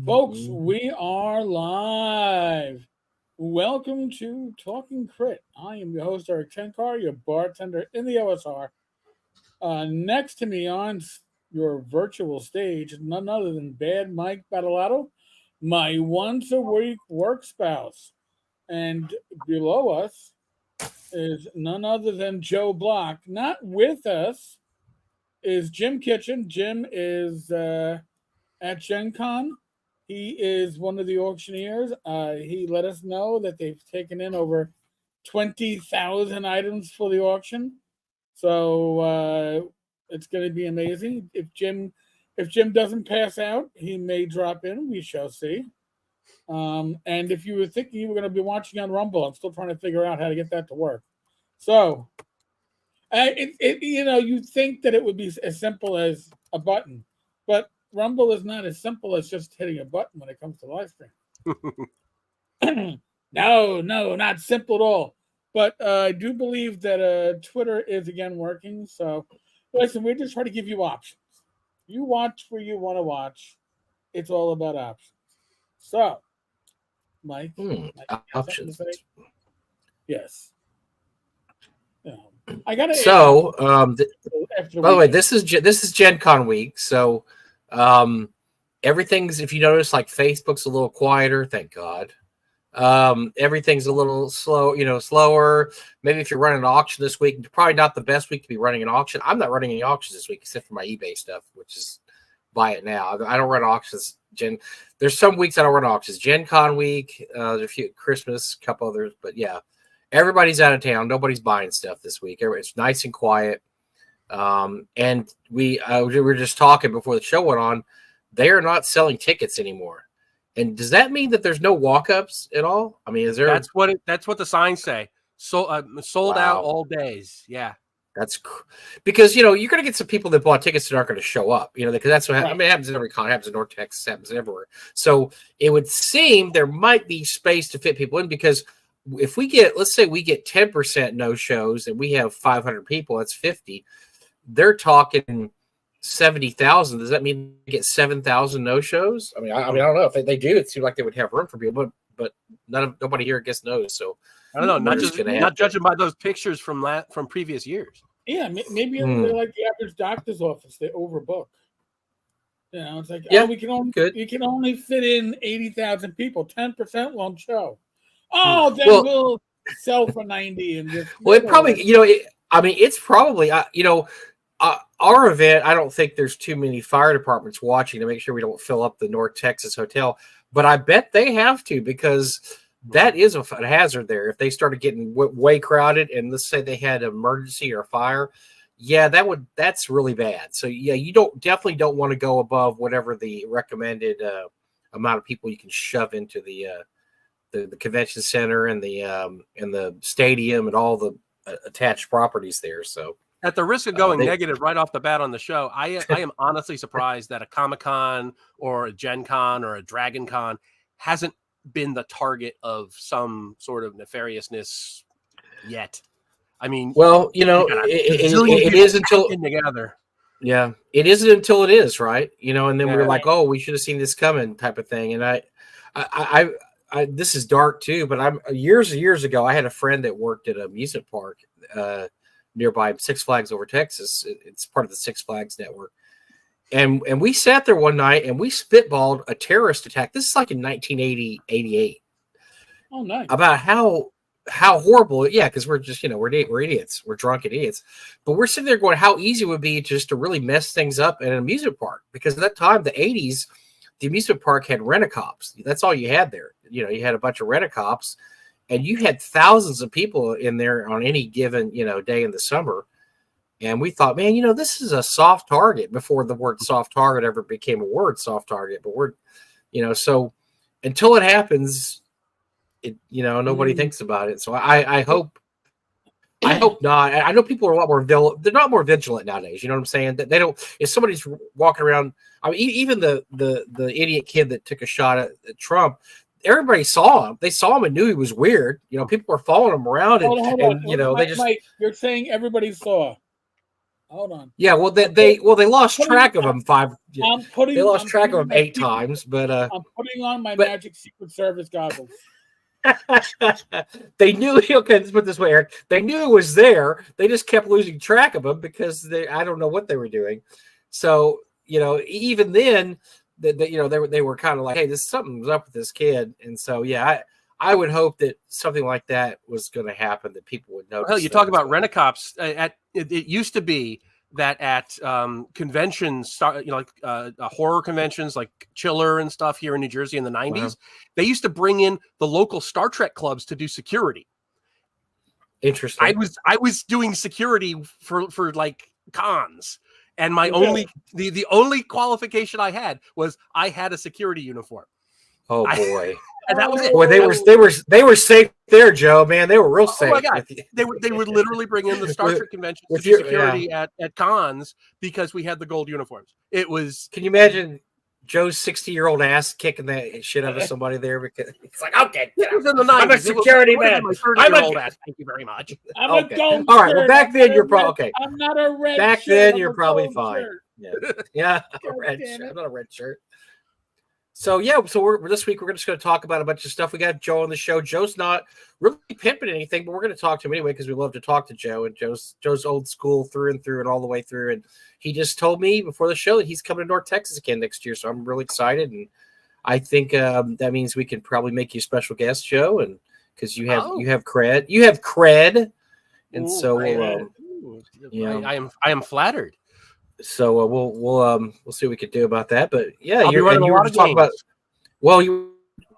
Folks, we are live. Welcome to Talking Crit. I am your host, Eric Tenkar, your bartender in the OSR. Next to me on your virtual stage, none other than Bad Mike Battleato, my once a week work spouse. And below us is none other than Joe Bloch. Not with us is Jim Kitchen. Jim is at Gen Con. He is one of the auctioneers. He let us know that they've taken in over 20,000 items for the auction. So it's going to be amazing. If Jim doesn't pass out, he may drop in. We shall see. And if you were thinking you were going to be watching on Rumble, I'm still trying to figure out how to get that to work. So, you'd think that it would be as simple as a button, but Rumble is not as simple as just hitting a button when it comes to live stream. No, not simple at all. But I do believe that Twitter is again working. So, listen, we're just trying to give you options. You watch where you want to watch. It's all about options. So, Mike, options. Yes. I got to. So, by the way, this is Gen Con week. So, everything's, if you notice, like Facebook's a little quieter. Thank God. Everything's a little slower. Maybe if you're running an auction this week, probably not the best week to be running an auction. I'm not running any auctions this week except for my eBay stuff, which is buy it now. I don't run auctions. There's some weeks I don't run auctions. Gen Con week, there's a few Christmas, a couple others, but yeah, everybody's out of town. Nobody's buying stuff this week. It's nice and quiet. And we were just talking before the show went on. They are not selling tickets anymore. And does that mean that there's no walk-ups at all? I mean, is there? That's what the signs say. Sold out all days. Yeah, that's because you're going to get some people that bought tickets that aren't going to show up. Because that's what it happens in every con. It happens in North Texas. It happens everywhere. So it would seem there might be space to fit people in because if let's say we get 10% no shows and we have 500 people, that's 50. They're talking 70,000. Does that mean they get 7,000 no shows? I mean, I don't know if they do. It seems like they would have room for people, but nobody here gets knows. So I don't know. Not judging by those pictures from previous years. Yeah, maybe they're like the average doctor's office. They overbook. It's like we can only fit in 80,000 people. 10% won't show. Oh, then we'll sell for 90 and just. Well, it probably it's probably our event, I don't think there's too many fire departments watching to make sure we don't fill up the North Texas hotel. But I bet they have to because that is a hazard there. If they started getting way crowded and let's say they had an emergency or a fire, that's really bad. So, yeah, you definitely don't want to go above whatever the recommended amount of people you can shove into the convention center and the stadium and all the attached properties there. So. At the risk of going negative right off the bat on the show, I am honestly surprised that a Comic-Con or a Gen Con or a Dragon Con hasn't been the target of some sort of nefariousness yet. I mean, well, it is until together. Yeah, it isn't until it is, right? And then we're like, oh, we should have seen this coming, type of thing. And I this is dark too, but years ago, I had a friend that worked at an amusement park. Nearby Six Flags over Texas. It's part of the Six Flags network. And we sat there one night and we spitballed a terrorist attack. This is like in 1980, 88. Oh, nice. About how horrible. Yeah, because we're just, we're idiots. We're drunk idiots. But we're sitting there going, how easy it would be just to really mess things up at an amusement park. Because at that time, the 80s, the amusement park had rent-a-cops. That's all you had there. You had a bunch of rent-a-cops. And you had thousands of people in there on any given, day in the summer. And we thought, man, this is a soft target before the word soft target ever became a word, soft target. But so until it happens, nobody thinks about it. So I hope not. I know people are a lot more they're not more vigilant nowadays. You know what I'm saying? That they don't, if somebody's walking around, I mean, even the idiot kid that took a shot at Trump, everybody saw him. They saw him and knew he was weird. People were following him around, Hold on. they just. Mike, you're saying everybody saw. Hold on. Yeah, well, they lost track of them They lost track of them 8 times, but I'm putting on my Magic Secret Service goggles. they knew. Okay, let's put it this way, Eric. They knew it was there. They just kept losing track of them because I don't know what they were doing. So even then, they were kind of like, hey, something's up with this kid, and so I would hope that something like that was going to happen, that people would notice. Hell, you talk about rent-a-cops. It used to be that at conventions, horror conventions like Chiller and stuff here in New Jersey in the 90s, they used to bring in the local Star Trek clubs to do security. Interesting. I was doing security for like cons, and my the only qualification I had was I had a security uniform. Oh boy. And that was it. Boy, they were safe there, Joe. Man, they were real safe. Oh my God. They would literally bring in the Star Trek conventions to do security at cons because we had the gold uniforms. It was. Can you imagine Joe's 60-year-old ass kicking that shit out of somebody there because it's like, okay, it was in the 90s. I'm a security man. I'm a ass. Thank you very much. I'm a gold. All right. Well, back then you're probably okay. I'm not a red. Back then you're probably fine. Yeah, a red damn shirt. it. I'm not a red shirt. So we're this week we're just going to talk about a bunch of stuff. We got Joe on the show. Joe's not really pimping anything, but we're going to talk to him anyway because we love to talk to Joe. And Joe's old school through and through and all the way through. And he just told me before the show that he's coming to North Texas again next year. So I'm really excited, and I think that means we can probably make you a special guest, Joe, and because you have cred, and so I am flattered. So we'll see what we can do about that. But yeah, you were talking about. Well, you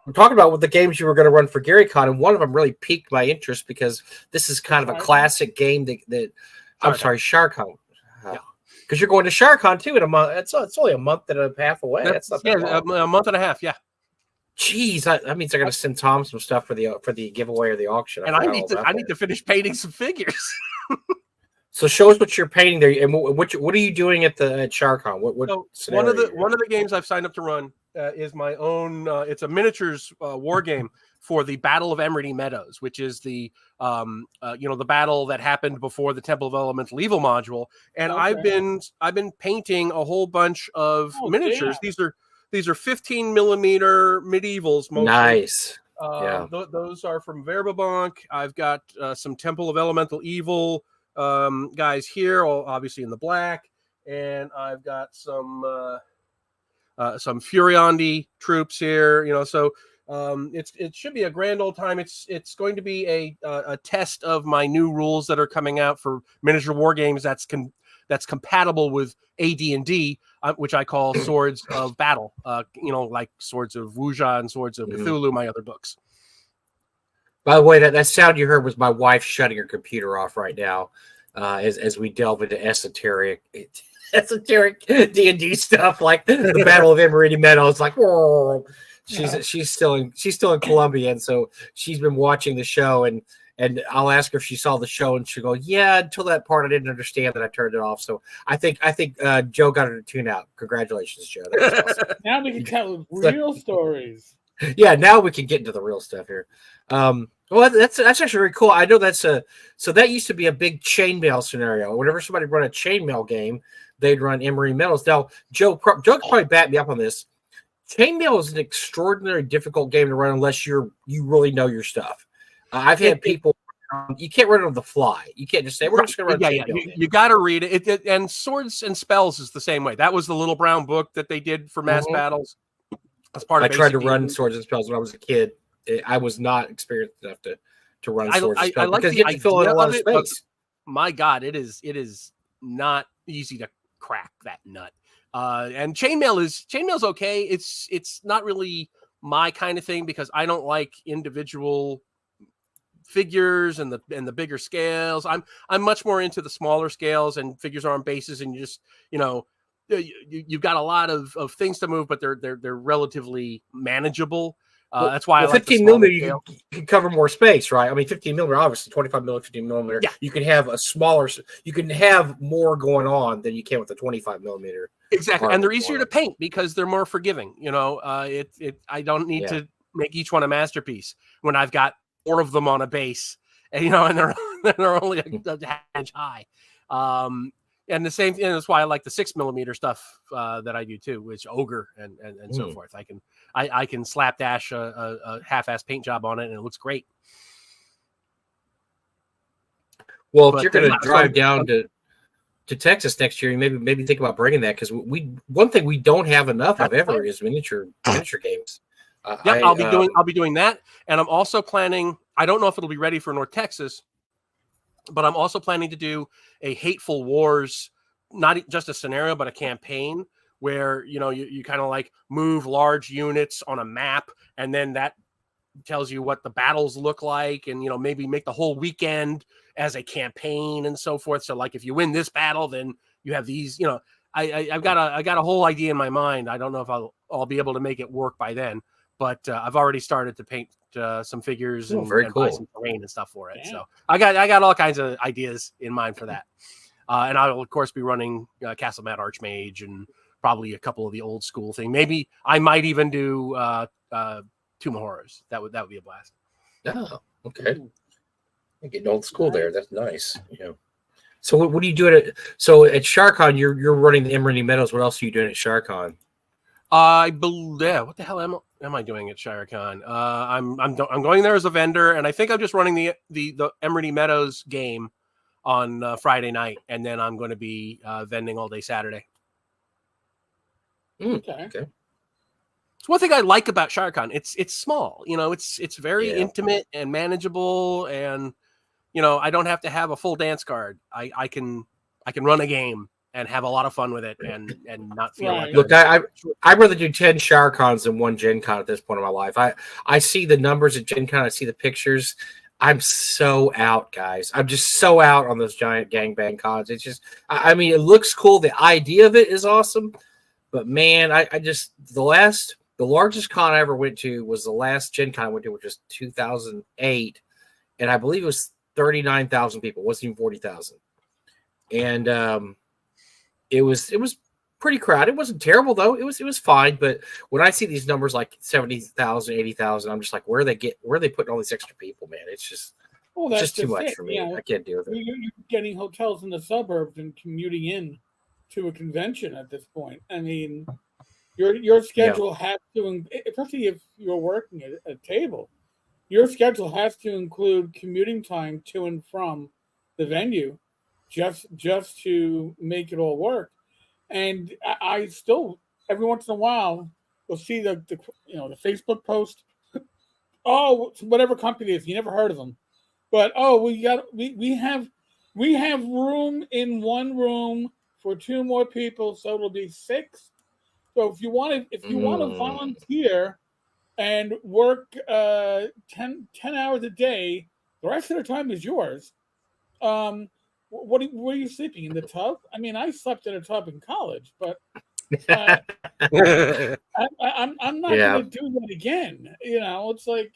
were talking about what the games you were going to run for GaryCon, and one of them really piqued my interest because this is kind of a classic game that I'm sorry, SharkCon. Because you're going to SharkCon too in a month. It's only a month and a half away. That's not a month and a half. Yeah. Jeez, that means they're going to send Tom some stuff for the giveaway or the auction. And I need to finish painting some figures. So show us what you're painting there, and what are you doing at SharkCon? One of the games I've signed up to run is my own. It's a miniatures war game for the Battle of Emerity Meadows, which is the the battle that happened before the Temple of Elemental Evil module. And I've been painting a whole bunch of miniatures. Damn. These are 15 millimeter medievals. Mostly. Nice. Those are from Verbabank. I've got some Temple of Elemental Evil guys here, all obviously in the black, and I've got some Furiondi troops here. So it should be a grand old time. It's going to be a test of my new rules that are coming out for miniature war games that's compatible with AD&D, which I call Swords of Battle, like Swords of Wuja and Swords of Cthulhu, my other books. By the way, that sound you heard was my wife shutting her computer off right now, as we delve into esoteric D&D stuff like the Battle of Emerity Meadows. Like, whoa. She's still in Columbia, and so she's been watching the show, and I'll ask her if she saw the show, and she'll go, yeah, until that part I didn't understand that I turned it off. So I think Joe got her to tune out. Congratulations, Joe. That was awesome. Now we can tell real stories. Yeah, now we can get into the real stuff here. Well, that's actually really cool. I know so that used to be a big chainmail scenario. Whenever somebody run a chainmail game, they'd run Emery Metals. Now, Joe could probably back me up on this. Chainmail is an extraordinarily difficult game to run unless you really know your stuff. I've had people. You can't run it on the fly. You can't just say we're just going to run. You got to read it. And Swords and Spells is the same way. That was the little brown book that they did for mass battles. As part of I tried to run Swords and Spells when I was a kid. I was not experienced enough to run Swords and Spells like because you have to fill in a lot of space. My God, it is not easy to crack that nut. And chainmail's okay. It's not really my kind of thing because I don't like individual figures and the bigger scales. I'm much more into the smaller scales, and figures are on bases, and you just you've got a lot of things to move, but they're relatively manageable. That's why I like 15 millimeter. You can cover more space, right? I mean, 15 millimeter, obviously 25 millimeter, 15 millimeter. Yeah. You can have you can have more going on than you can with the 25 millimeter. Exactly, and they're easier to paint because they're more forgiving. I don't need to make each one a masterpiece when I've got 4 of them on a base, and they're only a half inch high. And the same thing, and that's why I like the 6mm stuff that I do too, which ogre and so forth. I can slapdash a half-ass paint job on it, and it looks great. Well, if you're going to drive down to Texas next year, maybe think about bringing that, because one thing we don't have enough of ever is miniature games. I'll be doing that, and I'm also planning. I don't know if it'll be ready for North Texas, but I'm also planning to do a Hateful Wars, not just a scenario, but a campaign where, you kind of like move large units on a map, and then that tells you what the battles look like, and, maybe make the whole weekend as a campaign and so forth. So like if you win this battle, then you have these, I've got a whole idea in my mind. I don't know if I'll be able to make it work by then, but I've already started to paint some figures and buy some terrain and stuff for it. Yeah. So I got all kinds of ideas in mind for that. And I will of course be running Castle Mad Archmage and probably a couple of the old school thing. Maybe I might even do Tomb of Horrors. That would be a blast. Oh, okay. Getting old school there. That's nice. So what do you do at SharkCon? You're running the Emerald Meadows. What else are you doing at SharkCon? I believe. What the hell am I doing at SharkCon? I'm going there as a vendor, and I think I'm just running the Emerald Meadows game on Friday night, and then I'm going to be vending all day Saturday. Okay. It's one thing I like about SharkCon. It's small. It's very intimate and manageable, and I don't have to have a full dance card. I can run a game and have a lot of fun with it, and not feel like. Look, I'd rather do 10 SharkCons than one Gen Con at this point in my life. I see the numbers at Gen Con. I see the pictures. I'm so out, guys. I'm just so out on those giant gangbang cons. It's just, it looks cool. The idea of it is awesome, but man, the largest con I ever went to was the last Gen Con I went to, which was 2008, and I believe it was 39,000 people. It wasn't even 40,000, and it was pretty crowded. It wasn't terrible though. It was fine. But when I see these numbers like 70,000, 80,000, I'm just like, where are they putting all these extra people, man? It's just too much for me. I can't deal with it. You're getting hotels in the suburbs and commuting in to a convention at this point. I mean, your schedule has to, especially if you're working at a table, your schedule has to include commuting time to and from the venue, just to make it all work. And I still, every once in a while, will see the Facebook post. Oh, whatever company it is, you never heard of them, but we have room in one room for 2 more people, so it'll be 6. So if you want to volunteer and work 10 hours a day, the rest of the time is yours. What are you sleeping in the tub? I mean, I slept in a tub in college, but I'm not going to do that again. It's like,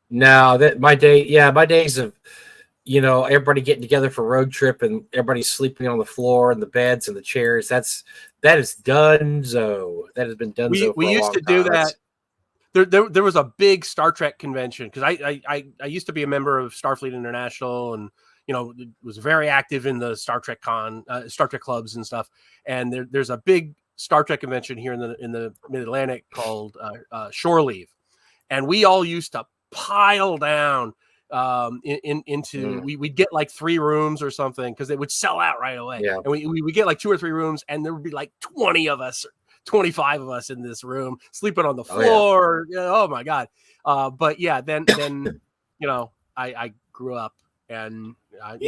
No, my days of, everybody getting together for road trip and everybody sleeping on the floor and the beds and the chairs. That is donezo. That has been donezo. We used to do that. There was a big Star Trek convention because I used to be a member of Starfleet International, and was very active in the Star Trek clubs and stuff. And there's a big Star Trek convention here in the Mid Atlantic called Shore Leave, and we all used to pile down into we'd get like 3 rooms or something because they would sell out right away. Yeah. And we would get like 2 or 3 rooms, and there would be like 20 of us. 25 of us in this room sleeping on the floor. Oh my God. But yeah, then I grew up, and I'm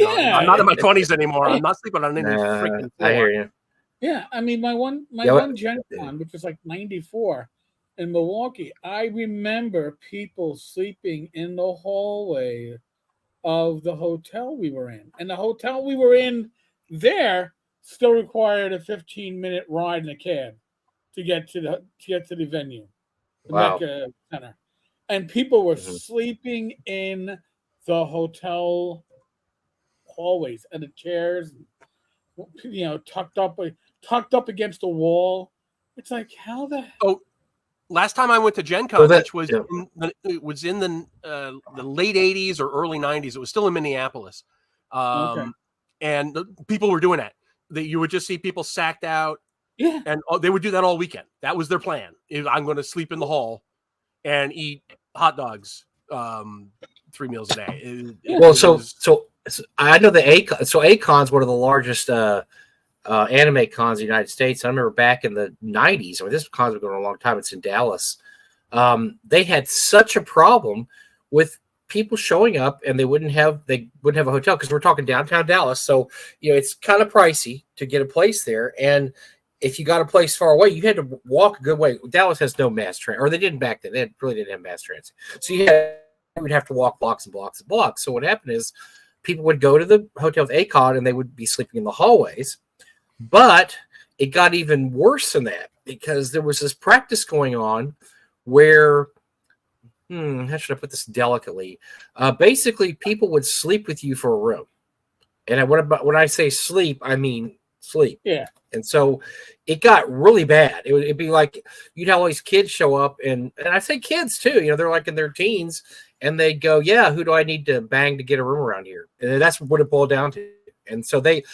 not in my 20s anymore. I'm not sleeping on any freaking floor. I hear you. Yeah, I mean, my one Gen Con, which was like 94 in Milwaukee, I remember people sleeping in the hallway of the hotel we were in, and the hotel we were in there still required a 15-minute ride in a cab to get to the venue, the Mecca Center, and people were sleeping in the hotel hallways and the chairs, tucked up against the wall. It's like, how the last time I went to Gen Con, which was it was in the late 80s or early 90s. It was still in Minneapolis. and people were doing that. You would just see people sacked out, Yeah. and they would do that all weekend. That was their plan. I'm going to sleep in the hall and eat hot dogs 3 meals a day. So I know the A-Con's one of the largest anime cons in the United States. I remember back in the 90s, I mean, this con's been going on a long time. It's in Dallas. They had such a problem with people showing up, and they wouldn't have a hotel, because we're talking downtown Dallas. So, it's kind of pricey to get a place there. And if you got a place far away, you had to walk a good way. Dallas has no mass transit, or they didn't back then. They really didn't have mass transit. So you would have to walk blocks and blocks and blocks. So what happened is people would go to the hotel with A-Con, and they would be sleeping in the hallways. But it got even worse than that, because there was this practice going on where, how should I put this delicately? Basically, people would sleep with you for a room. And when I say sleep, I mean sleep. Yeah. And so it got really bad. It'd be like you'd have all these kids show up, and I say kids too. They're like in their teens, and they'd go, "Yeah, who do I need to bang to get a room around here?" And that's what it boiled down to. And so they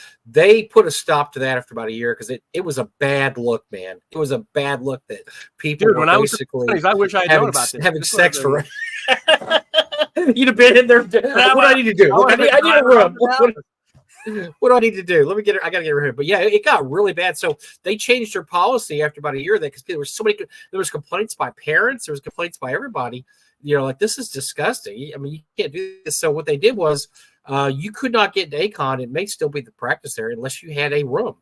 put a stop to that after about a year, because it was a bad look, man. It was a bad look that people were basically I wish I had known about this. Having sex for. You'd have been in there. What do I need to do? I need a room. What do I need to do? I gotta get rid of it. But yeah, it got really bad. So they changed their policy after about a year of that, because there was complaints by parents, there was complaints by everybody. Like, this is disgusting. I mean, you can't do this. So what they did was, you could not get into A-Con. It may still be the practice area unless you had a room.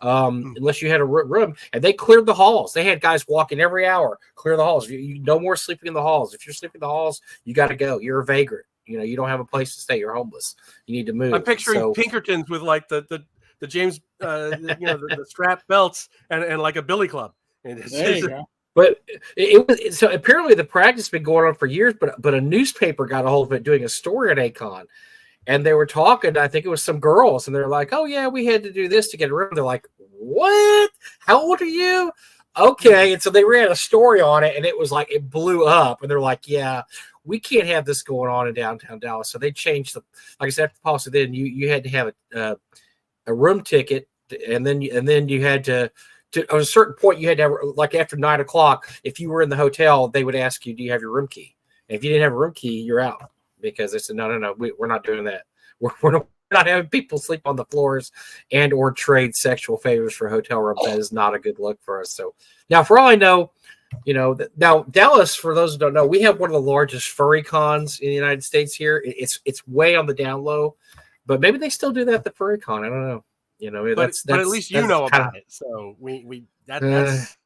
Unless you had a room, and they cleared the halls. They had guys walking every hour, clear the halls. You no more sleeping in the halls. If you're sleeping in the halls, you got to go. You're a vagrant. You don't have a place to stay. You're homeless. You need to move. I'm picturing Pinkertons with like the James, the strap belts and like a billy club. There you go. But it was, so apparently the practice has been going on for years. But a newspaper got a hold of it, doing a story on A-Con, and they were talking. I think it was some girls, and they're like, "Oh yeah, we had to do this to get a room." They're like, "What? How old are you?" Okay, and so they ran a story on it, and it was like, it blew up, and they're like, "Yeah, we can't have this going on in downtown Dallas." So they changed like I said, the policy. Then you had to have a room ticket, and then you had to at a certain point you had to have, like after 9 o'clock, if you were in the hotel, they would ask you, "Do you have your room key?" And if you didn't have a room key, you're out, because they said, no, we're not doing that. We're not having people sleep on the floors and or trade sexual favors for hotel rooms. That is not a good look for us. So now, for all I know, now Dallas, for those who don't know, we have one of the largest furry cons in the United States here. It's way on the down low, but maybe they still do that at the furry con. I don't know. But at least you know about it. So that's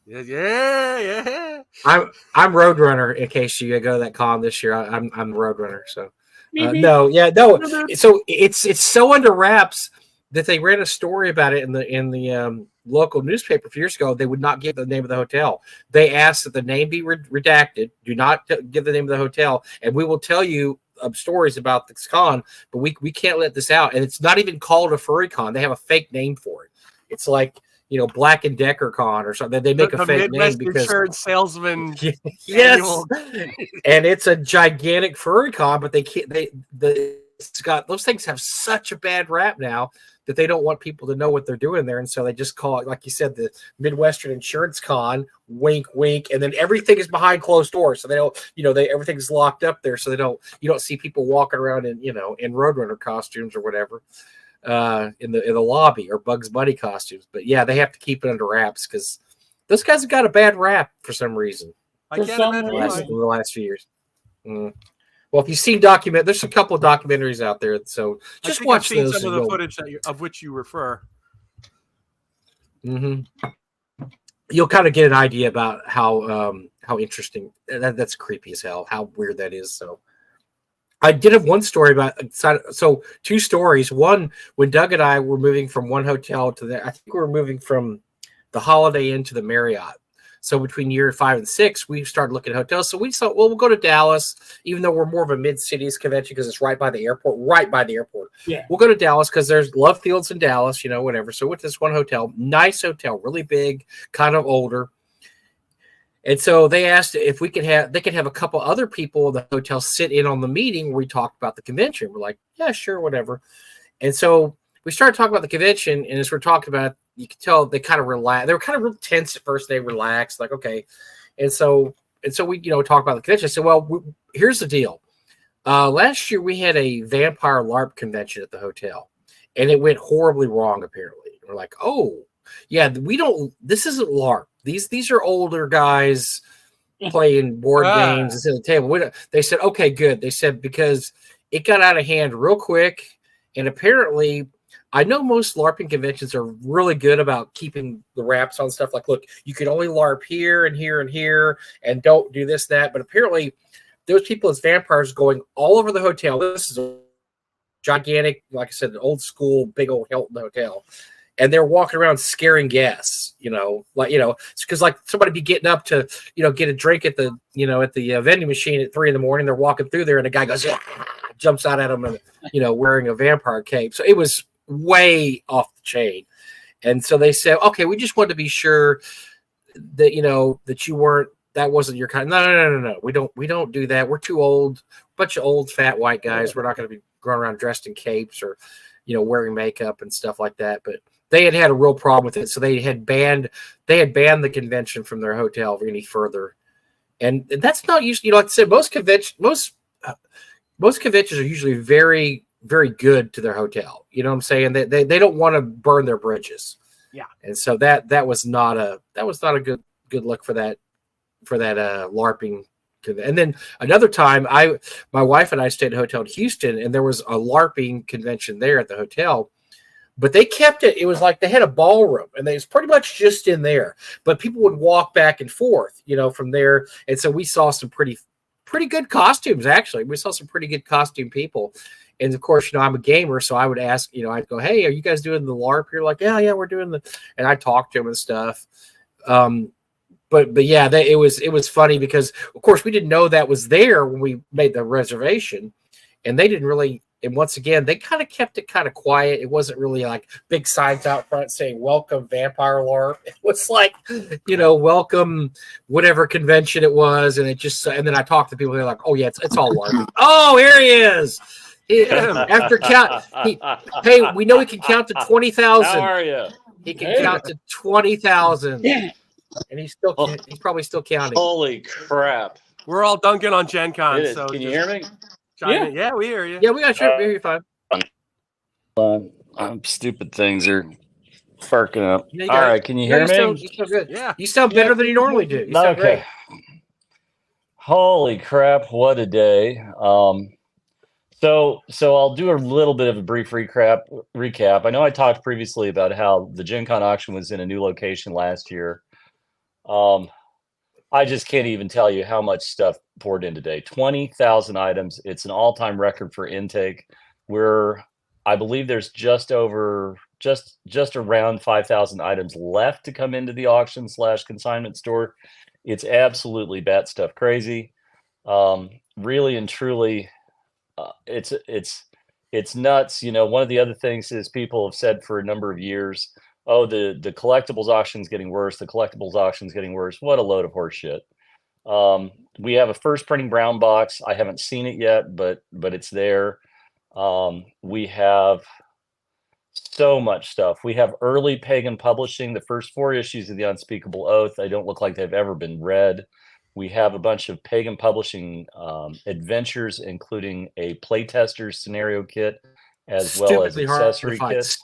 yeah. I'm Roadrunner. In case you go to that con this year, I'm Roadrunner. So no. So it's so under wraps that they ran a story about it in the local newspaper a few years ago. They would not give the name of the hotel. They asked that the name be redacted. Do not give the name of the hotel, and we will tell you stories about this con, but we can't let this out. And it's not even called a furry con. They have a fake name for it. It's like Black and Decker Con or something. They make a fake Midwest name because insurance salesman. Yes, and it's a gigantic furry con, but they can't. Those things have such a bad rap now that they don't want people to know what they're doing there, and so they just call it, like you said, the Midwestern Insurance Con. Wink, wink, and then everything is behind closed doors, so they don't. Everything's locked up there, so you don't see people walking around in Roadrunner costumes or whatever. In the lobby, or Bugs Bunny costumes. But yeah, they have to keep it under wraps because those guys have got a bad rap for some reason. I can't imagine in the last few years. Well, if you've seen there's a couple of documentaries out there, so just watch those. Some of the footage of which you refer. Mm-hmm. You'll kind of get an idea about how interesting that's creepy as hell. How weird that is. So. I did have one story about, so two stories. One, when Doug and I were moving from one hotel to I think we were moving from the Holiday Inn to the Marriott. So between year 5 and 6, we started looking at hotels. So we thought, well, we'll go to Dallas, even though we're more of a mid-cities convention because it's right by the airport. Yeah. We'll go to Dallas because there's Love Fields in Dallas, whatever. So we went to this one hotel, nice hotel, really big, kind of older. And so they asked if they could have a couple other people in the hotel sit in on the meeting where we talked about the convention. We're like, yeah, sure, whatever. And so we started talking about the convention, and as we're talking about it, you could tell they kind of relaxed. They were kind of real tense at first. They relaxed, like, okay. And so we, talk about the convention. I said, well, here's the deal. Last year we had a vampire LARP convention at the hotel, and it went horribly wrong. Apparently, we're like, oh yeah, this isn't LARP. These are older guys playing board games instead of the table. They said, okay, good. They said, because it got out of hand real quick, and apparently, I know most LARPing conventions are really good about keeping the wraps on stuff. Like, look, you can only LARP here and here and here, and don't do this, that. But apparently, those people as vampires going all over the hotel. This is a gigantic, like I said, an old school, big old Hilton hotel. And they're walking around scaring guests, it's because like somebody be getting up to, get a drink at the, at the vending machine at 3 a.m. They're walking through there, and a guy goes, yeah, jumps out at them, and, wearing a vampire cape. So it was way off the chain. And so they said, okay, we just wanted to be sure that, that you weren't, that wasn't your kind. No. We don't do that. We're too old, bunch of old, fat white guys. We're not going to be going around dressed in capes or, wearing makeup and stuff like that. But they had a real problem with it. So they had banned the convention from their hotel any further. And that's not usually, like I said, most conventions are usually very, very good to their hotel. You know what I'm saying? They don't want to burn their bridges. Yeah. And so that was not a good look for that LARPing. And then another time, my wife and I stayed at a hotel in Houston, and there was a LARPing convention there at the hotel. But they kept it. It was like they had a ballroom, and it was pretty much just in there. But people would walk back and forth, from there. And so we saw some pretty good costumes. Actually, we saw some pretty good costume people. And of course, I'm a gamer, so I would ask, I'd go, "Hey, are you guys doing the LARP?" You're like, "Yeah, we're doing the," and I talked to them and stuff. But yeah, it was funny because of course we didn't know that was there when we made the reservation, and they didn't really. And once again, they kind of kept it kind of quiet. It wasn't really like big signs out front saying "Welcome Vampire LARP." It was like, welcome whatever convention it was, and and then I talked to people. They're like, "Oh yeah, it's all LARP." Oh, here he is. After count, hey, we know he can count to 20,000. How are you? He can count to 20,000. Yeah. And he's probably still counting. Holy crap! We're all dunking on Gen Con. So can you hear me? Yeah, we hear you. Yeah, we got you. Hear you fine. Stupid things are farking up. Yeah, all right, can you hear me? You sound good. Yeah, you sound better than you normally do. You sound great. Holy crap! What a day. So I'll do a little bit of a brief recap. I know I talked previously about how the Gen Con auction was in a new location last year. I just can't even tell you how much stuff poured in today. 20,000 items. It's an all-time record for intake. I believe there's just around 5,000 items left to come into the auction / consignment store. It's absolutely bat stuff crazy. Really and truly, it's nuts. One of the other things is people have said for a number of years, oh, the collectibles auction's getting worse. The collectibles auction's getting worse. What a load of horse shit. We have a first printing brown box. I haven't seen it yet, but it's there. We have so much stuff. We have early pagan publishing. The first 4 issues of The Unspeakable Oath, they don't look like they've ever been read. We have a bunch of pagan publishing adventures, including a playtester's scenario kit, as well as accessory kits.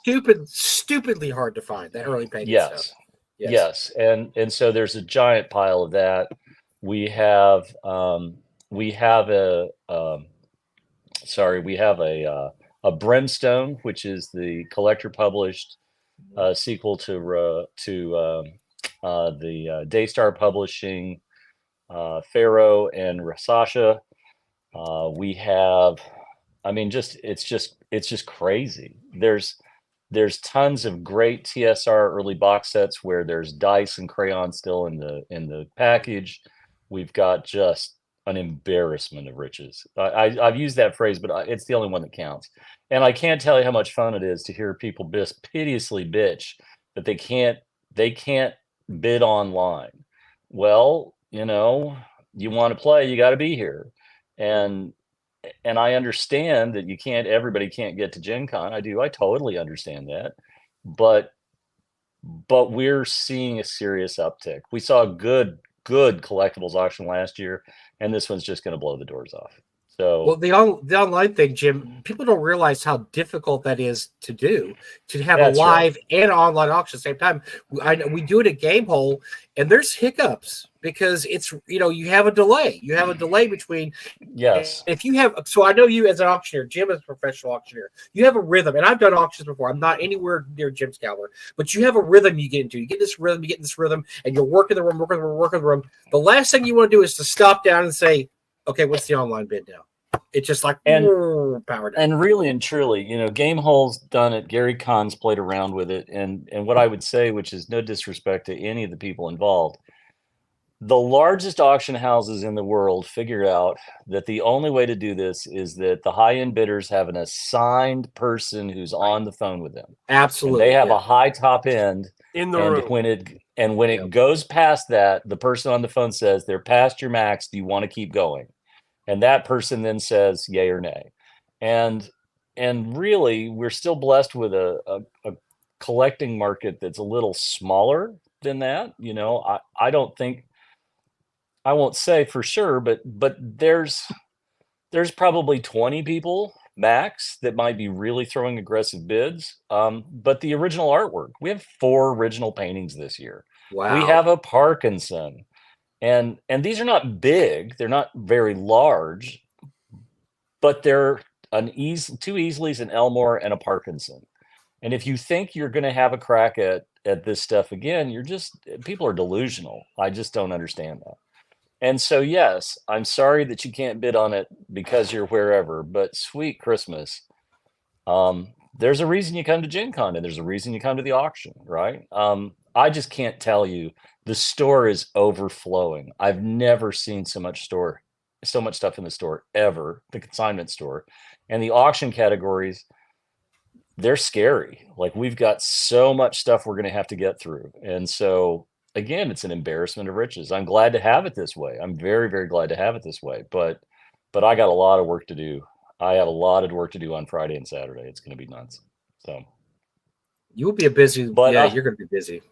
Stupidly hard to find, that early pagan stuff. Yes. And so there's a giant pile of that. We have a Brimstone, which is the collector published sequel to the Daystar Publishing Pharaoh and Rasasha. We have, it's just crazy. There's tons of great TSR early box sets where there's dice and crayons still in the package. We've got just an embarrassment of riches. I've used that phrase, but it's the only one that counts. And I can't tell you how much fun it is to hear people just piteously bitch that they can't bid online. Well, you want to play, you got to be here. And I understand that everybody can't get to Gen Con. I totally understand that. But we're seeing a serious uptick. We saw a good collectibles auction last year, and this one's just going to blow the doors off. So, well, the online thing, Jim, people don't realize how difficult that is to do, to have a That's live and online auction at the same time. We do it at Gamehole, and there's hiccups because it's, you have a delay. You have a delay between. yes. If you have, so I know you as an auctioneer, Jim is a professional auctioneer. You have a rhythm, and I've done auctions before. I'm not anywhere near Jim's caliber, but you have a rhythm you get into. You get this rhythm, and you're working the room. The last thing you want to do is to stop down and say, okay, what's the online bid now? It's just like power down. And really and truly, Gamehole's done it. Gary Kahn's played around with it, and what I would say, which is no disrespect to any of the people involved, the largest auction houses in the world figured out that the only way to do this is that the high-end bidders have an assigned person who's on the phone with them. Absolutely, and they have a high top end in the room. When it goes past that, the person on the phone says, "They're past your max. Do you want to keep going?" And that person then says yay or nay. And really, we're still blessed with a collecting market that's a little smaller than that. I don't think, I won't say for sure, but there's probably 20 people max that might be really throwing aggressive bids. But the original artwork, we have 4 original paintings this year. Wow. We have a Parkinson. And these are not big, they're not very large, but they're 2 Easleys, an Elmore, and a Parkinson. And if you think you're going to have a crack at this stuff again, people are delusional. I just don't understand that. And so, yes, I'm sorry that you can't bid on it because you're wherever, but sweet Christmas. There's a reason you come to Gen Con, and there's a reason you come to the auction, right? I just can't tell you. The store is overflowing. I've never seen so much stuff in the store ever, the consignment store. And the auction categories, they're scary. Like, we've got so much stuff we're going to have to get through. And so, again, it's an embarrassment of riches. I'm glad to have it this way. I'm very, very glad to have it this way. But I got a lot of work to do. I have a lot of work to do on Friday and Saturday. It's going to be nuts. So you'll be busy. But you're going to be busy.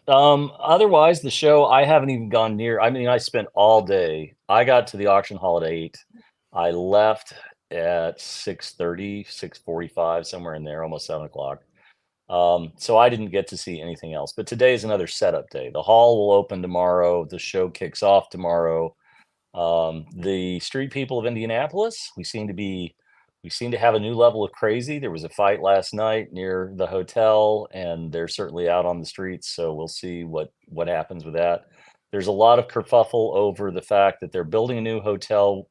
Otherwise, the show, I haven't even gone near. I mean, I spent all day. I got to the auction hall at 8. I left at 6:30, 6:45, somewhere in there, almost 7 o'clock. So I didn't get to see anything else. But today is another setup day. The hall will open tomorrow. The show kicks off tomorrow. The street people of Indianapolis, we seem to have a new level of crazy. There was a fight last night near the hotel, and they're certainly out on the streets. So we'll see what happens with that. There's a lot of kerfuffle over the fact that they're building a new hotel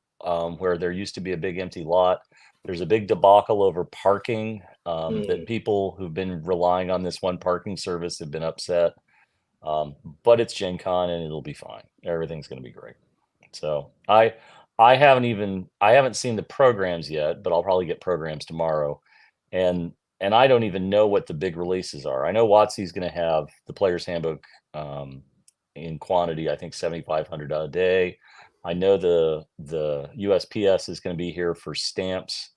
where there used to be a big empty lot. There's a big debacle over parking that people who've been relying on this one parking service have been upset. But it's Gen Con, and it'll be fine. Everything's going to be great. So I haven't seen the programs yet, but I'll probably get programs tomorrow. And I don't even know what the big releases are. I know WotC is going to have the Player's Handbook in quantity, I think 7,500 a day. I know the USPS is going to be here for stamps.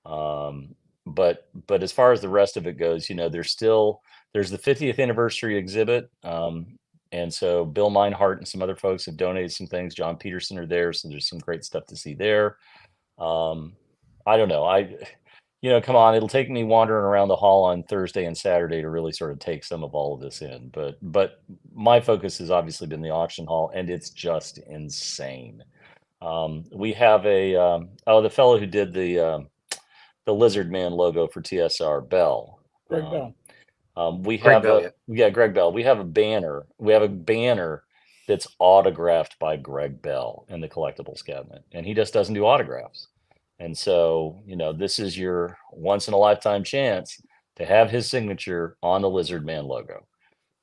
But as far as the rest of it goes, there's the 50th anniversary exhibit. And so Bill Meinhardt and some other folks have donated some things. John Peterson are there, so there's some great stuff to see there. I don't know. Come on, it'll take me wandering around the hall on Thursday and Saturday to really sort of take some of all of this in. But my focus has obviously been the auction hall, and it's just insane. We have the fellow who did the Lizard Man logo for TSR, Bell. Greg Bell. Greg Bell. We have a banner. We have a banner that's autographed by Greg Bell in the collectibles cabinet, and he just doesn't do autographs. And so, this is your once in a lifetime chance to have his signature on the Lizard Man logo.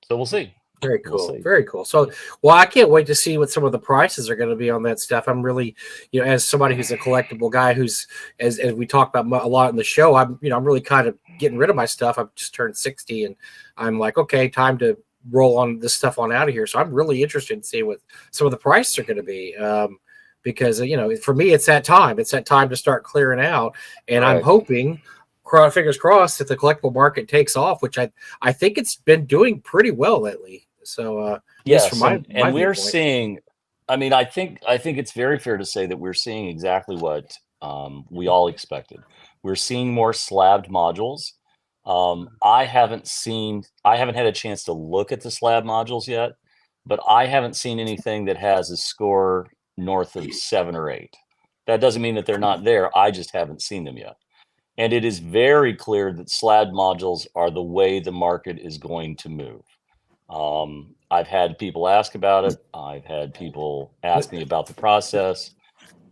So we'll see. Very cool. Very cool. So, I can't wait to see what some of the prices are going to be on that stuff. I'm really, as somebody who's a collectible guy, who's, as we talk about a lot in the show, I'm really kind of getting rid of my stuff. I've just turned 60, and I'm like, okay, time to roll on this stuff on out of here. So I'm really interested in seeing what some of the prices are going to be. because for me it's that time. It's that time to start clearing out, and I'm Right. hoping, fingers crossed, that the collectible market takes off, which I think it's been doing pretty well lately. So at least from Yes, my and we're viewpoint. seeing. I mean, I think it's very fair to say that we're seeing exactly what we all expected. We're seeing more slabbed modules. I haven't had a chance to look at the slab modules yet, but I haven't seen anything that has a score north of 7 or 8. That doesn't mean that they're not there. I just haven't seen them yet. And it is very clear that slab modules are the way the market is going to move. I've had people ask about it. I've had people ask me about the process.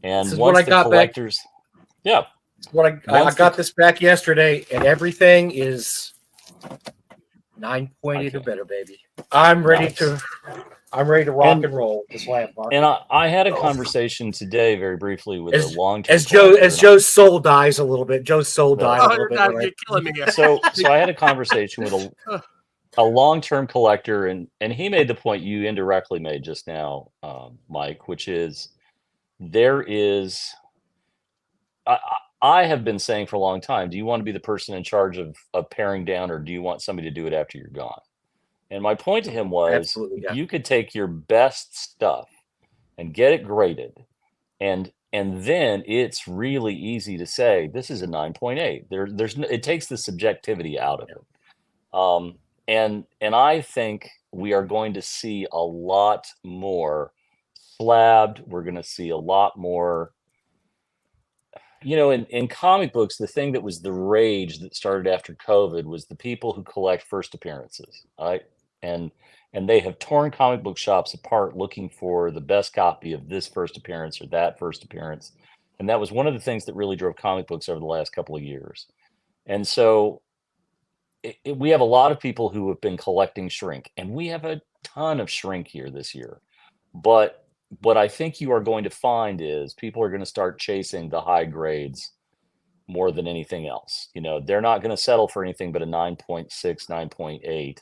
And This is what once I the got back. collectors, yeah, What I Once got the- this back yesterday, and everything is 9.8 or better, baby. I'm ready Nice. to rock and roll this slab market. and I had a conversation today very briefly with a long-term As collector, and Joe's soul dies a little bit. Joe's soul died a Oh, little you're, bit. not, Right? you're killing me here. so I had a conversation with a long-term collector, and he made the point you indirectly made just now, Mike, which is there is. I have been saying for a long time, do you want to be the person in charge of paring down, or do you want somebody to do it after you're gone? And my point to him was, Absolutely, yeah. you could take your best stuff and get it graded, and then it's really easy to say this is a 9.8. It takes the subjectivity out of it. And I think we are going to see a lot more slabbed. We're going to see a lot more. In comic books, the thing that was the rage that started after COVID was the people who collect first appearances, right? And they have torn comic book shops apart looking for the best copy of this first appearance or that first appearance. And that was one of the things that really drove comic books over the last couple of years. And so we have a lot of people who have been collecting shrink, and we have a ton of shrink here this year. But what I think you are going to find is people are going to start chasing the high grades more than anything else. They're not going to settle for anything but a 9.6, 9.8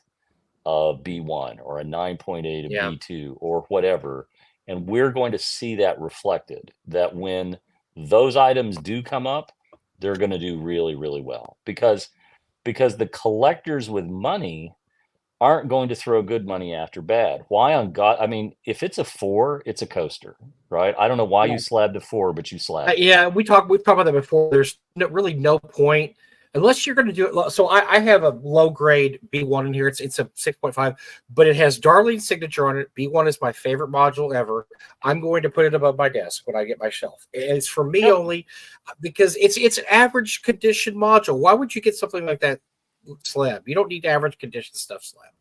of B1 or a 9.8 of B2 or whatever. And we're going to see that reflected, that when those items do come up, they're going to do really, really well, because the collectors with money aren't going to throw good money after bad. Why on God? I mean, if it's a 4, it's a coaster, right? I don't know why you slabbed a 4, but you slabbed. Yeah, we've talked about that before. There's really no point unless you're going to do it. So I have a low grade B1 in here. It's a 6.5, but it has Darlene's signature on it. B1 is my favorite module ever. I'm going to put it above my desk when I get my shelf. And it's for me only because it's an average condition module. Why would you get something like that slab? You don't need average condition stuff slab.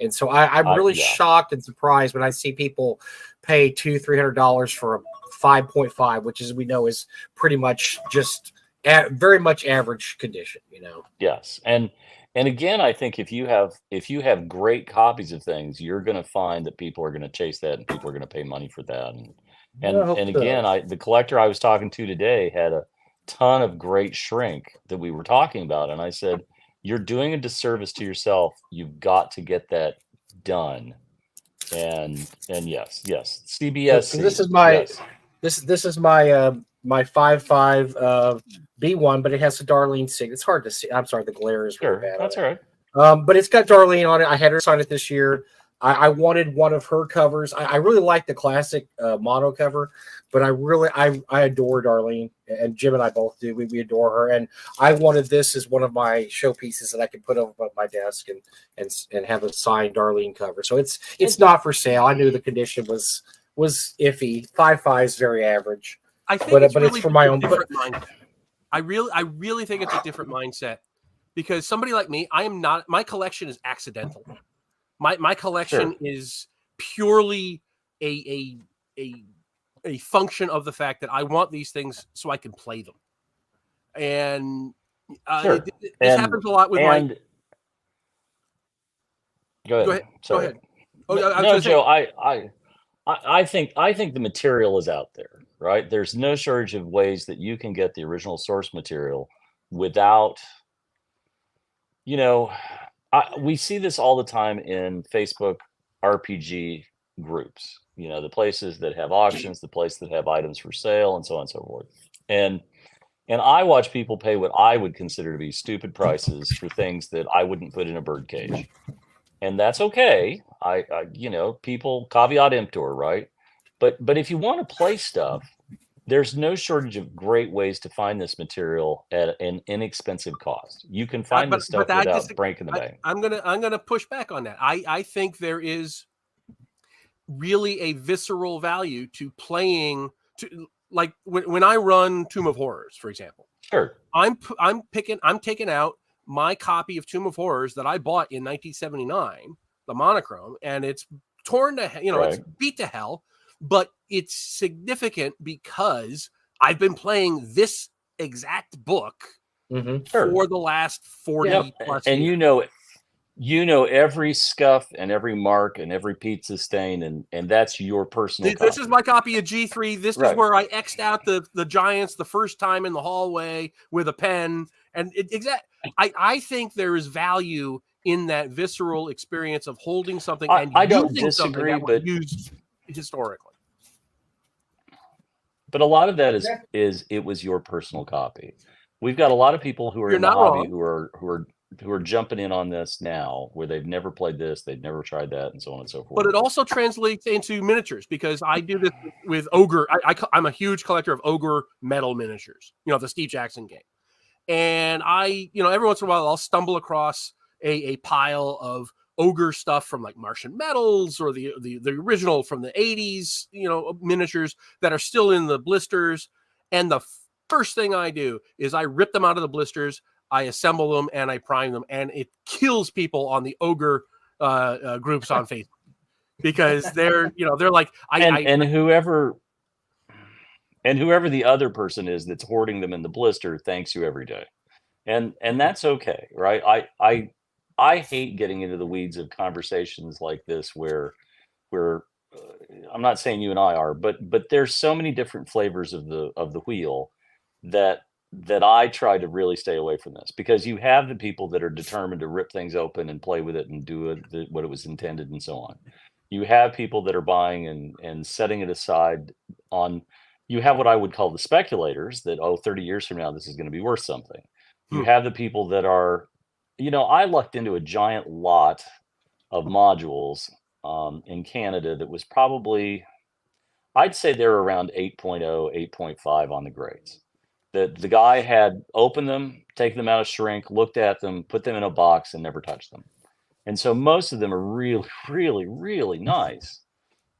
And so I'm really shocked and surprised when I see people pay $200-300 for a 5.5, which, as we know, is pretty much just very much average condition. Yes, and again, I think if you have great copies of things, you're going to find that people are going to chase that, and people are going to pay money for that. And again, the collector I was talking to today had a ton of great shrink that we were talking about, and I said, you're doing a disservice to yourself. You've got to get that done. And yes, CBS. So this is my this is my my 5.5 B1, but it has a Darlene signature. It's hard to see. I'm sorry, the glare is really bad. That's all right. But it's got Darlene on it. I had her sign it this year. I wanted one of her covers. I really like the classic mono cover, but I adore Darlene, and Jim and I both do. We adore her, and I wanted this as one of my showpieces that I could put over my desk and have a signed Darlene cover. So it's not for sale. I knew the condition was iffy. 5.5 is very average. I think but really it's for my own. Mindset. I really think it's a different mindset, because somebody like me, my collection is accidental. My collection is purely a function of the fact that I want these things so I can play them. And this happens a lot with my. Go ahead. Go ahead. Oh, no, Joe. I think the material is out there, right? There's no shortage of ways that you can get the original source material without, we see this all the time in Facebook RPG groups, the places that have auctions, the places that have items for sale, and so on and so forth. And I watch people pay what I would consider to be stupid prices for things that I wouldn't put in a bird cage. And that's okay. I people caveat emptor, right? But if you want to play stuff, there's no shortage of great ways to find this material at an inexpensive cost. You can find this stuff without breaking the bank. I'm gonna push back on that. I think there is really a visceral value to playing, to like when I run Tomb of Horrors, for example. Sure. I'm taking out my copy of Tomb of Horrors that I bought in 1979, the monochrome, and it's torn to it's beat to hell, but it's significant because I've been playing this exact book for the last 40 plus and years. You know every scuff and every mark and every pizza stain, and that's your personal copy. This is my copy of G3. This is where I X'd out the giants the first time in the hallway with a pen. And I think there is value in that visceral experience of holding something and I don't using disagree, something that was used historically. But a lot of that is it was your personal copy. We've got a lot of people who are in the hobby who are jumping in on this now, where they've never played this, they've never tried that, and so on and so forth. But it also translates into miniatures, because I do this with Ogre. I'm a huge collector of Ogre metal miniatures, the Steve Jackson game. And I, every once in a while, I'll stumble across a pile of Ogre stuff from like Martian Metals or the original from the 80s, miniatures that are still in the blisters. And the first thing I do is I rip them out of the blisters, I assemble them, and I prime them, and it kills people on the Ogre groups on Facebook, because they're like, whoever the other person is that's hoarding them in the blister thanks you every day, and that's okay, right? I hate getting into the weeds of conversations like this where I'm not saying you and I are, but there's so many different flavors of the wheel that I try to really stay away from this, because you have the people that are determined to rip things open and play with it and do it what it was intended and so on. You have people that are buying and setting it aside on. You have what I would call the speculators that, 30 years from now, this is going to be worth something. You have the people that are, I lucked into a giant lot of modules in Canada that was probably, I'd say they're around 8.0, 8.5 on the grades. The guy had opened them, taken them out of shrink, looked at them, put them in a box, and never touched them. And so most of them are really, really, really nice.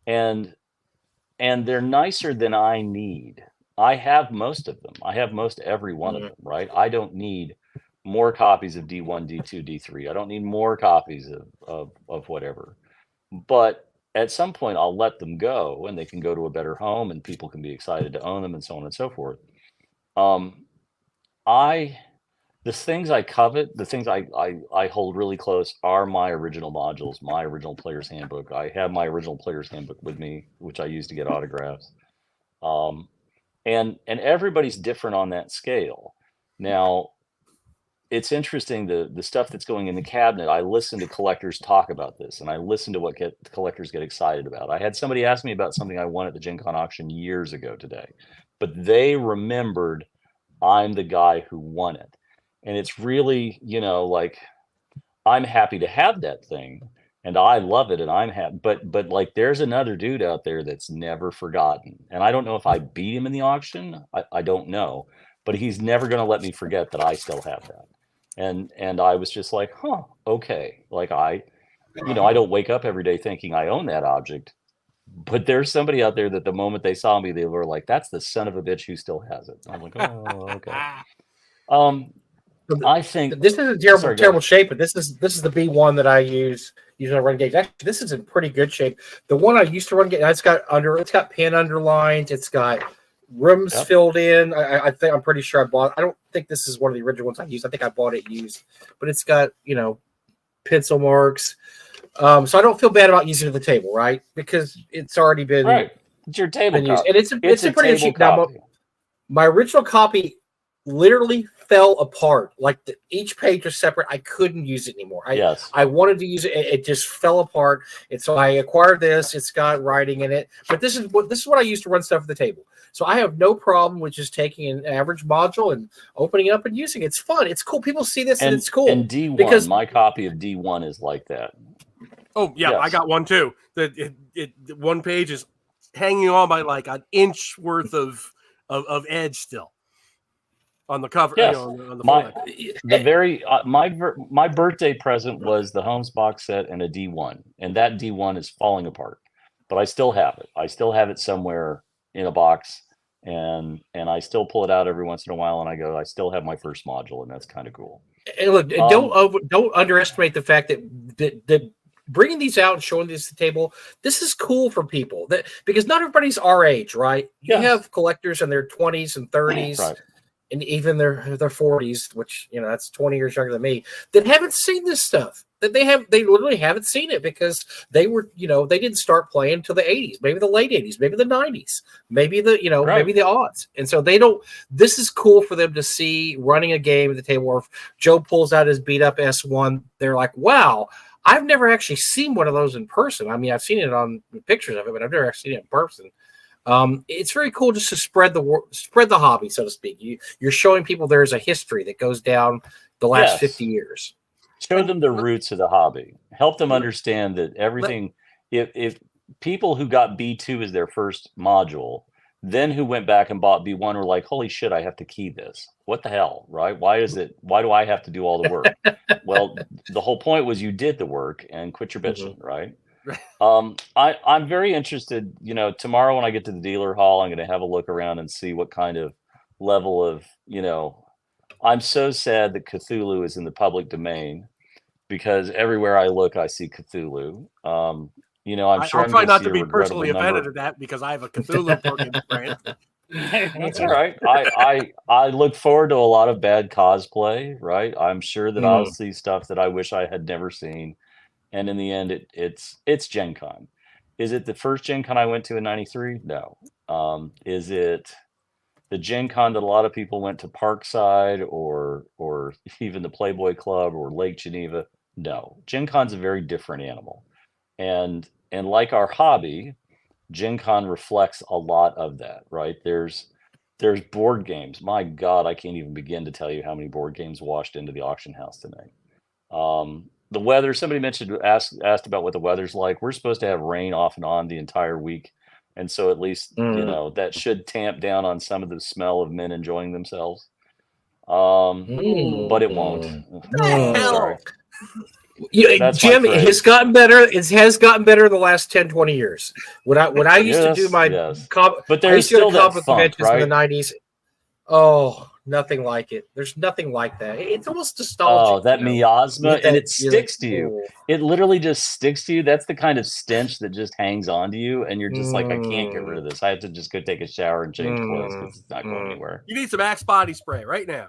And they're nicer than I need. I have most of them. I have most every one of them, right? I don't need more copies of D1, D2, D3. I don't need more copies of whatever. But at some point, I'll let them go, and they can go to a better home, and people can be excited to own them, and so on and so forth. The things I covet, the things I hold really close are my original modules, my original player's handbook. I have my original player's handbook with me, which I use to get autographs. And everybody's different on that scale. Now, it's interesting, the stuff that's going in the cabinet. I listen to collectors talk about this, and I listen to what collectors get excited about. I had somebody ask me about something I won at the Gen Con auction years ago today, but they remembered I'm the guy who won it. And it's really, like, I'm happy to have that thing, and I love it, and I'm happy. But like, there's another dude out there that's never forgotten. And I don't know if I beat him in the auction. I don't know. But he's never going to let me forget that I still have that. And I was just like, okay. Like, I don't wake up every day thinking I own that object. But there's somebody out there that the moment they saw me, they were like, that's the son of a bitch who still has it. I'm like, oh, okay. I think this is in terrible shape, but this is the B1 that I use when I run games. Actually, this is in pretty good shape. The one I used to run games, it's got pin underlined, it's got rooms filled in. I think I'm pretty sure I bought. I don't think this is one of the original ones I used. I think I bought it used, but it's got pencil marks. So I don't feel bad about using it at the table, right? Because it's already been It's your table copy. And it's a pretty cheap. Now, my original copy literally fell apart. Like each page was separate. I couldn't use it anymore. I wanted to use it. It just fell apart. And so I acquired this. It's got writing in it. But this is what I use to run stuff at the table. So I have no problem with just taking an average module and opening it up and using it. It's fun. It's cool. People see this and it's cool. And D1, because my copy of D1 is like that. Oh yeah, yes. I got one too. One page is hanging on by like an inch worth of edge still on the cover. Yes. On the my birthday present was the Holmes box set and a D1, and that D1 is falling apart, but I still have it. I still have it somewhere in a box, and I still pull it out every once in a while, and I go, I still have my first module, and that's kind of cool. And look, don't underestimate the fact that bringing these out and showing these to the table, this is cool for people because not everybody's our age, right? You have collectors in their 20s and 30s, right, and even their 40s, which that's 20 years younger than me, that haven't seen this stuff. That they literally haven't seen it because they were, they didn't start playing until the 80s, maybe the late 80s, maybe the 90s, maybe maybe the aughts. And so this is cool for them to see running a game at the table, or if Joe pulls out his beat up S1, they're like, wow, I've never actually seen one of those in person. I mean, I've seen it on pictures of it, but I've never actually seen it in person. It's very cool just to spread the hobby, so to speak. You're showing people there's a history that goes down the last 50 years. Show them the roots of the hobby. Help them understand that everything. If people who got B2 as their first module, then who went back and bought B1 were like, holy shit, I have to key this. What the hell, right? Why do I have to do all the work? Well, the whole point was you did the work and quit your bitching, right? I'm very interested, tomorrow when I get to the dealer hall, I'm going to have a look around and see what kind of level of, I'm so sad that Cthulhu is in the public domain because everywhere I look, I see Cthulhu. I'm sure I'll try not to be personally offended at that because I have a Cthulhu book in the brand. That's all right. I look forward to a lot of bad cosplay, right? I'm sure that I'll see stuff that I wish I had never seen. And in the end, it's Gen Con. Is it the first Gen Con I went to in '93? No. Is it the Gen Con that a lot of people went to Parkside or even the Playboy Club or Lake Geneva? No. Gen Con's a very different animal. And like our hobby, Gen Con reflects a lot of that, right? There's board games. My God, I can't even begin to tell you how many board games washed into the auction house tonight. The weather, somebody asked about what the weather's like. We're supposed to have rain off and on the entire week. And so at least, that should tamp down on some of the smell of men enjoying themselves. But it won't. Sorry. Jim, it has gotten better. It has gotten better in the last 10, 20 years. When I used to do my but there's still that funk, right? In the 90s. Oh, nothing like it. There's nothing like that. It's almost nostalgic. Oh, that miasma, and it sticks to you. It literally just sticks to you. That's the kind of stench that just hangs on to you, and you're just like, I can't get rid of this. I have to just go take a shower and change clothes because it's not going anywhere. You need some Axe body spray right now.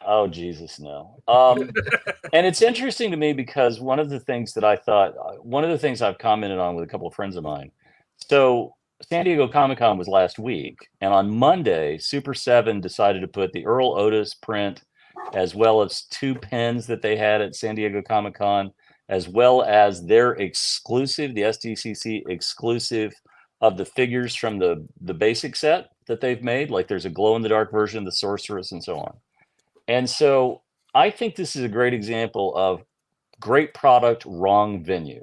Oh, Jesus, no. And it's interesting to me because one of the things I've commented on with a couple of friends of mine. So San Diego Comic-Con was last week, and on Monday, Super 7 decided to put the Earl Otis print, as well as 2 pens that they had at San Diego Comic-Con, as well as their exclusive, the SDCC exclusive of the figures from the basic set that they've made. Like there's a glow-in-the-dark version, the Sorceress, and so on. And so I think this is a great example of great product, wrong venue.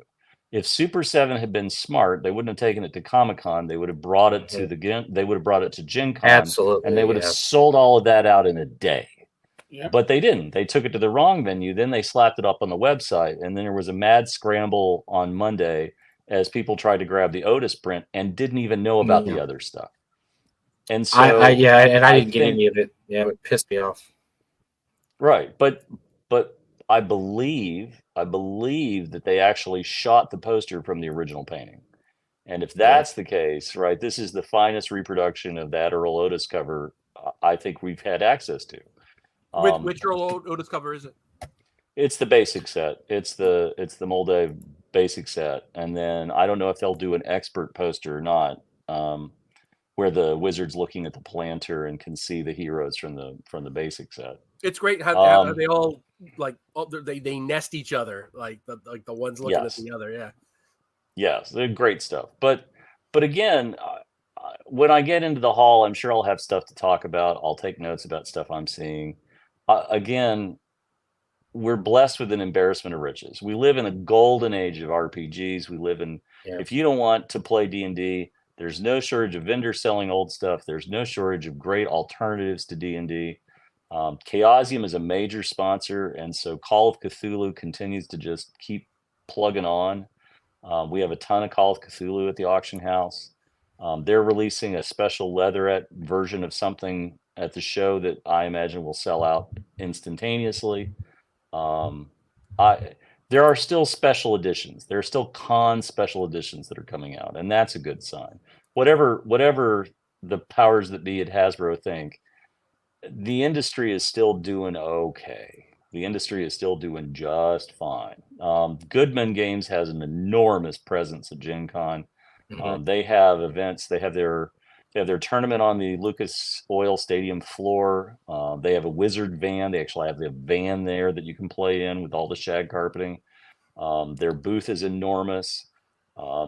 If Super 7 had been smart, they wouldn't have taken it to Comic-Con. They would have brought it to Gen Con. Absolutely. And they would have sold all of that out in a day. Yep. But they didn't. They took it to the wrong venue. Then they slapped it up on the website. And then there was a mad scramble on Monday as people tried to grab the Otis print and didn't even know about the other stuff. And so I didn't get any of it. Yeah, it pissed me off. Right. But I believe that they actually shot the poster from the original painting. And if that's the case, right, this is the finest reproduction of that Earl Otis cover I think we've had access to. Which Earl Otis cover is it? It's the basic set. It's the Molde basic set. And then I don't know if they'll do an expert poster or not. where the wizard's looking at the planter and can see the heroes from the basic set. It's great how they all like they nest each other, like the ones looking at the other. Yeah. Yes, they're great stuff. But again, when I get into the hall, I'm sure I'll have stuff to talk about. I'll take notes about stuff I'm seeing. Again, we're blessed with an embarrassment of riches. We live in a golden age of RPGs. We live in, if you don't want to play D&D, there's no shortage of vendors selling old stuff. There's no shortage of great alternatives to D&D. Chaosium is a major sponsor, and so Call of Cthulhu continues to just keep plugging on. We have a ton of Call of Cthulhu at the auction house. They're releasing a special leatherette version of something at the show that I imagine will sell out instantaneously. There are still special editions. There are still con special editions that are coming out, and that's a good sign. Whatever the powers that be at Hasbro think, the industry is still doing okay. The industry is still doing just fine. Goodman Games has an enormous presence at Gen Con. They have events. They have their tournament on the Lucas Oil Stadium floor. They have a wizard van. They actually have the van there that you can play in with all the shag carpeting. Their booth is enormous.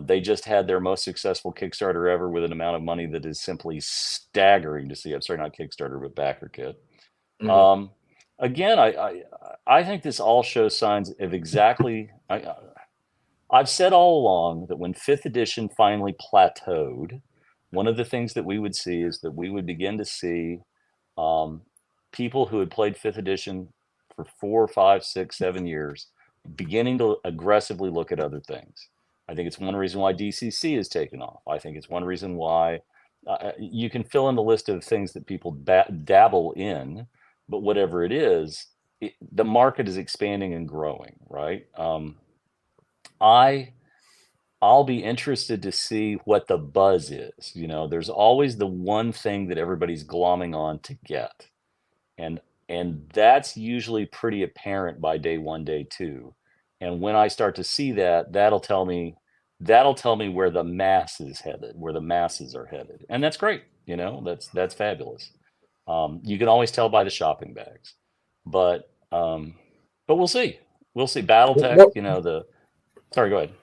They just had their most successful Kickstarter ever with an amount of money that is simply staggering to see. I'm sorry, not Kickstarter, but backer kit. Again, I think this all shows signs of exactly. I've said all along that when 5th edition finally plateaued, one of the things that we would see is that we would begin to see people who had played 5th edition for 4, 5, 6, 7 years beginning to aggressively look at other things. I think it's one reason why DCC has taken off. I think it's one reason why you can fill in the list of things that people dabble in, but whatever it is, the market is expanding and growing, right? I'll be interested to see what the buzz is. You know, there's always the one thing that everybody's glomming on to get. And that's usually pretty apparent by day 1, day 2. And when I start to see that, that'll tell me where the mass is headed, where the masses are headed. And that's great. You know, that's fabulous. You can always tell by the shopping bags, but we'll see. We'll see. BattleTech, you know, sorry, go ahead.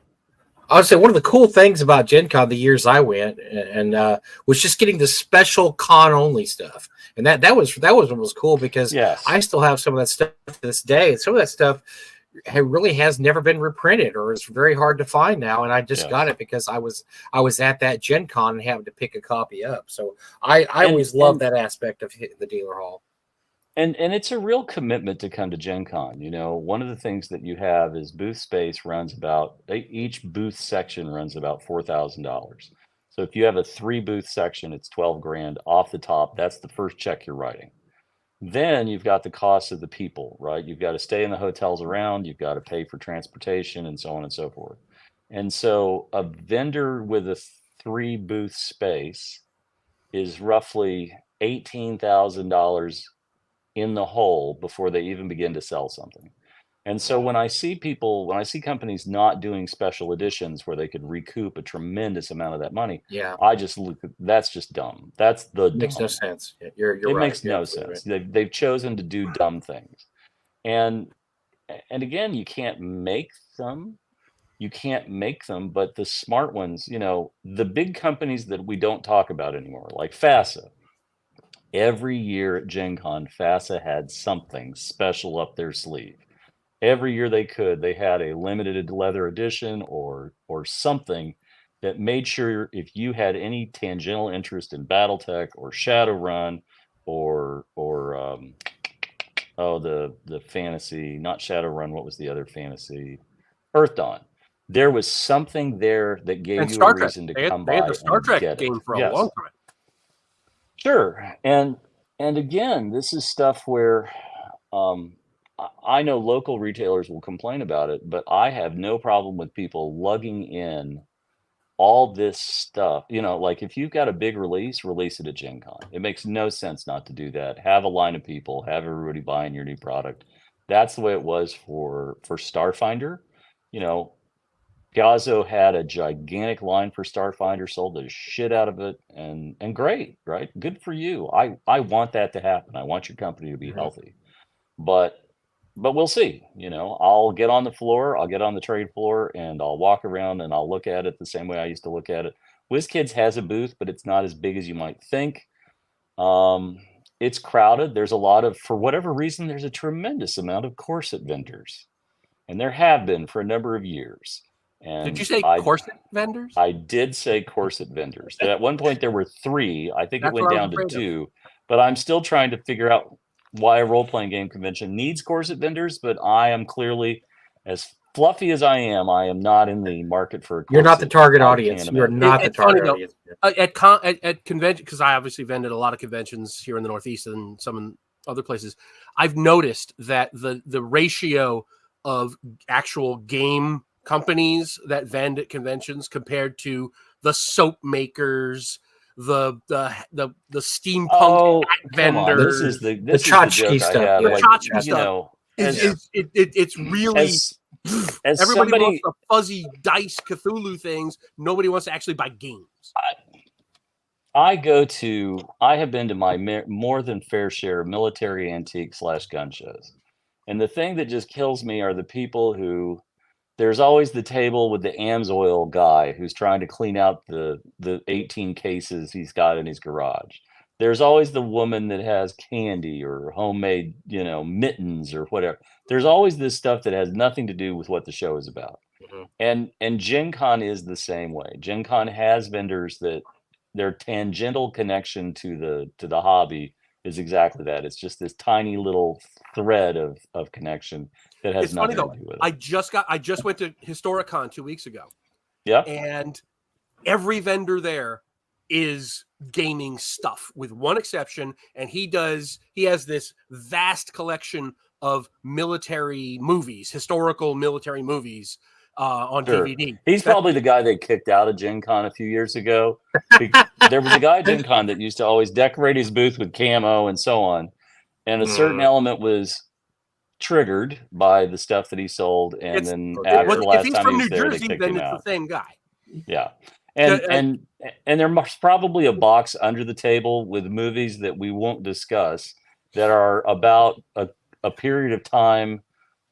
I would say one of the cool things about Gen Con the years I went and was just getting the special con only stuff. And that was what was cool, because I still have some of that stuff to this day. And some of that stuff really has never been reprinted, or it's very hard to find now. And I just got it because I was at that Gen Con and having to pick a copy up. So I always love that aspect of the dealer hall. And it's a real commitment to come to Gen Con. You know, one of the things that you have is booth space runs about, each booth section runs about $4,000. So if you have a 3 booth section, it's 12 grand off the top. That's the first check you're writing. Then you've got the cost of the people, right? You've got to stay in the hotels around, you've got to pay for transportation and so on and so forth. And so a vendor with a 3 booth space is roughly $18,000 in the hole before they even begin to sell something. And so when I see companies not doing special editions where they could recoup a tremendous amount of that money, I just look, that's just dumb. That's makes no sense. You're it right. Makes no sense. Right. They've chosen to do dumb things. And again, you can't make them. But the smart ones, you know, the big companies that we don't talk about anymore, like FASA. Every year at Gen Con, FASA had something special up their sleeve. Every year they had a limited leather edition or something that made sure if you had any tangential interest in BattleTech or Shadowrun or the fantasy, not Shadowrun, what was the other fantasy? Earth Dawn. There was something there that gave you a reason to come by. They had the Star Trek game for a long time. Sure. And again, this is stuff where I know local retailers will complain about it, but I have no problem with people lugging in all this stuff. You know, like if you've got a big release it at Gen Con. It makes no sense not to do that. Have a line of people, have everybody buying your new product. That's the way it was for Starfinder. You know, Gazzo had a gigantic line for Starfinder, sold the shit out of it, and great, right? Good for you. I want that to happen. I want your company to be healthy, but we'll see. I'll get on the floor, I'll get on the trade floor, and I'll walk around and I'll look at it the same way I used to look at it. WizKids has a booth, but it's not as big as you might think. It's crowded. There's a lot of, for whatever reason, there's a tremendous amount of corset vendors, and there have been for a number of years. And did you say corset vendors? I did say corset vendors. At one point there were 3. I think it went down to 2. But I'm still trying to figure out why a role-playing game convention needs corset vendors. But I am clearly, as fluffy as I am not in the market for a corset. You're not the target audience. You're not the target audience. At convention, because I obviously vended a lot of conventions here in the Northeast and some in other places. I've noticed that the ratio of actual game companies that vend at conventions compared to the soap makers, the steampunk vendors, this is the tchotchke stuff. The tchotchke stuff. It's really as everybody wants the fuzzy dice Cthulhu things. Nobody wants to actually buy games. I have been to my more than fair share of military antique / gun shows, and the thing that just kills me are the people who. There's always the table with the AMSOIL guy who's trying to clean out the 18 cases he's got in his garage. There's always the woman that has candy or homemade, mittens or whatever. There's always this stuff that has nothing to do with what the show is about. And Gen Con is the same way. Gen Con has vendors that their tangential connection to the hobby is exactly that. It's just this tiny little thread of connection. That has nothing to do with it. I just went to Historicon 2 weeks ago. Yeah. And every vendor there is gaming stuff with one exception. And he has this vast collection of military movies, historical military movies on DVD. He's probably the guy they kicked out of Gen Con a few years ago. There was a guy at Gen Con that used to always decorate his booth with camo and so on. And a certain element was triggered by the stuff that he sold, and then after the last time he was there, they kicked him out. It's the same guy. Yeah, and there must probably a box under the table with movies that we won't discuss that are about a period of time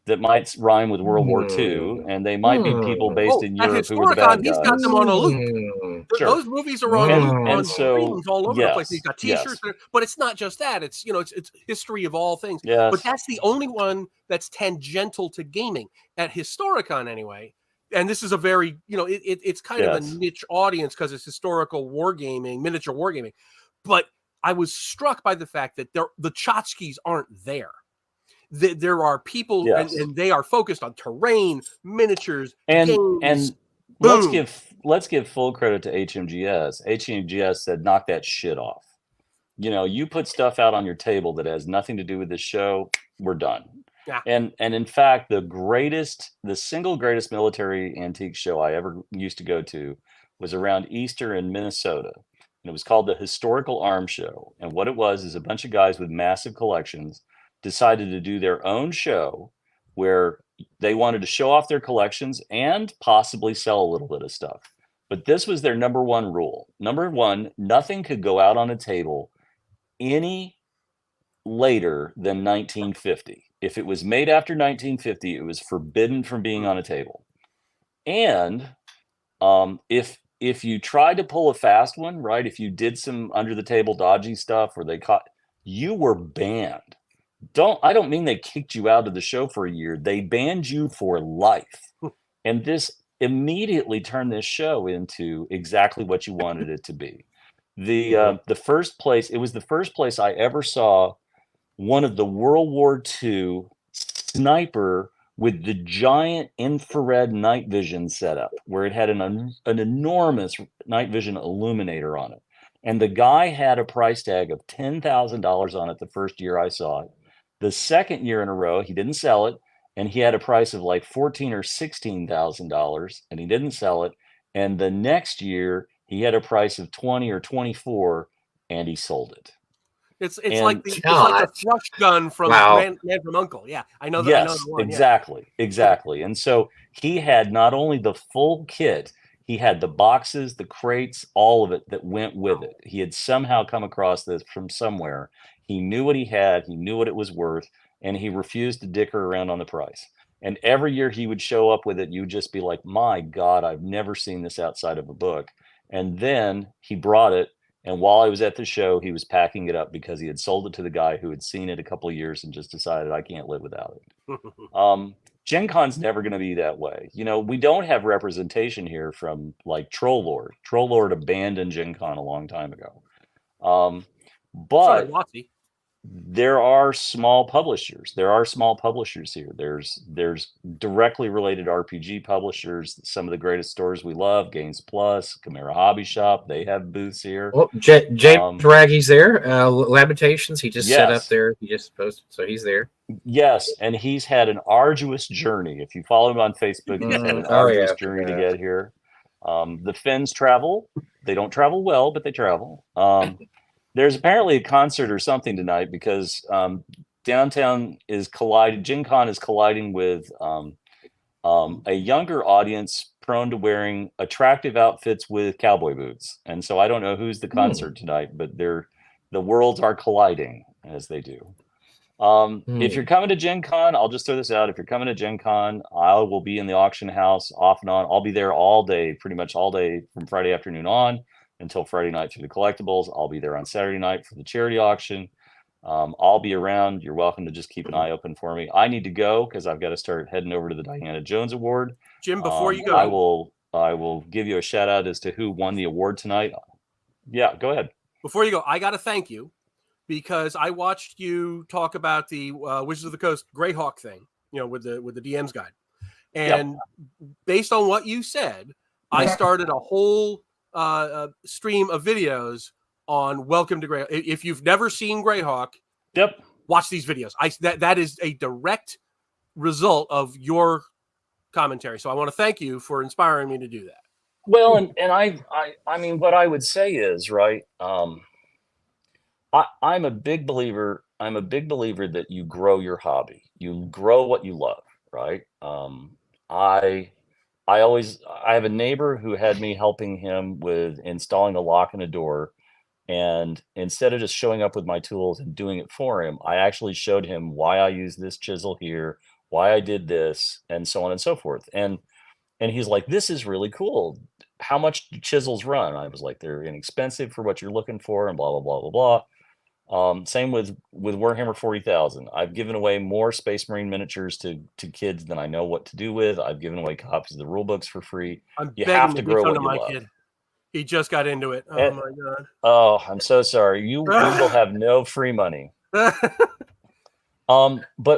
that might rhyme with World War II, and they might be people based in Europe who were the bad guys. He's got them on a loop. Sure. Those movies are on screens all over the place. He's got T-shirts, but it's not just that. It's it's history of all things. Yes. But that's the only one that's tangential to gaming at Historicon anyway. And this is a very it's kind of a niche audience because it's historical wargaming, miniature wargaming. But I was struck by the fact that the tchotchkes aren't there. There are people, and they are focused on terrain, miniatures, games. And let's give full credit to HMGS. HMGS said, "Knock that shit off." You put stuff out on your table that has nothing to do with this show. We're done. Yeah. And in fact, the single greatest military antique show I ever used to go to was around Easter in Minnesota. And it was called the Historical Arms Show. And what it was is a bunch of guys with massive collections decided to do their own show where they wanted to show off their collections and possibly sell a little bit of stuff. But this was their number one rule. Number one, nothing could go out on a table any later than 1950. If it was made after 1950, it was forbidden from being on a table. And if you tried to pull a fast one, right, if you did some under the table dodgy stuff or they caught, you were banned. I don't mean they kicked you out of the show for a year. They banned you for life. And this immediately turned this show into exactly what you wanted it to be. The first place, it was the first place I ever saw one of the World War II sniper with the giant infrared night vision setup, where it had an enormous night vision illuminator on it. And the guy had a price tag of $10,000 on it the first year I saw it. The second year in a row, he didn't sell it, and he had a price of like $14,000 or $16,000, and he didn't sell it. And the next year, he had a price of $20,000 or $24,000, and he sold it. It's And like the thrush gun from Man from U.N.C.L.E. Yeah, I know that. Yes, I know the one, exactly. And so he had not only the full kit, he had the boxes, the crates, all of it that went with it. He had somehow come across this from somewhere. He knew what he had, he knew what it was worth, and he refused to dicker around on the price. And every year he would show up with it, you would just be like, my God, I've never seen this outside of a book. And then he brought it. And while I was at the show, he was packing it up because he had sold it to the guy who had seen it a couple of years and just decided, I can't live without it. Gen Con's never going to be that way. You know, we don't have representation here from like Troll Lord. Troll Lord abandoned Gen Con a long time ago. But WotC. there are small publishers. There are small publishers here. There's directly related RPG publishers. Some of the greatest stores we love, Games Plus, Chimera Hobby Shop. They have booths here. Well, James Raggy's there. Lamentations. He just set up there. He just posted, so he's there. Yes, and he's had an arduous journey. If you follow him on Facebook, he's had an arduous journey to get here. The Finns travel. They don't travel well, but they travel. There's apparently a concert or something tonight because downtown is colliding. Gen Con is colliding with a younger audience prone to wearing attractive outfits with cowboy boots. And so I don't know who's the concert tonight, but the worlds are colliding as they do. If you're coming to Gen Con, I'll just throw this out. If you're coming to Gen Con, I will be in the auction house off and on. I'll be there all day, pretty much all day from Friday afternoon on until Friday night for the collectibles. I'll be there on Saturday night for the charity auction. I'll be around. You're welcome to just keep an eye open for me. I need to go because I've got to start heading over to the Diana Jones Award. Jim, before you go, I will give you a shout out as to who won the award tonight. Yeah, go ahead. Before you go, I got to thank you because I watched you talk about the Wizards of the Coast Greyhawk thing, you know, with the DM's guide, and based on what you said, I started a whole stream of videos on Welcome to Greyhawk. If you've never seen Greyhawk, watch these videos. That is a direct result of your commentary. So I want to thank you for inspiring me to do that. Well, and I mean, what I would say is, right, I'm a big believer that you grow your hobby. You grow what you love, right? I have a neighbor who had me helping him with installing a lock in a door. And instead of just showing up with my tools and doing it for him, I actually showed him why I use this chisel here, why I did this, and so on and so forth. And he's like, this is really cool. How much do chisels run? I was like, they're inexpensive for what you're looking for, and blah, blah, blah, blah, blah. Same with Warhammer 40,000. I've given away more Space Marine miniatures to kids than I know what to do with. I've given away copies of the rule books for free. You have to grow what you love. Kid. He just got into it. Oh my God. Oh, I'm so sorry. You will have no free money. But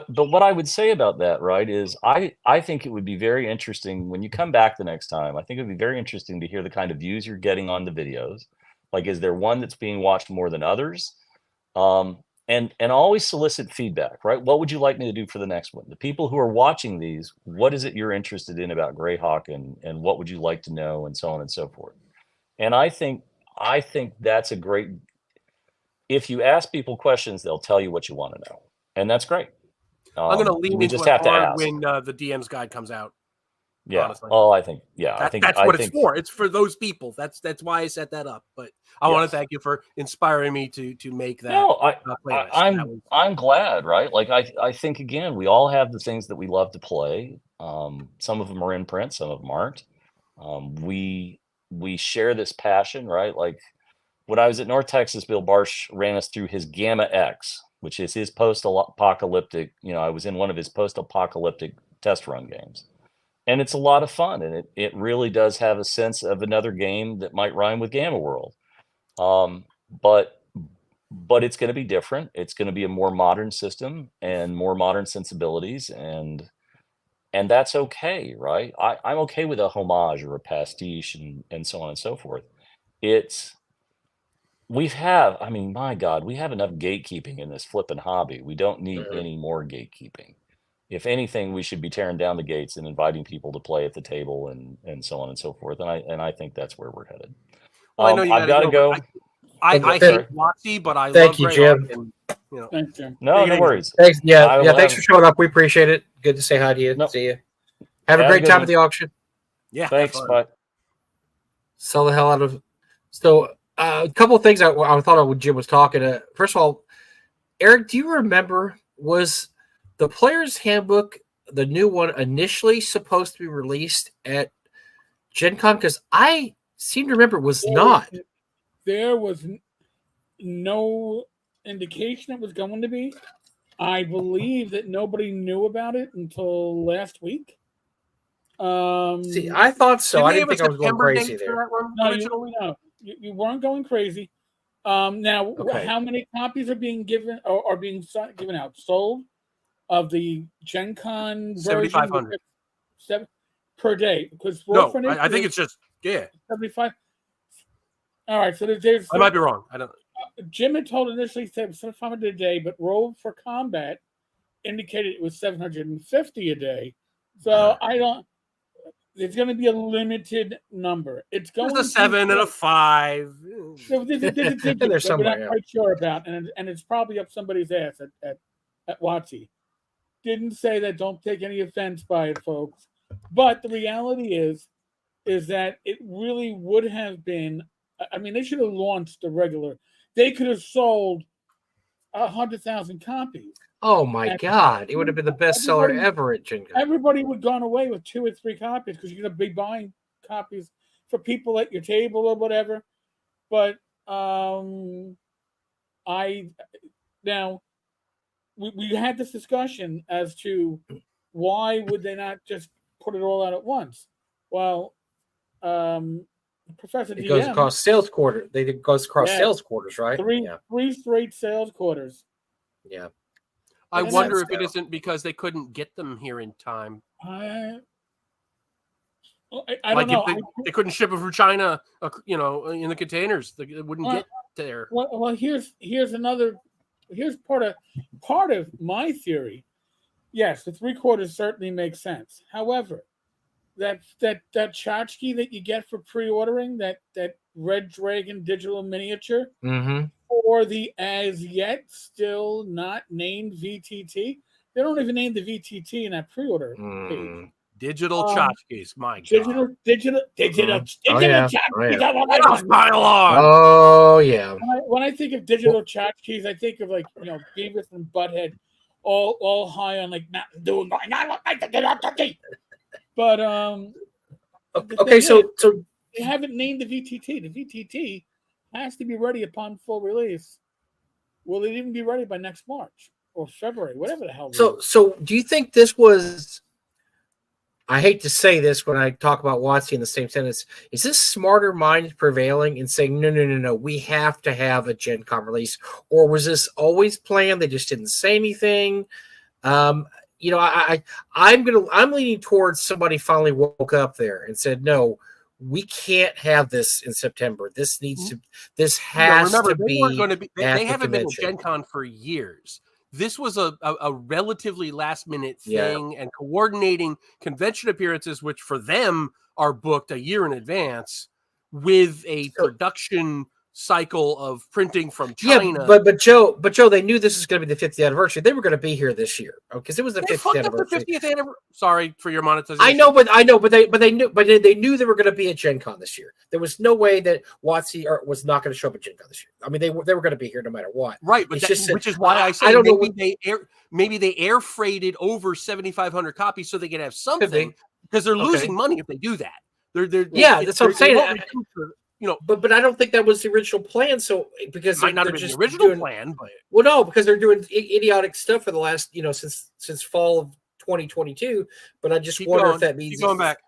what I would say about that, right, is I think it would be very interesting when you come back the next time. I think it would be very interesting to hear the kind of views you're getting on the videos. Like, is there one that's being watched more than others? And always solicit feedback, right? What would you like me to do for the next one? The people who are watching these, what is it you're interested in about Greyhawk, and what would you like to know, and so on and so forth. And I think that's a great. If you ask people questions, they'll tell you what you want to know, and that's great. I'm going to lean into it hard when the DM's guide comes out. Yeah. Honestly. Oh, I think that's what it's for. It's for those people. That's why I set that up. But I want to thank you for inspiring me to make that. No, I'm glad, right? Like I think again, we all have the things that we love to play. Some of them are in print, some of them aren't. We share this passion, right? Like when I was at North Texas, Bill Barsh ran us through his Gamma X, which is his post-apocalyptic. You know, I was in one of his post-apocalyptic test run games. And it's a lot of fun, and it really does have a sense of another game that might rhyme with Gamma World. But it's going to be different. It's going to be a more modern system and more modern sensibilities, and that's okay, right? I'm okay with a homage or a pastiche and so on and so forth. My God, we have enough gatekeeping in this flipping hobby. We don't need any more gatekeeping. If anything, we should be tearing down the gates and inviting people to play at the table and so on and so forth. And I think that's where we're headed. Well, I know you I've got to go. I Thank- hate WotC, but I Thank love you, Greyhawk. Jim. And, you know, Thanks, Jim. No, Take it no easy. worries. Thanks. I Yeah, will thanks for have- showing up. We appreciate it. Good to say hi to you. Nope. See you. Have a Have a great good time one. at the auction. yeah, have Thanks. fun. Bye. Sell the hell out of. So, a couple of things I thought of when Jim was talking. First of all, Eric, do you remember, was the Player's Handbook, the new one, initially supposed to be released at Gen Con? Because I seem to remember it was not. There was no indication it was going to be. I believe that nobody knew about it until last week. See, I thought so. Didn't I they didn't have think I was going September crazy date for there. that one no, originally? you weren't going crazy. Now, Okay. how many copies are being given or are being given out, sold of the Gen Con version? 7,500 per day. Because No, I think it's just 75. All right, so there's I might be wrong. I don't. Jim had told initially 700 a day, but Roll for Combat indicated it was 750 a day. So I don't. There's going to be a limited number. It's going There's a 7 and a 5. So there's a digit And that there's we're somewhere, not yeah. quite sure about, and it's probably up somebody's ass at WotC. Didn't say that. Don't take any offense by it, folks. But the reality is that it really would have been. I mean, they should have launched the regular. They could have sold 100,000 copies. Oh my God! It would have been the best seller Everybody- ever at Gen Con. Everybody would have gone away with 2 or 3 copies because you're going to be buying copies for people at your table or whatever. But we had this discussion as to why would they not just put it all out at once? Well, Professor It goes DM, across sales quarter. It goes across Yeah. sales quarters, right? three straight sales quarters. Yeah. I Makes wonder sense if it now. isn't because they couldn't get them here in time. I Like don't know. if they couldn't ship it from China, in the containers, it wouldn't Well, get there. Well, here's part of my theory. Yes, the 3/4 certainly makes sense. However, that tchotchke that you get for pre-ordering that Red Dragon digital miniature Mm-hmm. for the as yet still not named VTT, they don't even name the VTT in that pre-order page. Digital tchotchkes, my God. Digital Oh, yeah. tchotchkes. Oh, yeah. Let us pile on. Oh yeah. When I think of digital tchotchkes, I think of Beavis and Butthead, all high on like Mountain Dew, going, I don't like the digital tchotchke. But the Okay, thing so is, they haven't named the VTT. The VTT has to be ready upon full release. Will it even be ready by next March or February, whatever the hell? so do you think this was? I hate to say this when I talk about WotC in the same sentence. Is this smarter mind prevailing and saying no? We have to have a Gen Con release, or was this always planned? They just didn't say anything. I'm leaning towards somebody finally woke up there and said, no, we can't have this in September. This needs to. This has remember, to they weren't be. going to be. They at haven't the been at convention. Gen Con for years. This was a relatively last minute Yeah. thing, and coordinating convention appearances, which for them are booked a year in advance, with a production cycle of printing from China. Yeah, but Joe, they knew this was going to be the 50th anniversary. They were going to be here this year, because it was the They 50th fucked up anniversary. the 50th anniversary. Sorry for your monetization. I know, but they knew they were going to be at Gen Con this year. There was no way that WotC was not going to show up at Gen Con this year. I mean, they were going to be here no matter what. Right, but which is why I say I don't know maybe they air freighted over 7,500 copies so they could have something, because they're Okay. losing money if they do that. That's what I'm saying. But I don't think that was the original plan. So because It might not they're have been the just original plan, but no, because they're doing idiotic stuff for the last since fall of 2022. But I just wonder if that means keep going back.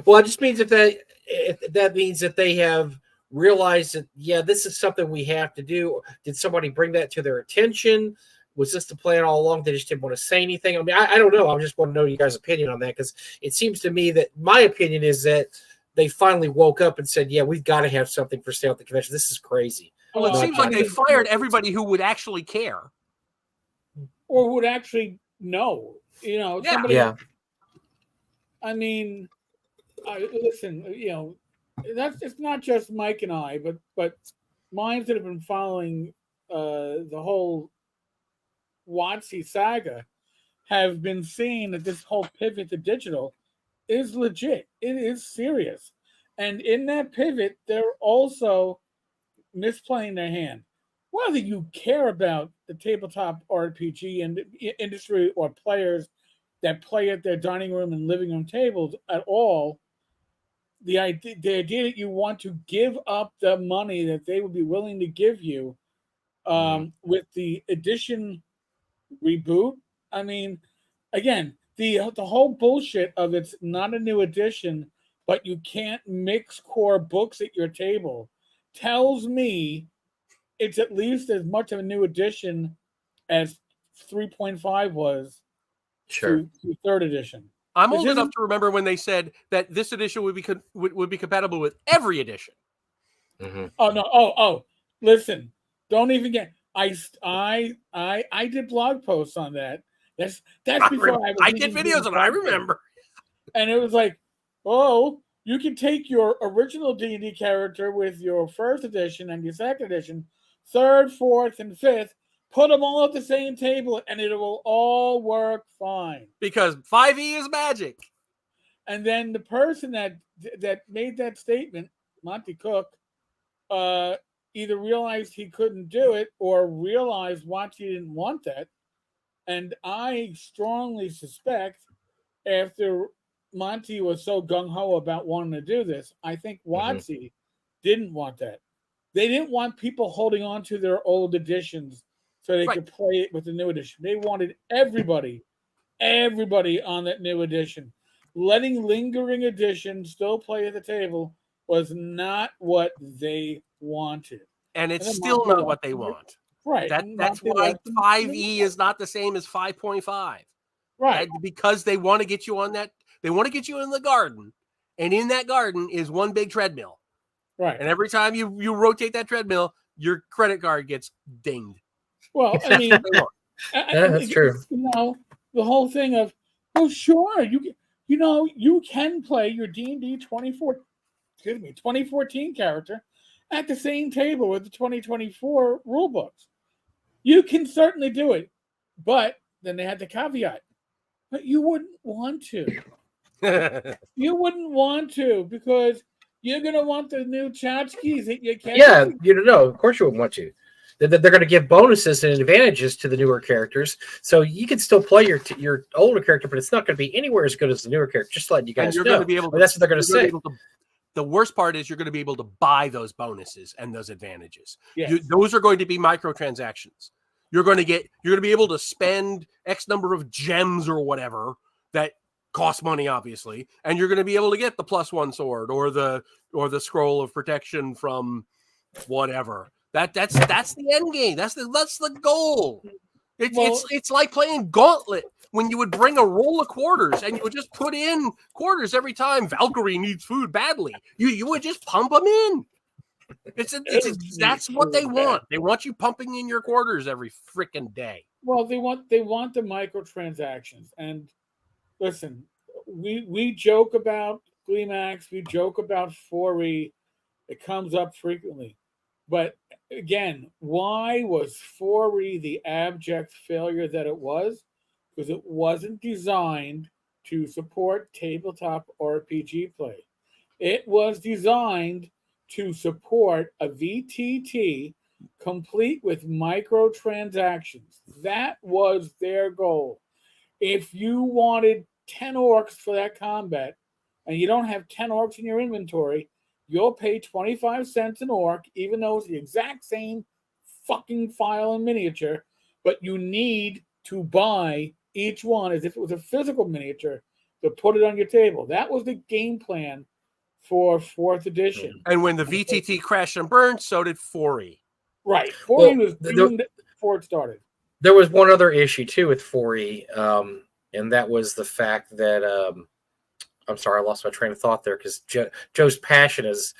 Well, it just means if that means that they have realized that this is something we have to do. Did somebody bring that to their attention? Was this the plan all along? They just didn't want to say anything. I mean, I don't know. I just want to know you guys' opinion on that, because it seems to me that my opinion is that they finally woke up and said, we've got to have something for sale at the convention. This is crazy. Well, it seems like they fired everybody who would actually care. Or would actually know. Somebody. Yeah. I mean, listen, it's not just Mike and I, but minds that have been following the whole WotC saga have been seeing that this whole pivot to digital is legit. It is serious. And in that pivot, they're also misplaying their hand. Whether you care about the tabletop RPG and industry or players that play at their dining room and living room tables at all, the idea that you want to give up the money that they would be willing to give you with the edition reboot. I mean, again, the whole bullshit of it's not a new edition, but you can't mix core books at your table tells me it's at least as much of a new edition as 3.5 was to third edition. I'm old enough to remember when they said that this edition would be compatible with every edition. Mm-hmm. Oh no! Oh, listen! Don't even get. I did blog posts on that. That's before I did videos on it. I remember. And it was like, oh, you can take your original D&D character with your first edition and your second edition, third, fourth, and fifth, put them all at the same table, and it will all work fine. Because 5e is magic. And then the person that made that statement, Monty Cook, either realized he couldn't do it or realized WotC didn't want that. And I strongly suspect after Monty was so gung-ho about wanting to do this, I think WotC didn't want that. They didn't want people holding on to their old editions so they could play it with the new edition. They wanted everybody on that new edition. Letting lingering editions still play at the table was not what they wanted. And it's still not what they want. Right. That's why 5e is not the same as 5.5. Right. Because they want to get you on that. They want to get you in the garden. And in that garden is one big treadmill. Right. And every time you rotate that treadmill, your credit card gets dinged. Well, I mean, that's true. You know, the whole thing of, oh, sure, you can play your D&D 2014 character at the same table with the 2024 rule books. You can certainly do it, but then they had the caveat. But you wouldn't want to. You wouldn't want to because you're going to want the new tchotchkes that you can't. Yeah, of course you wouldn't want to. They're going to give bonuses and advantages to the newer characters, so you can still play your older character, but it's not going to be anywhere as good as the newer character. Just letting you guys know. Going to be able to, that's what they're going to say. The worst part is you're going to be able to buy those bonuses and those advantages. Yes. Those are going to be microtransactions. You're going to be able to spend X number of gems or whatever that cost money, obviously, and you're going to be able to get the +1 sword or the scroll of protection from whatever. That's the end game. That's the goal. It's like playing Gauntlet when you would bring a roll of quarters and you would just put in quarters every time Valkyrie needs food badly. You would just pump them in. That's what they want. They want you pumping in your quarters every freaking day. Well, they want the microtransactions. And listen, we joke about Gleemax, we joke about 4E. It comes up frequently. But again, why was 4E the abject failure that it was? Because it wasn't designed to support tabletop RPG play. It was designed to support a VTT complete with microtransactions. That was their goal. If you wanted 10 orcs for that combat and you don't have 10 orcs in your inventory, you'll pay 25 cents an orc, even though it's the exact same fucking file and miniature, but you need to buy each one as if it was a physical miniature to put it on your table. That was the game plan for 4th edition. And when the VTT crashed and burned, so did 4E. Right. 4E was doomed before it started. There was one other issue, too, with 4E, and that was the fact that I'm sorry, I lost my train of thought there because Joe's passion has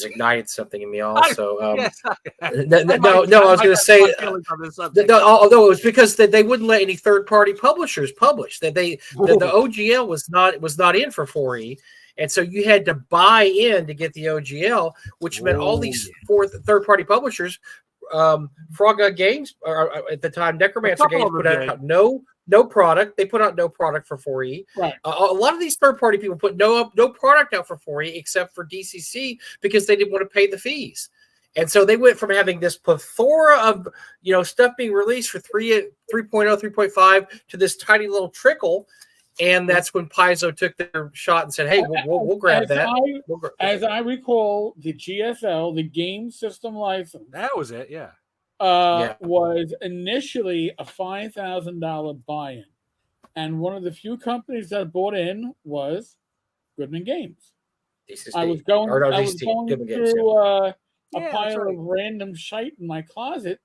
ignited something in me also. I was going to say, although it was because they wouldn't let any third-party publishers publish. The OGL was not in for 4E, And so you had to buy in to get the OGL, which meant all these third-party publishers, Frog God Games, or at the time, Necromancer Games put out no product. They put out no product for 4E. Right. A lot of these third-party people put no product out for 4E except for DCC because they didn't want to pay the fees. And so they went from having this plethora of stuff being released for 3.0, 3.5 to this tiny little trickle. And that's when Paizo took their shot and said, "Hey, we'll grab that." As I recall, the GSL, the game system license, that was it. Yeah. Was initially a $5,000 buy-in, and one of the few companies that bought in was Goodman Games. I was going through a pile of random shite in my closet,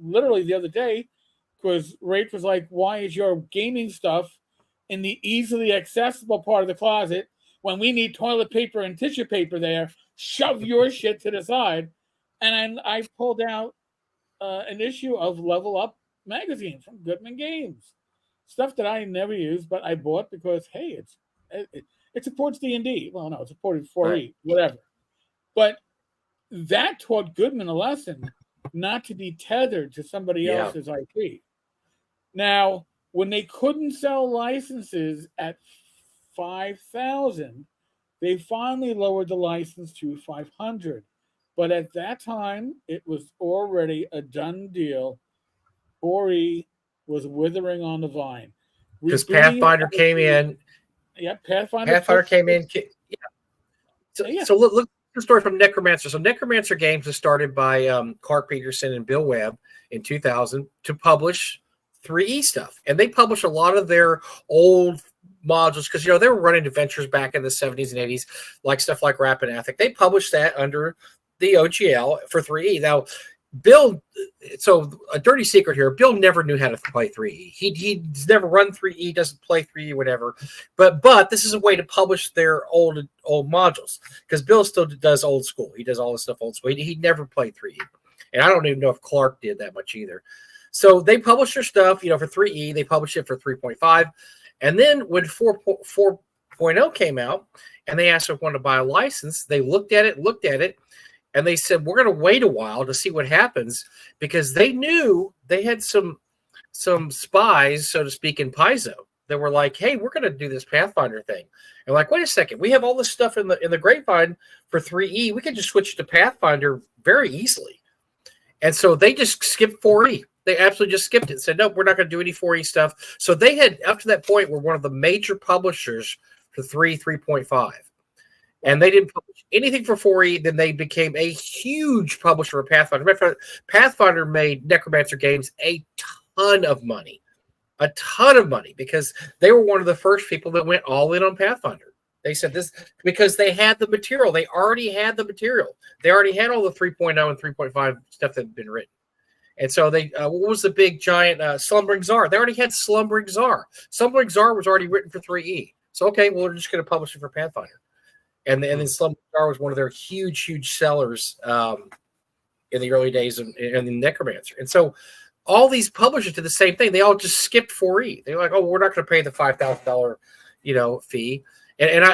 literally the other day, because Rach was like, "Why is your gaming stuff in the easily accessible part of the closet when we need toilet paper and tissue paper there? Shove your shit to the side." And I pulled out an issue of Level Up magazine from Goodman Games, stuff that I never used, but I bought because hey, it supports D&D. Well, no, it supported 4E, whatever. But that taught Goodman a lesson not to be tethered to somebody else's IP. Now, when they couldn't sell licenses at $5,000, they finally lowered the license to $500. But at that time, it was already a done deal. 4E was withering on the vine. Because Pathfinder came in. Yeah, Pathfinder came in. Yeah. So look at the story from Necromancer. So Necromancer Games was started by Clark Peterson and Bill Webb in 2000 to publish 3E stuff. And they published a lot of their old modules because, they were running adventures back in the 70s and 80s, like stuff like Rapid Athic. They published that under the OGL for 3E. Now, Bill, so a dirty secret here, Bill never knew how to play 3E. He's never run 3E, doesn't play 3E, whatever. But this is a way to publish their old modules because Bill still does old school. He does all this stuff old school. He never played 3E. And I don't even know if Clark did that much either. So they published their stuff, for 3E. They published it for 3.5. And then when 4.0 came out and they asked if we wanted to buy a license, they looked at it, and they said, we're going to wait a while to see what happens because they knew they had some spies, so to speak, in Paizo that were like, hey, we're going to do this Pathfinder thing. And like, wait a second, we have all this stuff in the Grapevine for 3E. We can just switch to Pathfinder very easily. And so they just skipped 4E. They absolutely just skipped it and said, nope, we're not going to do any 4E stuff. So they had, up to that point, were one of the major publishers for 3.5. And they didn't publish anything for 4E. Then they became a huge publisher of Pathfinder. Pathfinder made Necromancer Games a ton of money because they were one of the first people that went all in on Pathfinder. They said this because they had the material. They already had the material. They already had all the 3.0 and 3.5 stuff that had been written. And so they, what was the big giant Slumbering Czar? They already had Slumbering Czar. Slumbering Czar was already written for 3E. So, okay, well, we're just going to publish it for Pathfinder. And then Slumbering Czar was one of their huge sellers in the early days in the Necromancer. And so all these publishers did the same thing. They all just skipped 4E. They're like, oh, we're not going to pay the $5,000, fee. And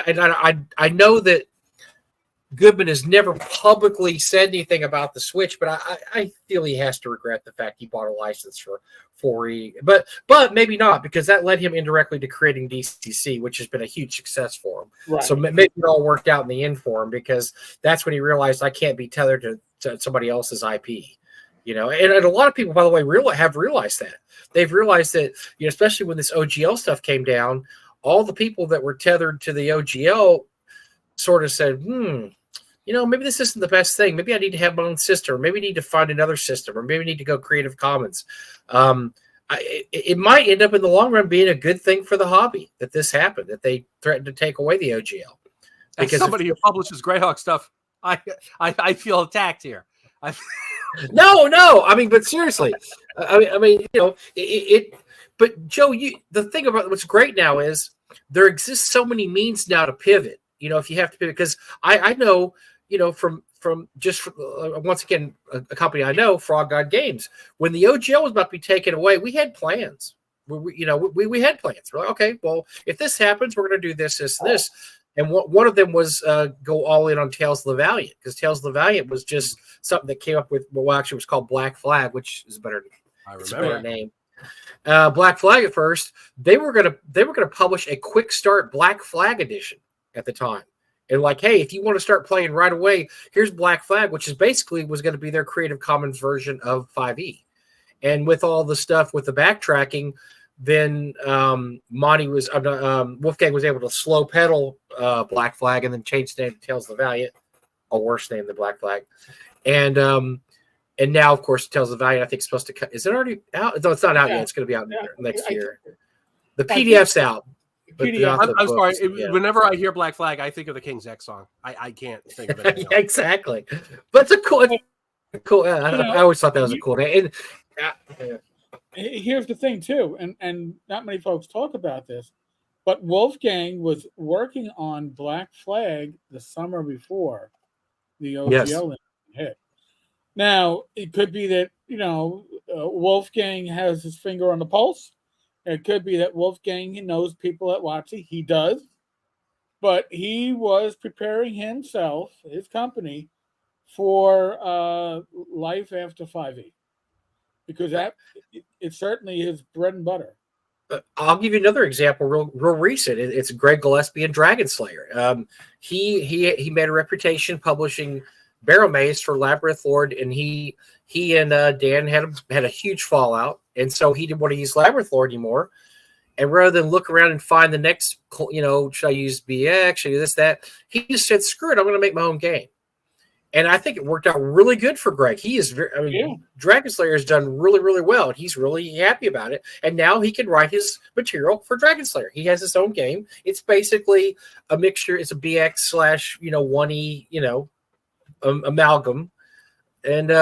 I know that Goodman has never publicly said anything about the Switch, but I feel he has to regret the fact he bought a license for 4E. But maybe not, because that led him indirectly to creating DCC, which has been a huge success for him. Right. So maybe it all worked out in the end for him, because that's when he realized I can't be tethered to somebody else's IP. And a lot of people, by the way, have realized that. They've realized that, especially when this OGL stuff came down, all the people that were tethered to the OGL sort of said, maybe this isn't the best thing. Maybe I need to have my own system, or maybe I need to find another system, or maybe I need to go Creative Commons. It might end up in the long run being a good thing for the hobby that this happened, that they threatened to take away the OGL. Because somebody who publishes Greyhawk stuff, I feel attacked here. No. I mean, but seriously, But Joe, the thing about what's great now is there exists so many means now to pivot. If you have to pivot, because I know, from once again, a company I know, Frog God Games, when the OGL was about to be taken away, we had plans. We had plans. We're like, okay, well, if this happens, we're going to do this, this, and this. And one of them was go all in on Tales of the Valiant, because Tales of the Valiant was just something that came up with, well, actually it was called Black Flag, which is better. It's a better name. Black Flag at first, they were gonna publish a quick start Black Flag edition at the time. And like, hey, if you want to start playing right away, here's Black Flag, which is basically was going to be their Creative Commons version of 5e. And with all the stuff with the backtracking, then Wolfgang was able to slow pedal Black Flag and then change the name to Tales of the Valiant, a worse name than Black Flag. And now, of course, Tales of the Valiant, I think, is supposed to come. Is it already out? No, it's not out yet. It's going to be out next year. The PDF's out. I'm sorry. Whenever I hear Black Flag, I think of the King's X song. I can't think of it. Exactly. But it's cool. I always thought that was a cool name. And, here's the thing, too, and not many folks talk about this, but Wolfgang was working on Black Flag the summer before the OGL hit. Now, it could be that, Wolfgang has his finger on the pulse. It could be that Wolfgang knows people at WotC. He does. But he was preparing himself, his company, for life after 5e. Because it's certainly his bread and butter. I'll give you another example, real recent. It's Greg Gillespie and Dragon Slayer. He made a reputation publishing Barrel Maze for Labyrinth Lord, and he and Dan had a huge fallout, and so he didn't want to use Labyrinth Lord anymore. And rather than look around and find the next, should I use BX? Should I do this, that? He just said, "Screw it! I'm going to make my own game." And I think it worked out really good for Greg. He is Dragon Slayer has done really, really well, and he's really happy about it. And now he can write his material for Dragon Slayer. He has his own game. It's basically a mixture. It's a BX / 1E, amalgam. And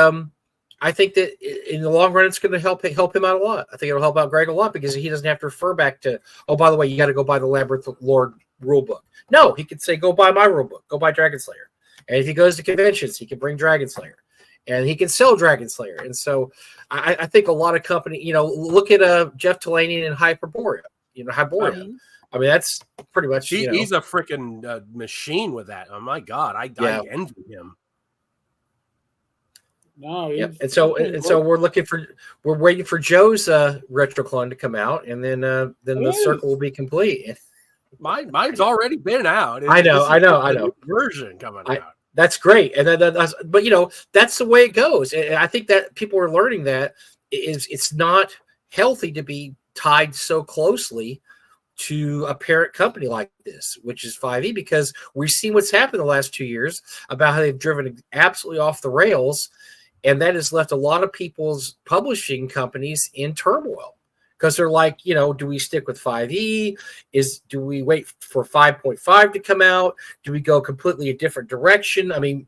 I think that in the long run, it's going to help him out a lot. I think it'll help out Greg a lot because he doesn't have to refer back to, oh, by the way, you got to go buy the Labyrinth Lord rulebook. No, he could say, go buy my rulebook. Go buy Dragon Slayer. And if he goes to conventions, he can bring Dragon Slayer. And he can sell Dragon Slayer. And so I think a lot of companies, look at Jeff Talanian and Hyperborea. Hyboria. I mean, that's pretty much. He's a freaking machine with that. Oh, my God. I envy him. No, and so we're waiting for Joe's retro clone to come out, and then the circle will be complete. Mine's already been out. I know. Version coming out. That's great, and but that's the way it goes. And I think that people are learning that it's not healthy to be tied so closely to a parent company like this, which is 5e, because we've seen what's happened the last 2 years about how they've driven absolutely off the rails. And that has left a lot of people's publishing companies in turmoil because they're like, do we stick with 5e? Do we wait for 5.5 to come out? Do we go completely a different direction? I mean,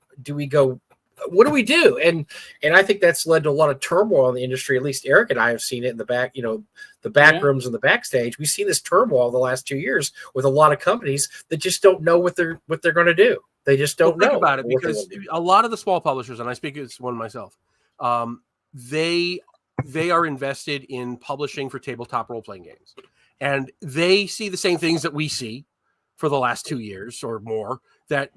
what do we do? And I think that's led to a lot of turmoil in the industry. At least Eric and I have seen it in the back, the back rooms and the backstage. We've seen this turmoil the last 2 years with a lot of companies that just don't know what they're going to do. They just don't know. Think about it, because a lot of the small publishers, and I speak as one myself, they are invested in publishing for tabletop role-playing games. And they see the same things that we see for the last 2 years or more, that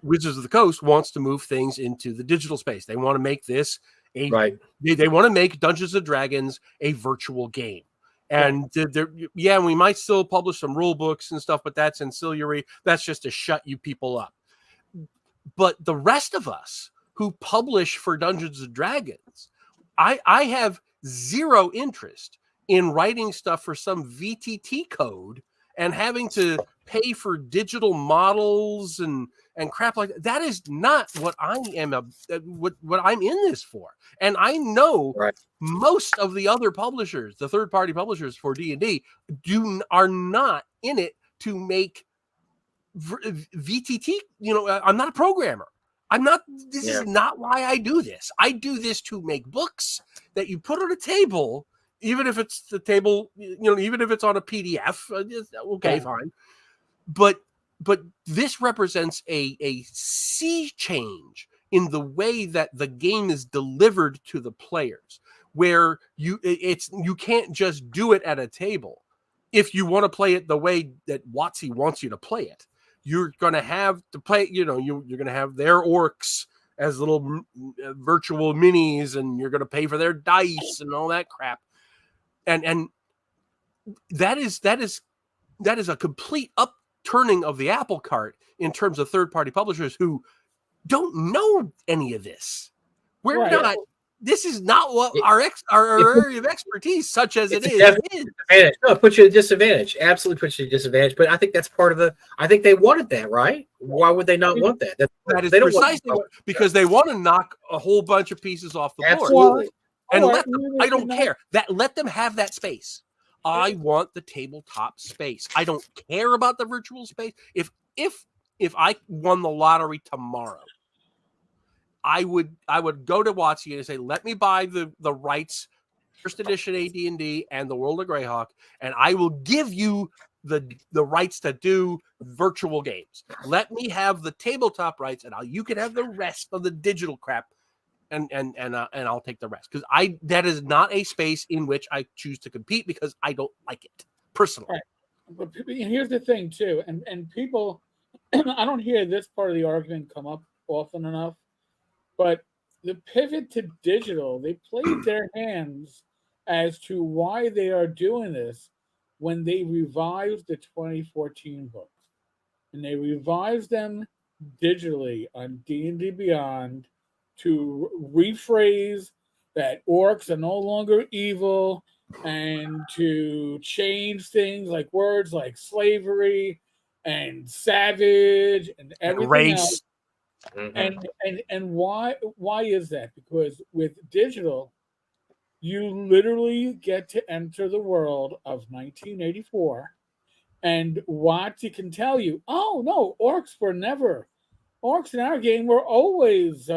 Wizards of the Coast wants to move things into the digital space. They want to make this they want to make Dungeons and Dragons a virtual game. And we might still publish some rule books and stuff, but that's ancillary. That's just to shut you people up. But the rest of us who publish for Dungeons and Dragons, I have zero interest in writing stuff for some VTT code and having to pay for digital models and crap like that. That is not what I am what I'm in this for. And I know most of the other publishers, the third-party publishers for D&D, are not in it to make VTT. I'm not a programmer. This is not why I do this. I do this to make books that you put on a table, even if it's the table, even if it's on a PDF. Okay, fine. But this represents a sea change in the way that the game is delivered to the players, where you can't just do it at a table if you want to play it the way that WotC wants you to play it. you're going to have to play, you're going to have their orcs as little virtual minis, and you're going to pay for their dice and all that crap. And that is a complete upturning of the apple cart in terms of third-party publishers who don't know any of this. We're Right. not. This is not what our area of expertise, such as it is. Disadvantage. No, it puts you at a disadvantage. Absolutely puts you at a disadvantage. But I think that's part of the. I think they wanted that, right? Why would they not want that? That is precisely because they want to knock a whole bunch of pieces off the board. Absolutely. And let them. I don't care. Let them have that space. I want the tabletop space. I don't care about the virtual space. If I won the lottery tomorrow, I would go to WotC and say, let me buy the rights, first edition AD&D and the World of Greyhawk, and I will give you the rights to do virtual games. Let me have the tabletop rights, and you can have the rest of the digital crap, and I'll take the rest, because that is not a space in which I choose to compete, because I don't like it personally. Right. But here's the thing too, and people, I don't hear this part of the argument come up often enough. But the pivot to digital, they played their hands as to why they are doing this when they revised the 2014 books. And they revised them digitally on D&D Beyond to rephrase that orcs are no longer evil, and to change things like words like slavery and savage and everything race. Else. Mm-hmm. And why is that? Because with digital, you literally get to enter the world of 1984, and WotC can tell you, oh no, orcs in our game were always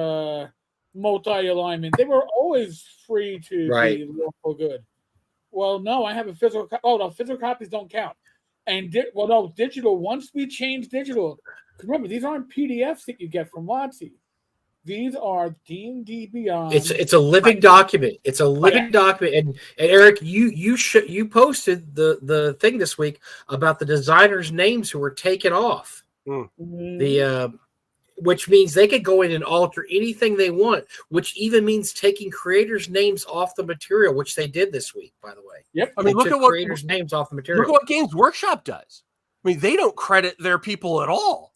multi-alignment. They were always free to be lawful good. Well, no, I have a physical. No, physical copies don't count. And digital. Once we change digital. Remember, these aren't PDFs that you get from WotC. These are D&D Beyond. It's a living document. It's a living document. And Eric, you posted the thing this week about the designers' names who were taken off. Mm. Which means they could go in and alter anything they want, which even means taking creators' names off the material, which they did this week, by the way. Yep. I mean, look at what creators' names off the material. Look at what Games Workshop does. I mean, they don't credit their people at all.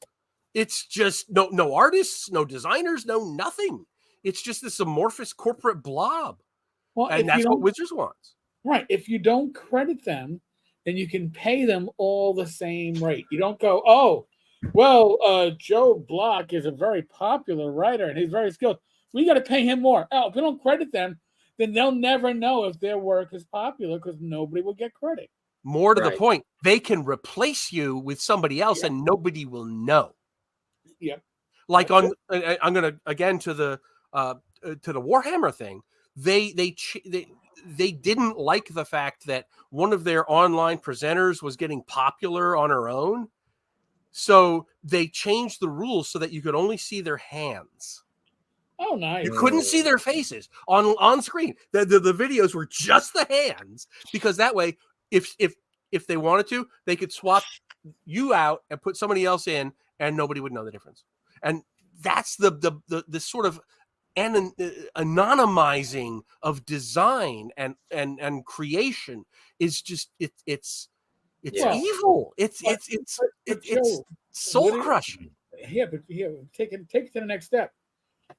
It's just no artists, no designers, no nothing. It's just this amorphous corporate blob. Well, and that's what Wizards wants. Right. If you don't credit them, then you can pay them all the same rate. You don't go, oh, well, Joe Bloch is a very popular writer and he's very skilled. We got to pay him more. Oh, if we don't credit them, then they'll never know if their work is popular because nobody will get credit. More to the point, they can replace you with somebody else and nobody will know. Yep. Like I'm going to again to the Warhammer thing. They didn't like the fact that one of their online presenters was getting popular on her own. So they changed the rules so that you could only see their hands. Oh, nice. You couldn't see their faces on screen. The videos were just the hands, because that way, if they wanted to, they could swap you out and put somebody else in, and nobody would know the difference. And that's the sort of anonymizing of design and creation is just it's evil. It's soul crushing. But take it to the next step.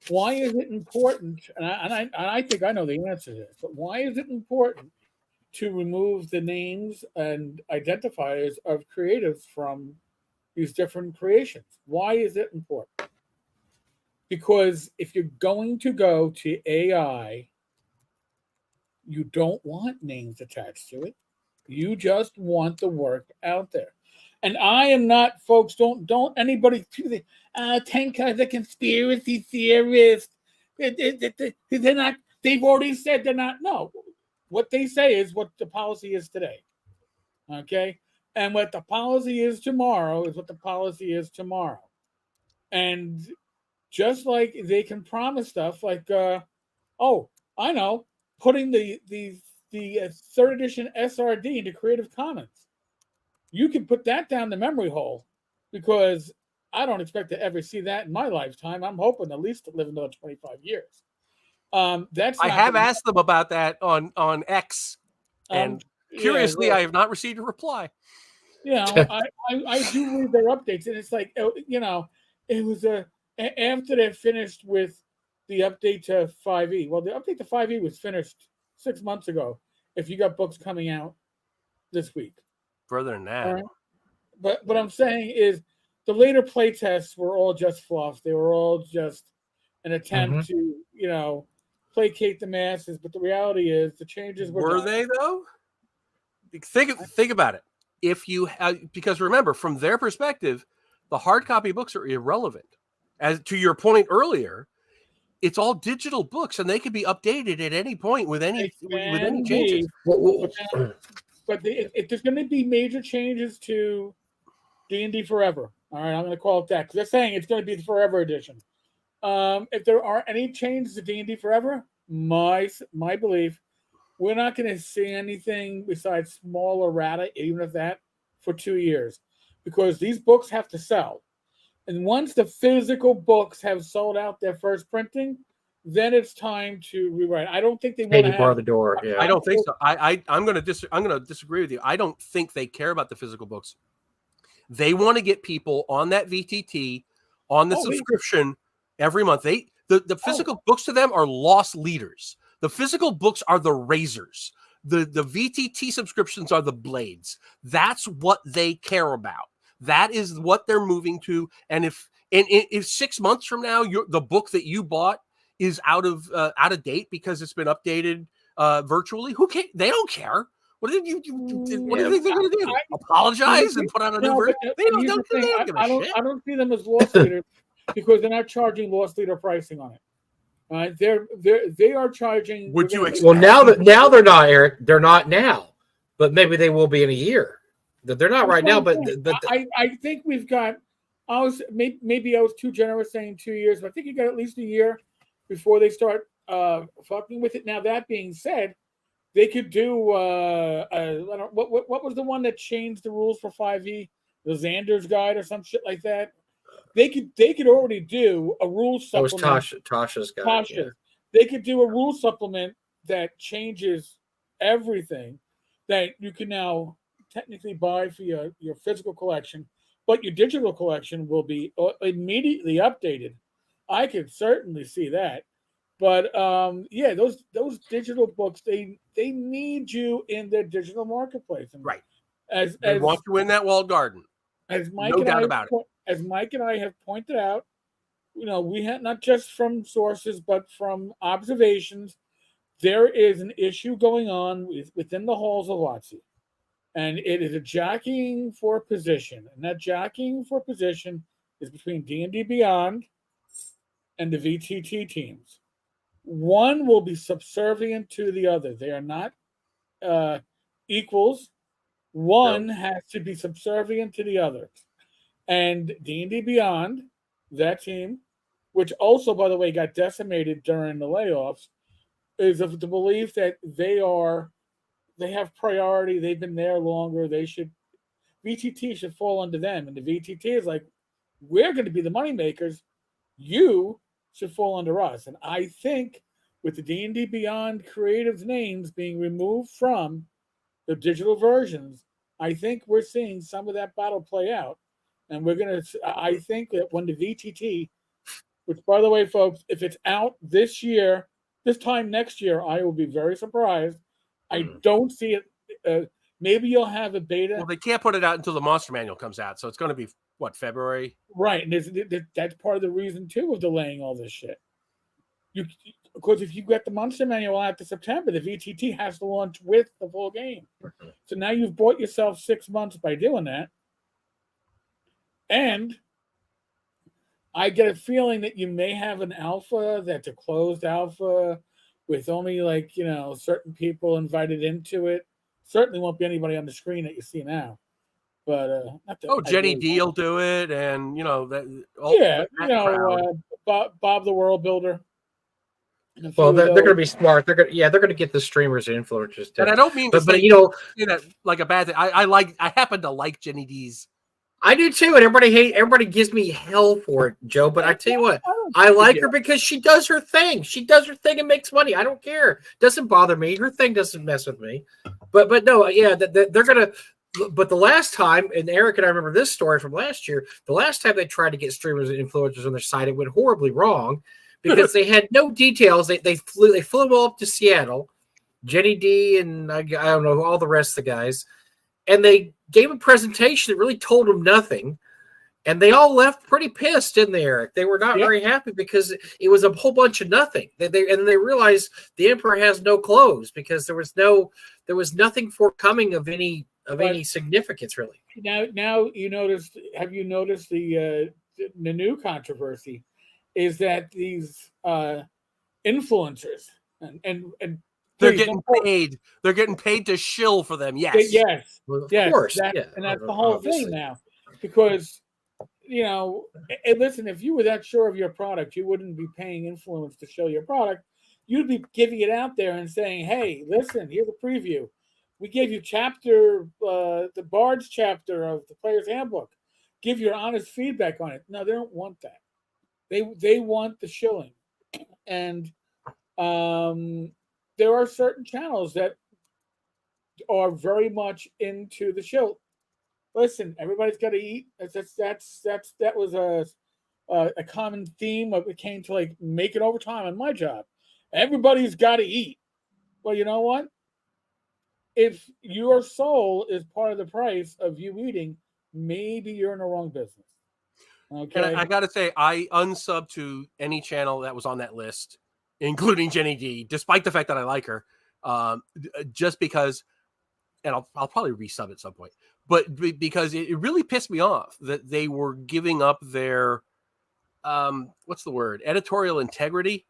Why is it important? And I think I know the answer to this. But why is it important to remove the names and identifiers of creatives from these different creations? Why is it important? Because if you're going to go to AI, you don't want names attached to it. You just want the work out there. And I am not, folks, don't anybody think Tenkar is a conspiracy theorist. They're not, they've already said they're not. No. What they say is what the policy is today. Okay? And what the policy is tomorrow is what the policy is tomorrow. And just like they can promise stuff like, I know, putting the third edition SRD into Creative Commons. You can put that down the memory hole, because I don't expect to ever see that in my lifetime. I'm hoping at least to live another 25 years. That's I not have gonna asked them about that on X, and yeah, curiously, well, I have not received a reply. you know, I do read their updates, and it's like, you know, it was after they finished with the update to 5e. Well, the update to 5e was finished 6 months ago. If you got books coming out this week, Further than all that, right. But what I'm saying is, the later play tests were all just fluff. They were all just an attempt to, you know, placate the masses. But the reality is, the changes were done. they though? Think about it. If you because remember, from their perspective, the hard copy books are irrelevant. As to your point earlier, it's all digital books, and they can be updated at any point with any changes. But if there's going to be major changes to D&D Forever, all right, I'm going to call it that because they're saying it's going to be the Forever edition. If there are any changes to D&D Forever, my belief, we're not going to see anything besides small errata, even if that, for 2 years, because these books have to sell. And once the physical books have sold out their first printing, then it's time to rewrite. I don't think they want to have the door. Yeah. I don't think so. I'm going to disagree with you. I don't think they care about the physical books. They want to get people on that VTT on the subscription every month. The physical books to them are lost leaders. The physical books are the razors. The VTT subscriptions are the blades. That's what they care about. That is what they're moving to. And if 6 months from now the book that you bought is out of date because it's been updated virtually, who cares? They don't care. What do you what do you think they're going to do? Apologize and put out a new version? They don't give a shit. I don't see them as loss leaders because they're not charging loss leader pricing on it. They are charging. Would you expect? Well, now they're not, Eric. They're not now, but maybe they will be in a year. They're not right now, but I think we've got. Maybe I was too generous saying 2 years, but I think you got at least a year before they start fucking with it. Now that being said, they could do I don't know, what was the one that changed the rules for 5e? The Xander's Guide or some shit like that. They could already do a rule supplement. That was Tasha's guide. Yeah. They could do a rule supplement that changes everything that you can now technically buy for your physical collection, but your digital collection will be immediately updated. I could certainly see that. But yeah, those digital books, they need you in their digital marketplace. And right. They want you in that walled garden. As Mike no doubt about it. As Mike and I have pointed out, you know, we had not just from sources, but from observations, there is an issue going on within the halls of WotC. And it is a jockeying for position. And that jockeying for position is between D&D Beyond and the VTT teams. One will be subservient to the other. They are not equals. One has to be subservient to the other. And D&D Beyond, that team, which also, by the way, got decimated during the layoffs, is of the belief that they have priority. They've been there longer. VTT should fall under them. And the VTT is like, we're going to be the moneymakers. You should fall under us. And I think with the D&D Beyond creatives names being removed from the digital versions, I think we're seeing some of that battle play out. And I think that when the VTT, which by the way, folks, if it's out this time next year, I will be very surprised. I don't see it. Maybe you'll have a beta. Well, they can't put it out until the Monster Manual comes out. So it's going to be, what, February? Right. And that's part of the reason, too, of delaying all this shit. Because if you get the Monster Manual out to September, the VTT has to launch with the full game. So now you've bought yourself 6 months by doing that. And I get a feeling that you may have an alpha that's a closed alpha with only certain people invited into it. Certainly won't be anybody on the screen that you see now. But Jenny D will do it, and Bob the World Builder. Well, they're going to be smart. They're going to get the streamers and influencers. And I don't mean to say that like a bad thing. I happen to like Jenny D's I do too, and everybody gives me hell for it, Joe. But I tell you what, I like her because she does her thing. She does her thing and makes money. I don't care. Doesn't bother me. Her thing doesn't mess with me. But no, yeah, they're gonna. But the last time, and Eric and I remember this story from last year. The last time they tried to get streamers and influencers on their site, it went horribly wrong because they had no details. They flew them all up to Seattle, Jenny D, and I don't know all the rest of the guys. And they gave a presentation that really told them nothing. And they all left pretty pissed, didn't they, Eric? They were not very happy because it was a whole bunch of nothing. And they realized the emperor has no clothes because there was nothing forthcoming of any significance, really. Now you noticed. Have you noticed the new controversy? Is that these influencers and they're getting paid. They're getting paid to shill for them. Yes. Yes. Well, of yes. course. And that's the whole thing now. Because, listen, if you were that sure of your product, you wouldn't be paying influence to show your product. You'd be giving it out there and saying, hey, listen, here's a preview. We gave you the Bard's chapter of the Player's Handbook. Give your honest feedback on it. No, they don't want that. They want the shilling. And there are certain channels that are very much into the show. Listen, everybody's got to eat. That was a common theme of it came to like making overtime on my job. Everybody's got to eat. Well, you know what? If your soul is part of the price of you eating, maybe you're in the wrong business. Okay. And I got to say, I unsubbed to any channel that was on that list, including Jenny D, despite the fact that I like her, just because, and I'll probably resub at some point, but because it really pissed me off that they were giving up their, what's the word, editorial integrity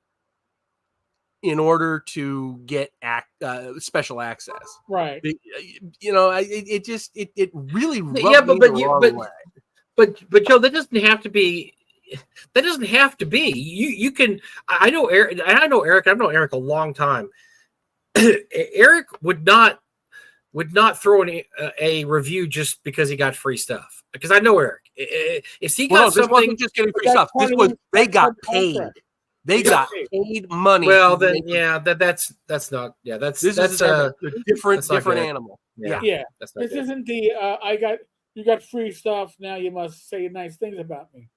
in order to get special access. Right. It really rubbed me the wrong way. But Joe, that doesn't have to be. That doesn't have to be. You can. I know Eric. I've known Eric a long time. Eric would not throw in a review just because he got free stuff. Because I know Eric. If he got something, this wasn't just getting free stuff. This was they got paid. They got paid money. Well, then, that's not. Yeah, that's a different animal. Yeah. This isn't the you got free stuff. Now you must say nice things about me.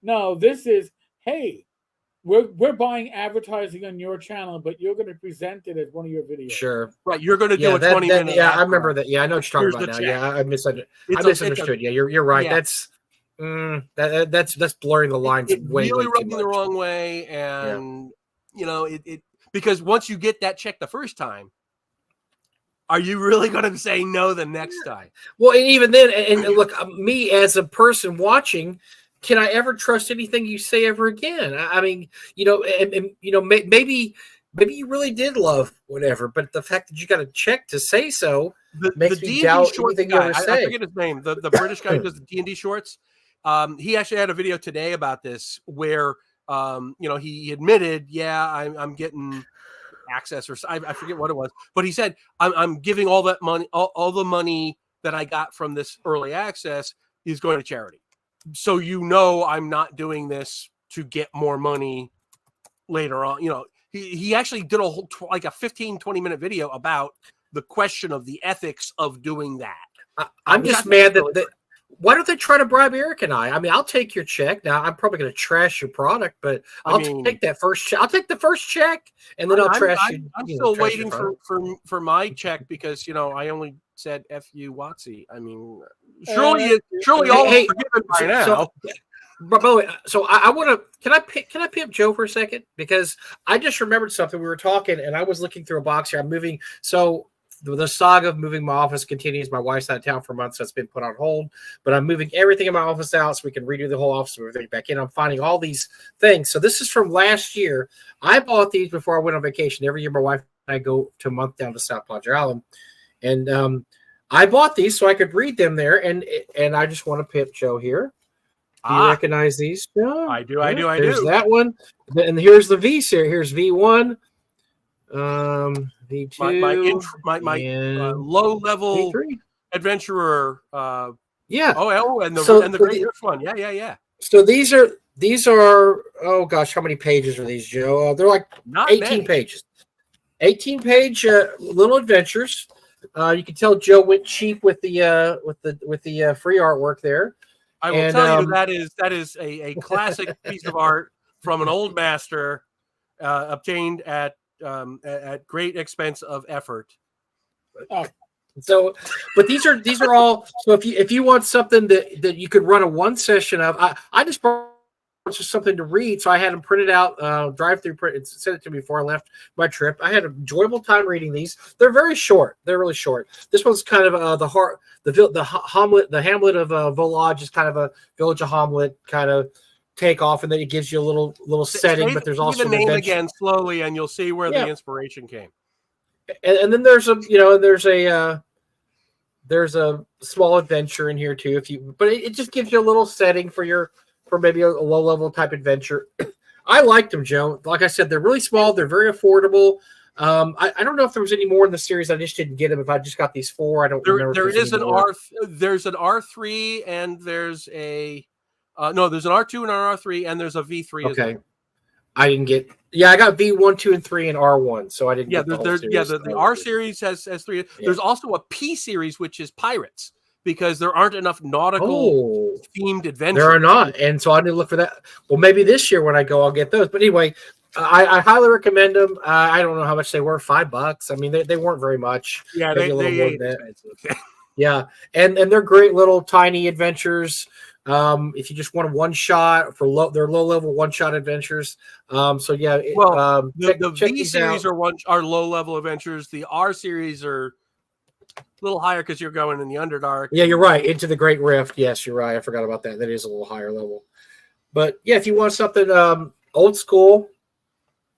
No, this is, hey, we're buying advertising on your channel, but you're going to present it as one of your videos. Sure. Right. You're going to do a 20-minute. Yeah, I remember that. Yeah, I know what you're talking about now. Yeah, I misunderstood. Yeah, you're right. Yeah. That's blurring the lines. It really rubbed me the wrong way, and it because once you get that check the first time, are you really going to say no the next time? Well, and even then, and look, me as a person watching, can I ever trust anything you say ever again? I mean, maybe you really did love whatever, but the fact that you got a check to say so makes me doubt anything you ever say. I forget his name. The British guy who does the D&D shorts. He actually had a video today about this where, he admitted, I'm getting access, or I forget what it was, but he said, I'm giving all that money, all the money that I got from this early access is going to charity. So, I'm not doing this to get more money later on. He actually did a whole, like a 15-20 minute video about the question of the ethics of doing that. I'm just mad that why don't they try to bribe Eric and I? I mean, I'll take your check. Now, I'm probably going to trash your product, but I'll take that first check. I'll take the first check, and then I'll trash you. I'm still waiting for my check because, I only said F you, WotC. I mean, surely all forgiven by now. By the way, so I want to. Can I pimp Joe for a second? Because I just remembered something. We were talking, and I was looking through a box here. I'm moving. So the saga of moving my office continues. My wife's out of town for months, so it's been put on hold. But I'm moving everything in my office out so we can redo the whole office, move everything back in. I'm finding all these things. So this is from last year. I bought these before I went on vacation. Every year, my wife and I go to a month down to South Padre Island, and I bought these so I could read them there. And I just want to pimp Joe here. Do you recognize these? Joe? I do. There's that one, and here's the V series. Here's V1. V2, my low level adventurer Yeah. Oh, and the So- and the so Great the- Rift one. Yeah. So these are oh gosh, how many pages are these, Joe? They're like Not 18 many. pages. 18-page little adventures. You can tell Joe went cheap with the free artwork there. I will And, tell you that is a classic piece of art from an old master, obtained at great expense of effort. So, but these are all. So if you want something that you could run a one session of, I just brought just something to read, so I had them printed out, drive through print, and sent it to me before I left my trip. I had an enjoyable time reading these. They're very short. They're really short. This one's kind of the Hamlet of Volage is kind of a Village of Hamlet kind of take off, and then it gives you a little setting. But there's also the name adventure. again slowly, and you'll see where Yeah. the inspiration came. And then there's a small adventure in here too, but it just gives you a little setting for maybe a low level type adventure. I liked them, Joe. Like I said, they're really small. They're very affordable. I don't know if there was any more in the series. I just didn't get them. If I just got these 4, I don't remember. There's an R3, and there's a there's an R2 and an R3, and there's a V3. Okay. As well. I didn't get. Yeah, I got V1, 2, and 3 and R1, so I didn't. Yeah, get the whole series. the R series has 3. Yeah. There's also a P series, which is pirates, because there aren't enough nautical themed adventures. There are not, and so I need to look for that. Well, maybe this year when I go, I'll get those. But anyway, I highly recommend them. I don't know how much they were, $5. I mean, they weren't very much. Yeah, maybe they more than that. Yeah, and they're great little tiny adventures. If you just want a one shot they're low level one shot adventures. So yeah, the check V series are low level adventures. The R series are a little higher because you're going in the Underdark. Yeah, you're right. Into the Great Rift. Yes, you're right. I forgot about that. That is a little higher level. But yeah, if you want something old school,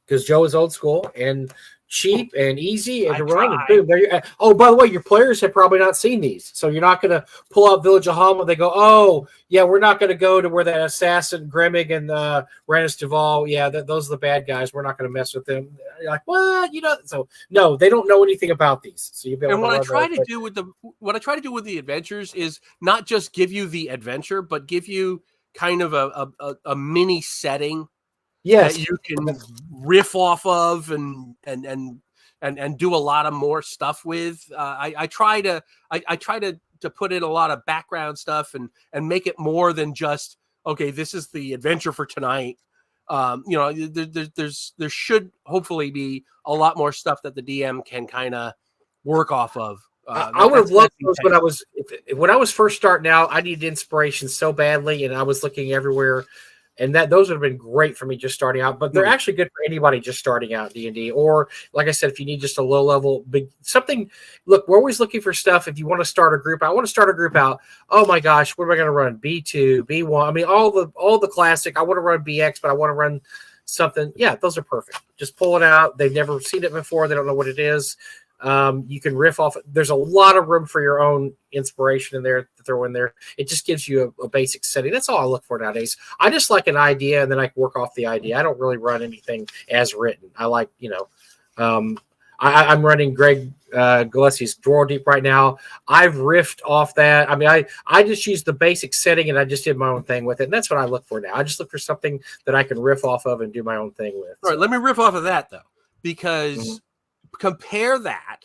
because Joe is old school and cheap and easy and to run, and boom, there you. Oh, by the way, your players have probably not seen these, so you're not going to pull out Village of Hamlet. They go, oh yeah, we're not going to go to where that assassin Gremig and Rannis Duval. Yeah, those are the bad guys. We're not going to mess with them. You're like, what? So no, they don't know anything about these. So you. And what I try to do with the adventures is not just give you the adventure, but give you kind of a mini setting. Yes, that you can riff off of and do a lot of more stuff with. I try to put in a lot of background stuff and make it more than just, okay, this is the adventure for tonight. There should hopefully be a lot more stuff that the DM can kind of work off of. I would have loved those when I was first starting out. I needed inspiration so badly, and I was looking everywhere. And those would have been great for me just starting out, but they're actually good for anybody just starting out D&D. Or, like I said, if you need just a low level, something. Look, we're always looking for stuff. If you want to start a group, I want to start a group out. Oh my gosh, what am I going to run? B2, B1. I mean, all the classic. I want to run BX, but I want to run something. Yeah, those are perfect. Just pull it out. They've never seen it before. They don't know what it is. You can riff off. There's a lot of room for your own inspiration in there to throw in there. It just gives you a basic setting. That's all I look for nowadays. I just like an idea, and then I can work off the idea. I don't really run anything as written. I like, I'm running Greg Gillespie's Draw Deep right now. I've riffed off that. I mean, I just use the basic setting, and I just did my own thing with it. And that's what I look for now. I just look for something that I can riff off of and do my own thing with. All right, let me riff off of that, though, because compare that,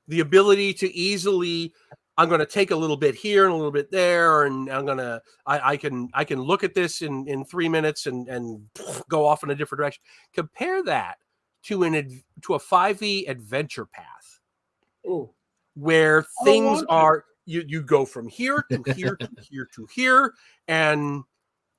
the ability to easily, I'm going to take a little bit here and a little bit there, and I can look at this in 3 minutes and go off in a different direction. Compare that to a 5e adventure path. Ooh. Where things are, you go from here to here to here to here, and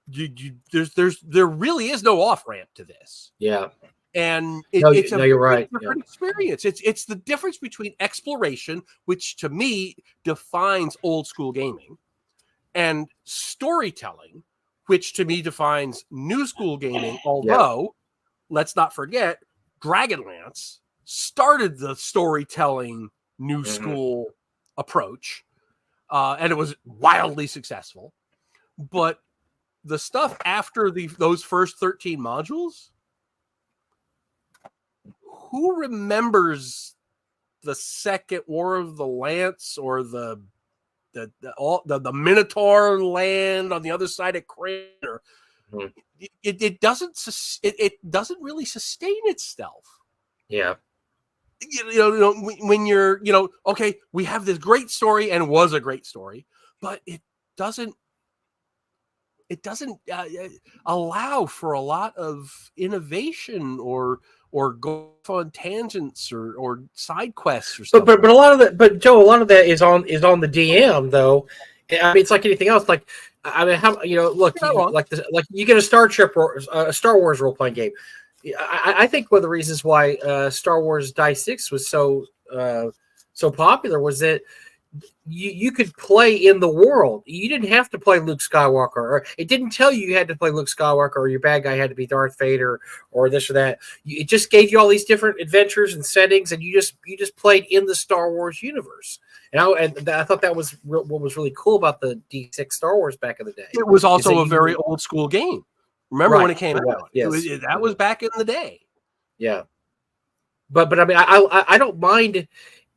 there really is no off ramp to this. Yeah. And it's a you're right. different experience. It's the difference between exploration, which to me defines old school gaming, and storytelling, which to me defines new school gaming. Although, let's not forget, Dragonlance started the storytelling new school approach, and it was wildly successful. But the stuff after those first 13 modules, who remembers the Second War of the Lance or the the Minotaur land on the other side of Kryn, or it doesn't really sustain itself. Yeah. When you're, okay, we have this great story, and it was a great story, but it doesn't allow for a lot of innovation or go on tangents or side quests or stuff. But a lot of that, but Joe, a lot of that is on the DM though. I mean, it's like anything else. Like, I mean, how look, like you get a Star Wars role playing game. I think one of the reasons why Star Wars Die 6 was so popular was that you could play in the world. You didn't have to play Luke Skywalker, or it didn't tell you had to play Luke Skywalker, or your bad guy had to be Darth Vader, or this or that. It just gave you all these different adventures and settings, and you just played in the Star Wars universe. And I thought that was what was really cool about the D6 Star Wars back in the day. It was also a very old school game. Remember when it came out? Yes. That was back in the day. Yeah. But I mean, I don't mind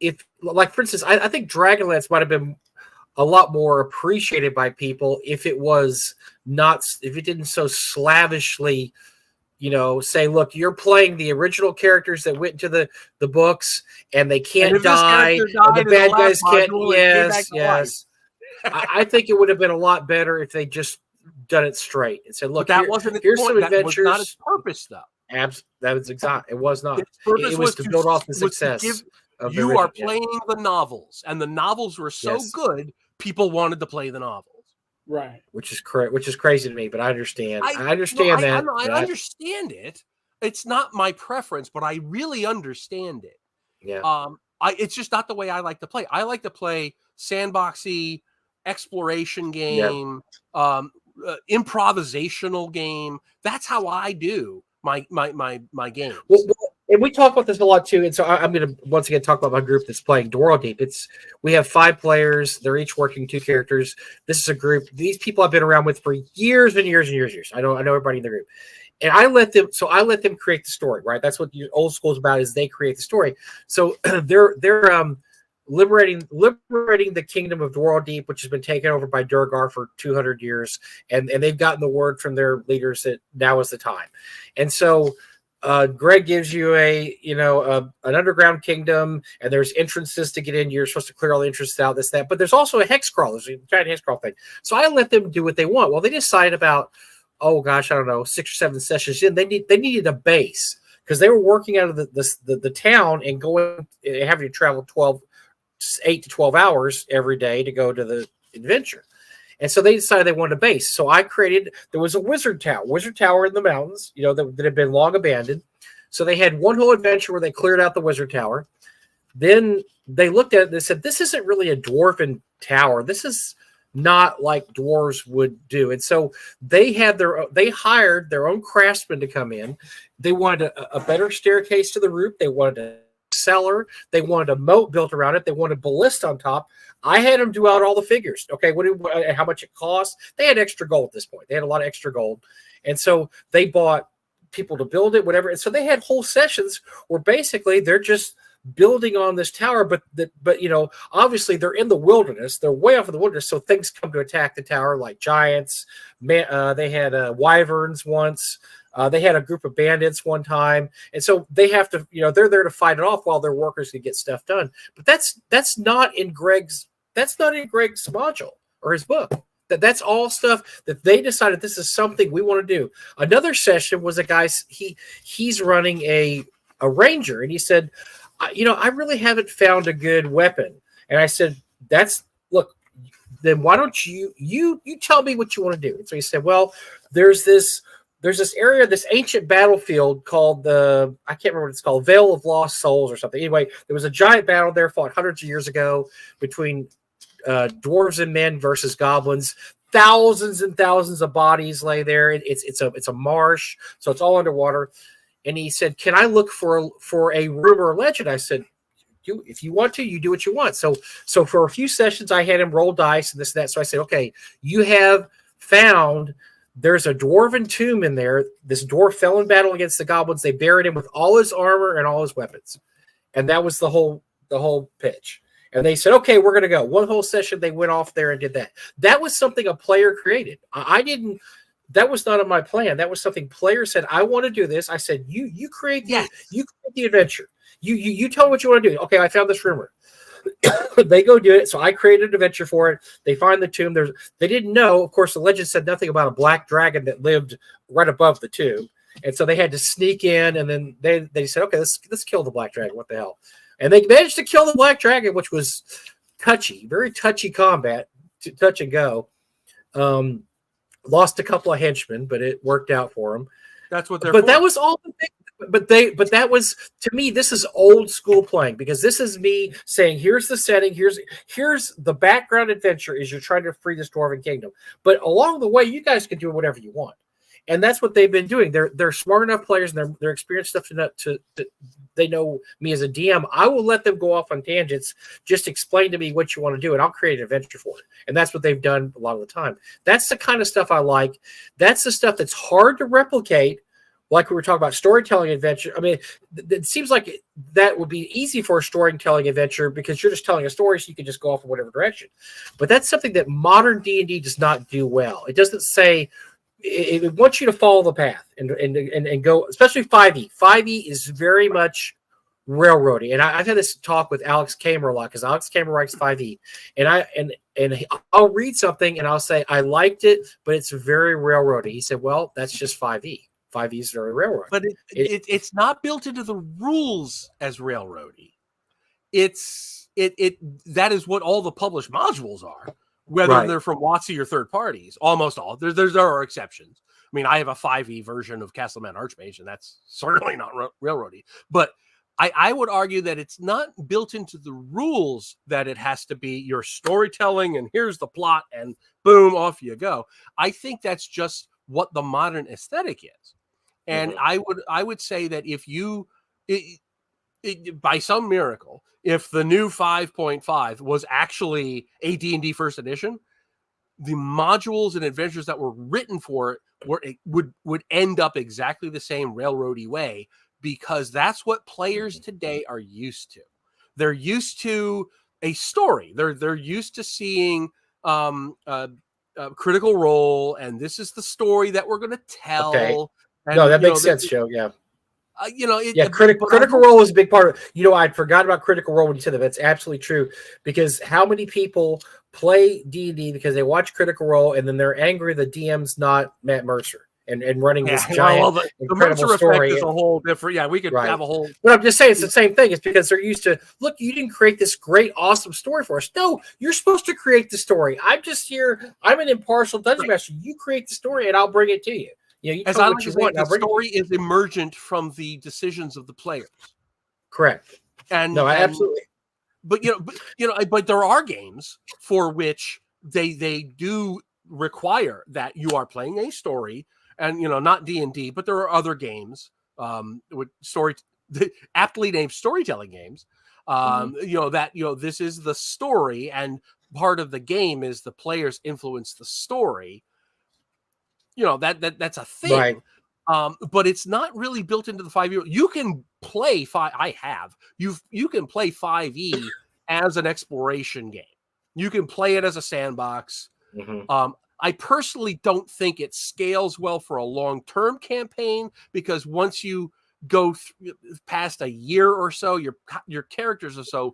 if, like, for instance, I think Dragonlance might have been a lot more appreciated by people if it didn't so slavishly, say, look, you're playing the original characters that went into the books, and they can't die, and the bad guys can't. Yes. I think it would have been a lot better if they just done it straight and said, look, here's some adventures. That was not its purpose, though. That was exact. It was not. It was to build off the success. You are playing the novels, and the novels were so good, people wanted to play the novels. Right. Which is crazy to me, but I understand. I understand that. I understand it. It's not my preference, but I really understand it. Yeah. It's just not the way I like to play. I like to play sandboxy exploration game, improvisational game. That's how I do my games. Well, and we talk about this a lot too. And so I'm going to once again talk about my group that's playing Dwarf Deep. We have 5 players. They're each working 2 characters. This is a group. These people I've been around with for years and years and years and years. I know everybody in the group, and I let them create the story. Right. That's what the old school is about. Is they create the story. So they're liberating the kingdom of Dwarf Deep, which has been taken over by Durgar for 200 years, and they've gotten the word from their leaders that now is the time. And so Greg gives you an underground kingdom, and there's entrances to get in. You're supposed to clear all the entrances out, this, that. But there's also a hex crawl. There's a giant hex crawl thing. So I let them do what they want. Well, they decided about, 6 or 7 sessions in, they needed a base because they were working out of the town and having to travel 8 to 12 hours every day to go to the adventure. And so they decided they wanted a base. So there was a wizard tower in the mountains, that had been long abandoned. So they had one whole adventure where they cleared out the wizard tower. Then they looked at it and they said, this isn't really a dwarven tower. This is not like dwarves would do. And so they hired their own craftsmen to come in. They wanted a better staircase to the roof. They wanted a cellar. They wanted a moat built around it. They wanted ballista on top. I had them do out all the figures. Okay, how much it cost? They had extra gold at this point. They had a lot of extra gold, and so they bought people to build it, whatever. And so they had whole sessions where basically they're just building on this tower, but obviously they're in the wilderness. They're way off in the wilderness, so things come to attack the tower, like giants. They had wyverns once. They had a group of bandits one time, and so they have to, they're there to fight it off while their workers can get stuff done. But that's not in Greg's module or his book. That's all stuff that they decided this is something we want to do. Another session was a guy, he's running a ranger, and he said, I really haven't found a good weapon. And I said, look, then why don't you tell me what you want to do? And so he said, well, there's this area, this ancient battlefield called I can't remember what it's called, Vale of Lost Souls or something. Anyway, there was a giant battle there fought hundreds of years ago between dwarves and men versus goblins. Thousands and thousands of bodies lay there. It's a marsh, so it's all underwater. And he said, can I look for a rumor or legend? I said, if you want to, you do what you want. So for a few sessions, I had him roll dice and this and that. So I said, okay, you have found there's a dwarven tomb in there. This dwarf fell in battle against the goblins. They buried him with all his armor and all his weapons. And that was the whole pitch. And they said, okay, we're going to go. One whole session, they went off there and did that. That was something a player created. I didn't, that was not in my plan. That was something players said, I want to do this. I said, you create the adventure. You tell them what you want to do. Okay, I found this rumor. They go do it. So I created an adventure for it. They find the tomb. They didn't know. Of course, the legend said nothing about a black dragon that lived right above the tomb. And so they had to sneak in, and then they said, okay, let's kill the black dragon. What the hell? And they managed to kill the black dragon, which was touchy, very touchy combat, touch and go. Lost a couple of henchmen, but it worked out for them. That's what they're. But that was all the thing. But that was, to me, this is old school playing, because this is me saying, here's the setting, here's the background adventure is you're trying to free this dwarven kingdom. But along the way, you guys can do whatever you want. And that's what they've been doing. They're smart enough players, and they're experienced enough to they know me as a DM. I will let them go off on tangents. Just explain to me what you want to do, and I'll create an adventure for it. And that's what they've done a lot of the time. That's the kind of stuff I like. That's the stuff that's hard to replicate. Like we were talking about storytelling adventure. I mean, it seems like that would be easy for a storytelling adventure because you're just telling a story, so you can just go off in whatever direction. But that's something that modern D&D does not do well. It doesn't say. It wants you to follow the path and go, especially 5e. 5e is very much railroady. And I've had this talk with Alex Kamer a lot, because Alex Kamer writes 5e. And I'll read something and I'll say, I liked it, but it's very railroady. He said, well, that's just 5e. 5e is very railroady. But it's not built into the rules as railroady. That is what all the published modules are. Whether they're from WotC or third parties, almost all. There are exceptions. I mean, I have a 5e version of Castleman Archmage, and that's certainly not railroady. But I would argue that it's not built into the rules that it has to be your storytelling, and here's the plot, and boom, off you go. I think that's just what the modern aesthetic is. And I would say that if you, by some miracle, if the new 5.5 was actually a D&D first edition, the modules and adventures that were written for it would end up exactly the same railroady way, because that's what players today are used to. They're used to a story. They're used to seeing Critical Role, and this is the story that we're going to tell. Okay. And, no, that makes sense, Joe. Yeah. Critical Role is a big part of. I forgot about Critical Role when you said that. That's absolutely true, because how many people play D&D because they watch Critical Role and then they're angry the DM's not Matt Mercer and running this giant incredible Mercer story. Effect is a whole different. Yeah, we could have a whole. But I'm just saying it's the same thing. It's because they're used to, look, you didn't create this great, awesome story for us. No, you're supposed to create the story. I'm just here. I'm an impartial dungeon master. You create the story and I'll bring it to you. You as I like to say, the story is emergent from the decisions of the players. Correct. Absolutely. But but there are games for which they do require that you are playing a story, and not D&D, but there are other games with aptly named storytelling games. This is the story, and part of the game is the players influence the story. That's a thing, right? But it's not really built into the 5e. You can play 5. You can play 5e as an exploration game. You can play it as a sandbox. I personally don't think it scales well for a long-term campaign, because once you go past a year or so, your characters are so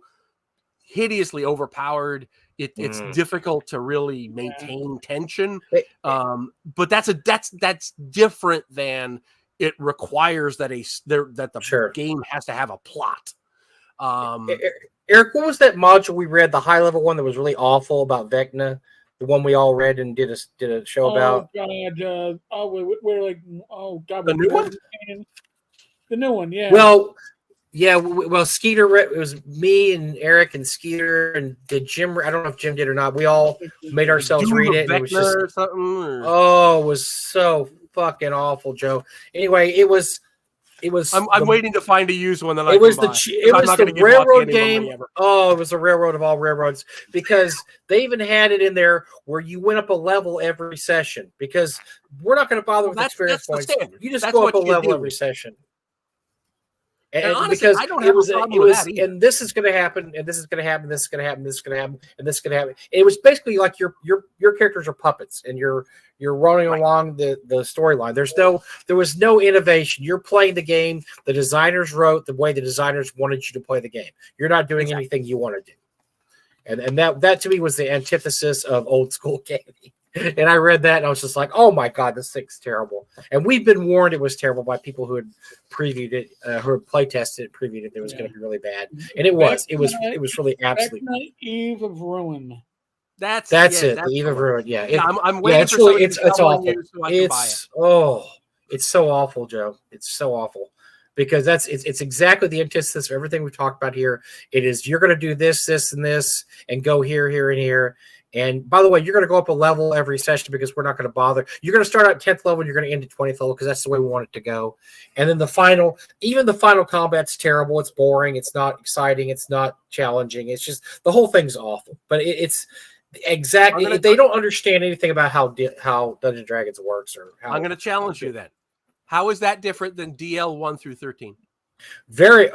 hideously overpowered. It's difficult to really maintain tension. But that's different than it requires that the game has to have a plot. Eric, what was that module we read, the high level one that was really awful about Vecna? The one we all read and did a show about. The new one. The new one, yeah. Well, Skeeter, it was me and Eric and Skeeter, and did Jim? I don't know if Jim did or not. We all made ourselves read it. And it was just, it was so fucking awful, Joe. Anyway, it was. I'm waiting to find a used one that it was the railroad game. It was the railroad of all railroads, because they even had it in there where you went up a level every session, because we're not going to bother with experience points. You just go up a level every session. And honestly, because I don't it have was a problem with that either. and this is going to happen, and this is going to happen, this is going to happen, this is going to happen, and this is going to happen. It was basically like your characters are puppets, and you're running along the storyline. There was no innovation. You're playing the game the designers wrote the way the designers wanted you to play the game. You're not doing anything you want to do. And that to me was the antithesis of old school gaming. And I read that and I was just like, oh my God, this thing's terrible. And we've been warned it was terrible by people who had previewed it, who had play tested it, previewed it. It was going to be really bad. And it was really absolutely. Eve of Ruin. That's it. The Eve of Ruin. Yeah. I'm waiting for somebody to it's awful. so I can buy it. It's so awful, Joe. It's so awful. Because it's exactly the antithesis of everything we've talked about here. It is you're going to do this, this, and this, and go here, here, and here. And by the way, you're going to go up a level every session because we're not going to bother. You're going to start at 10th level and you're going to end at 20th level because that's the way we want it to go. And then the final combat's terrible. It's boring. It's not exciting. It's not challenging. It's just the whole thing's awful. But it's exactly they don't understand anything about how Dungeons and Dragons works or how. I'm going to challenge you then. How is that different than DL 1 through 13? Very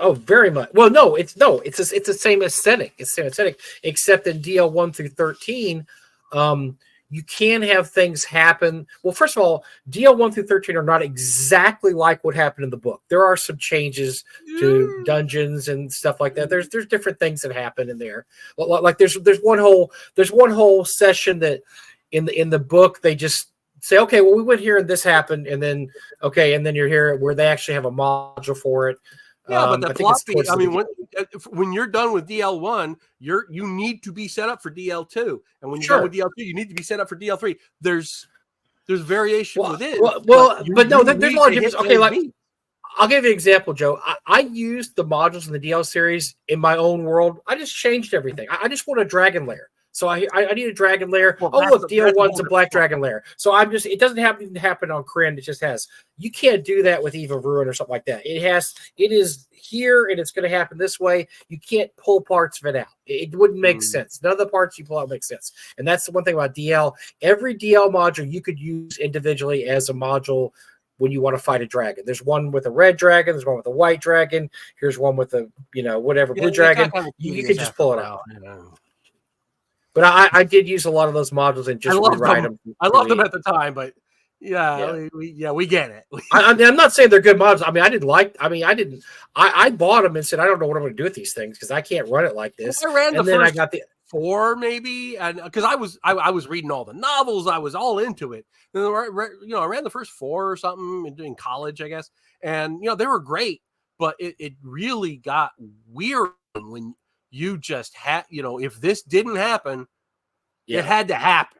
much. Well, it's the same aesthetic. It's the same aesthetic, except in DL 1 through 13, you can have things happen. Well, first of all, DL 1 through 13 are not exactly like what happened in the book. There are some changes to dungeons and stuff like that. There's different things that happen in there. Like there's one whole session that in the book they just say, okay, well, we went here and this happened, and then you're here where they actually have a module for it. Yeah, but the plot speed. I mean, when you're done with DL1, you need to be set up for DL2, and when you're done with DL2, you need to be set up for DL3. There's variation within. But no, there's a lot of difference. Okay, like I'll give you an example, Joe. I used the modules in the DL series in my own world. I just changed everything. I just want a dragon lair. So I need a dragon lair. Well, look, DL1's a black dragon lair. So it doesn't happen on Kryn. It just has. You can't do that with Eve of Ruin or something like that. It is here and it's going to happen this way. You can't pull parts of it out. It wouldn't make sense. None of the parts you pull out make sense. And that's the one thing about DL. Every DL module you could use individually as a module when you want to fight a dragon. There's one with a red dragon. There's one with a white dragon. Here's one with a blue dragon. You can just pull it out. But I did use a lot of those modules and just rewrite them. I loved them at the time, but we get it. I'm not saying they're good modules. I bought them and said, I don't know what I'm going to do with these things because I can't run it like this. I ran I got the 4 maybe, and because I was reading all the novels, I was all into it. And I ran the first 4 or something in college, I guess, and they were great, but it really got weird when you just had, if this didn't happen, it had to happen.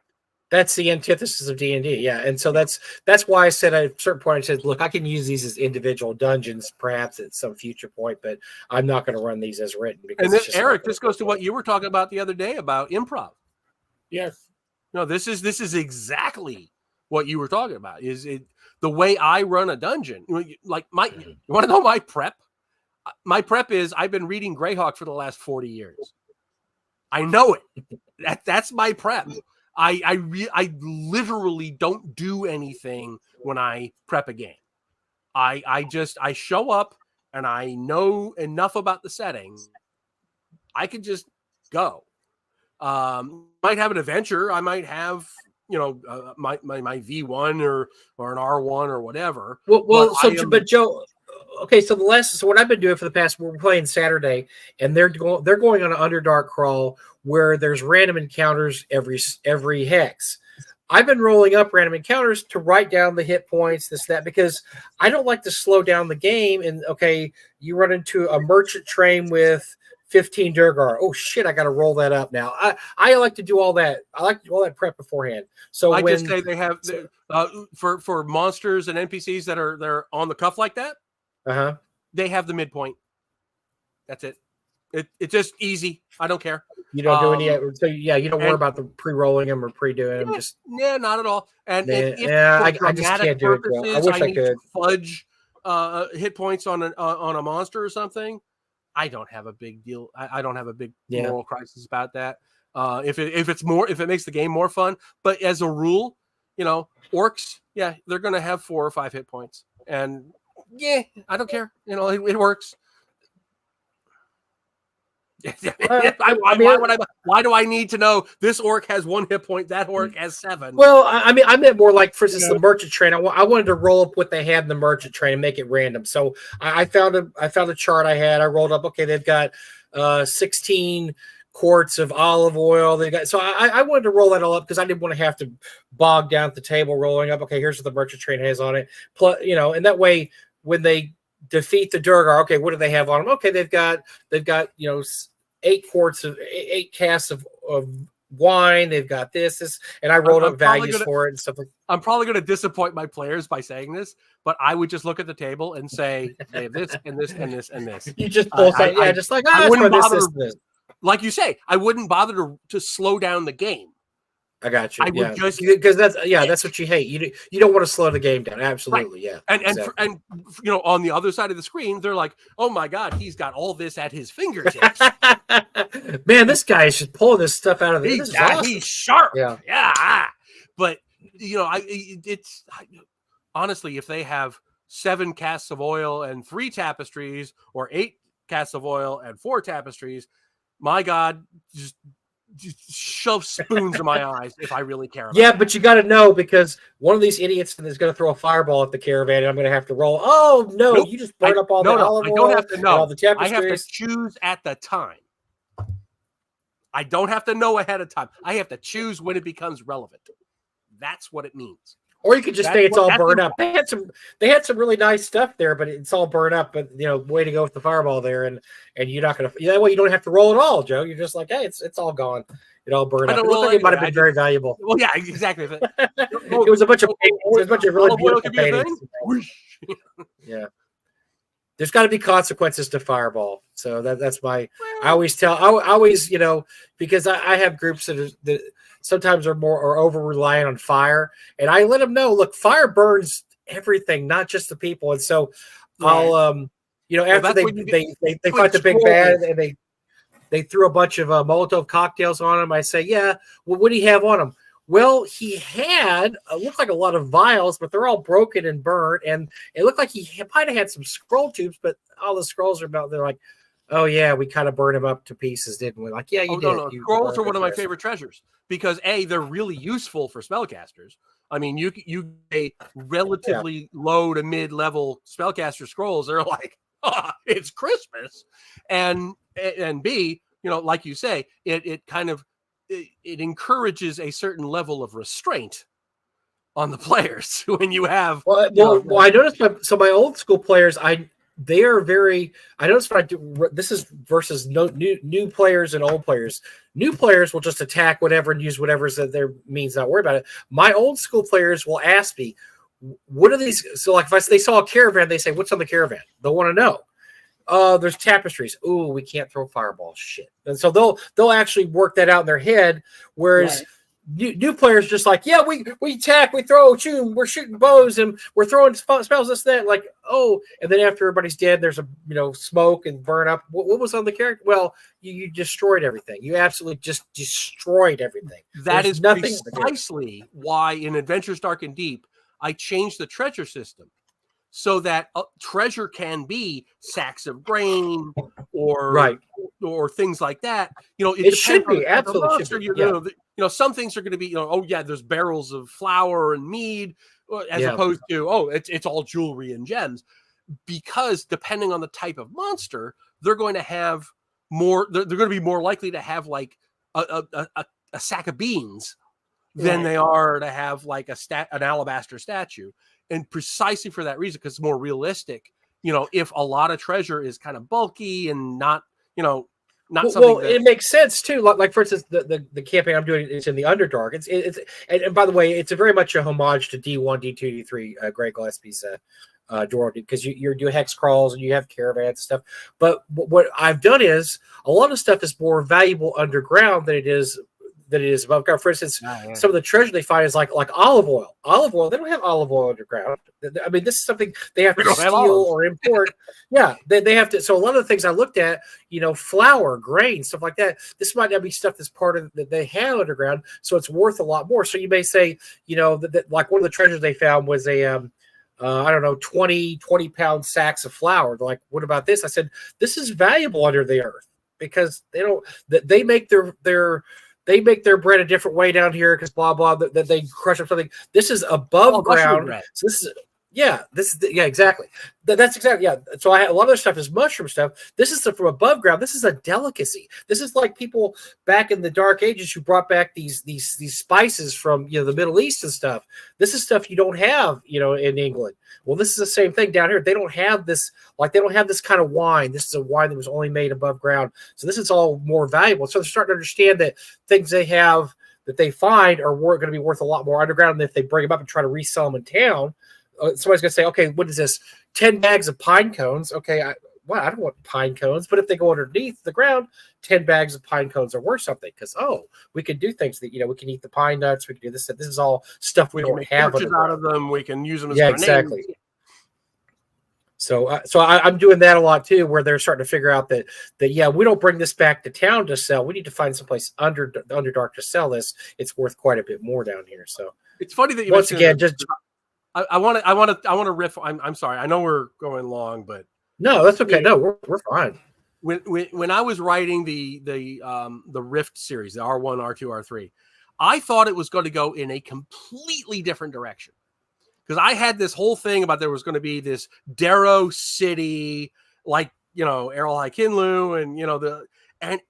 That's the antithesis of D&D, yeah. And so that's why I said at a certain point, I said, look, I can use these as individual dungeons, perhaps at some future point, but I'm not going to run these as written. And then, Eric, this goes to what you were talking about the other day about improv. Yes. No, this is exactly what you were talking about. Is it the way I run a dungeon? Like you want to know my prep? My prep is I've been reading Greyhawk for the last 40 years. I know it. That's my prep. I literally don't do anything when I prep a game. I show up and I know enough about the setting. I could just go. Might have an adventure. I might have my V1 or an R1 or whatever. But Joe. Okay, so what I've been doing for the past, we're playing Saturday, and they're going on an Underdark crawl where there's random encounters every hex. I've been rolling up random encounters to write down the hit points, that, because I don't like to slow down the game. And okay, you run into a merchant train with 15 Durgar. Oh shit, I got to roll that up now. I like to do all that. I like to do all that prep beforehand. So I just say they have for monsters and NPCs that are on the cuff like that. They have the midpoint. That's it. It's just easy. I don't care. You don't do any. So you don't worry about the pre-rolling them or pre-doing them. Just not at all. And I just can't do it. Bro. I wish I could fudge hit points on a monster or something. I don't have a big deal. I don't have a big moral crisis about that. If it makes the game more fun, but as a rule, orcs, they're going to have 4 or 5 hit points, and I don't care. It works. Why do I need to know this orc has 1 hit point, that orc has 7? Well, I mean, I meant more like, for instance, the merchant train. I wanted to roll up what they had in the merchant train and make it random. So I found a chart I had. I rolled up. Okay, they've got 16 quarts of olive oil. They got, so I wanted to roll that all up because I didn't want to have to bog down at the table rolling up. Okay, here's what the merchant train has on it. Plus, and that way when they defeat the Durgar, okay, what do they have on them? Okay, they've got 8 casks of wine. They've got this, and I rolled up values for it and stuff like. I'm probably going to disappoint my players by saying this, but I would just look at the table and say they have this and this and this and this. You just pull I wouldn't bother. Like you say, I wouldn't bother to slow down the game. I got you. I would just because that's what you hate. You don't want to slow the game down. Absolutely, right. And on the other side of the screen, they're like, "Oh my God, he's got all this at his fingertips." Man, this guy is just pulling this stuff out of the. Awesome. He's sharp. Yeah. But it's honestly, if they have 7 casks of oil and 3 tapestries, or 8 casks of oil and 4 tapestries, my God, just shove spoons in my eyes if I really care about it. But you got to know, because one of these idiots is going to throw a fireball at the caravan and I'm going to have to roll. Oh, no, nope. You just burn up all the olive oil. I don't have to know. All the tapestries. I have to choose at the time. I don't have to know ahead of time. I have to choose when it becomes relevant. That's what it means. Or you could just say it's all burned up. They had some really nice stuff there, but it's all burned up. But way to go with the fireball there, and you're not gonna. That way you don't have to roll at all, Joe. You're just like, hey, it's all gone. It all burned up. It looked like it might have been very valuable. Well, yeah, exactly. It was a bunch of really beautiful paintings. Yeah. There's got to be consequences to fireball. So that's my. I always because I have groups that sometimes are over reliant on fire, and I let them know, look, fire burns everything, not just the people. And so I'll after they fight the big bad and they threw a bunch of Molotov cocktails on him, I say, what do you have on him? Well, he had looked like a lot of vials, but they're all broken and burnt, and it looked like he might have had some scroll tubes, but all the scrolls are about. They're like, oh yeah, we kind of burned him up to pieces, didn't we? Like, yeah, you did. No. Scrolls are one of my favorite treasures because they're really useful for spellcasters. I mean, you a relatively low to mid-level spellcaster scrolls. They're like, it's Christmas, and B, like you say, it kind of. It encourages a certain level of restraint on the players when you have. Well, I noticed. My old school players, they are very. I noticed when I do. This is versus new players and old players. New players will just attack whatever and use whatever's that their means. Not worry about it. My old school players will ask me, "What are these?" So, like, if they saw a caravan, they say, "What's on the caravan?" They'll want to know. There's tapestries. Ooh, we can't throw fireballs. Shit. And so they'll actually work that out in their head. Whereas new players just like, yeah, we attack, we throw, shoot, we're shooting bows and we're throwing spells, this, that. Like, and then after everybody's dead, there's a smoke and burn up. What was on the character? Well, you destroyed everything. You absolutely just destroyed everything. That is precisely why in Adventures Dark and Deep, I changed the treasure system. So that treasure can be sacks of grain or things like that. It should be absolutely. Some things are going to be. There's barrels of flour and mead, as opposed to it's all jewelry and gems. Because depending on the type of monster, they're going to have more. They're going to be more likely to have like a sack of beans than they are to have like an alabaster statue. And precisely for that reason, because it's more realistic, if a lot of treasure is kind of bulky and not something. Well, it makes sense too. Like for instance, the campaign I'm doing is in the Underdark. It's and by the way, it's very much a homage to D1, D2, D3 Grey Gillespie's Jordan, because you do hex crawls and you have caravans and stuff. But what I've done is a lot of stuff is more valuable underground than it is above ground. For instance, some of the treasure they find is like olive oil. Olive oil, they don't have olive oil underground. I mean, this is something they have to steal or import. They have to. So a lot of the things I looked at, flour, grain, stuff like that. This might not be stuff that's part of that they have underground, so it's worth a lot more. So you may say, that like one of the treasures they found was a 20 pound sacks of flour. They're like, what about this? I said, this is valuable under the earth. because they make their bread a different way down here because blah blah that they crush up something. This is above ground. So this is exactly. That's exactly So a lot of this stuff is mushroom stuff. This is from above ground. This is a delicacy. This is like people back in the Dark Ages who brought back these spices from the Middle East and stuff. This is stuff you don't have in England. Well, this is the same thing down here. They don't have this kind of wine. This is a wine that was only made above ground. So this is all more valuable. So they're starting to understand that things they have that they find are going to be worth a lot more underground. And if they bring them up and try to resell them in town, somebody's going to say, okay, what is this? 10 bags of pine cones. Okay, I don't want pine cones. But if they go underneath the ground, 10 bags of pine cones are worth something because, we can do things that, we can eat the pine nuts. We can do this. This is all stuff we don't have. Out of them. We can use them as grenades. Exactly. So I'm doing that a lot too, where they're starting to figure out that we don't bring this back to town to sell. We need to find someplace under Underdark to sell this. It's worth quite a bit more down here. So it's funny that you once again just. I want to riff. I'm sorry. I know we're going long, but no, that's okay. No, we're fine. When I was writing the Rift series, the R1, R2, R3, I thought it was going to go in a completely different direction because I had this whole thing about there was going to be this Darrow City, like Errol Kinlu, and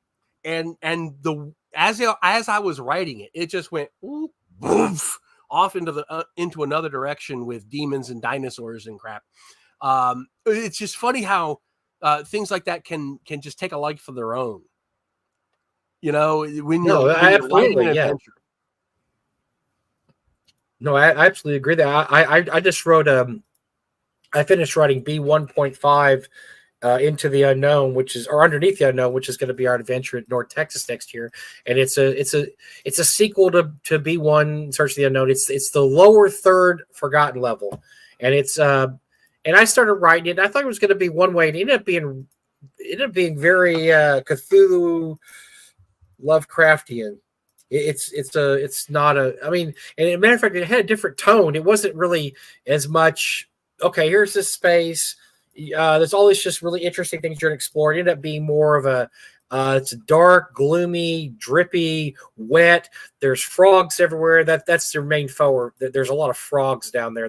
as I was writing it, it just went oof. Off into another direction with demons and dinosaurs and crap. It's just funny how things like that can just take a life of their own. When you're writing an adventure. No, I absolutely agree that I just wrote I finished writing B1.5 Into the Unknown, or Underneath the Unknown, which is going to be our adventure at North Texas next year, and it's a sequel to B1 Search of the Unknown. It's the lower third Forgotten level, and it's and I started writing it. And I thought it was going to be one way, and it ended up being very Cthulhu Lovecraftian. It's not a. I mean, and as a matter of fact, it had a different tone. It wasn't really as much. Okay, here's this space. There's all these just really interesting things you're going to explore. It ended up being more of it's dark, gloomy, drippy, wet. There's frogs everywhere. That's their main foe. There's a lot of frogs down there.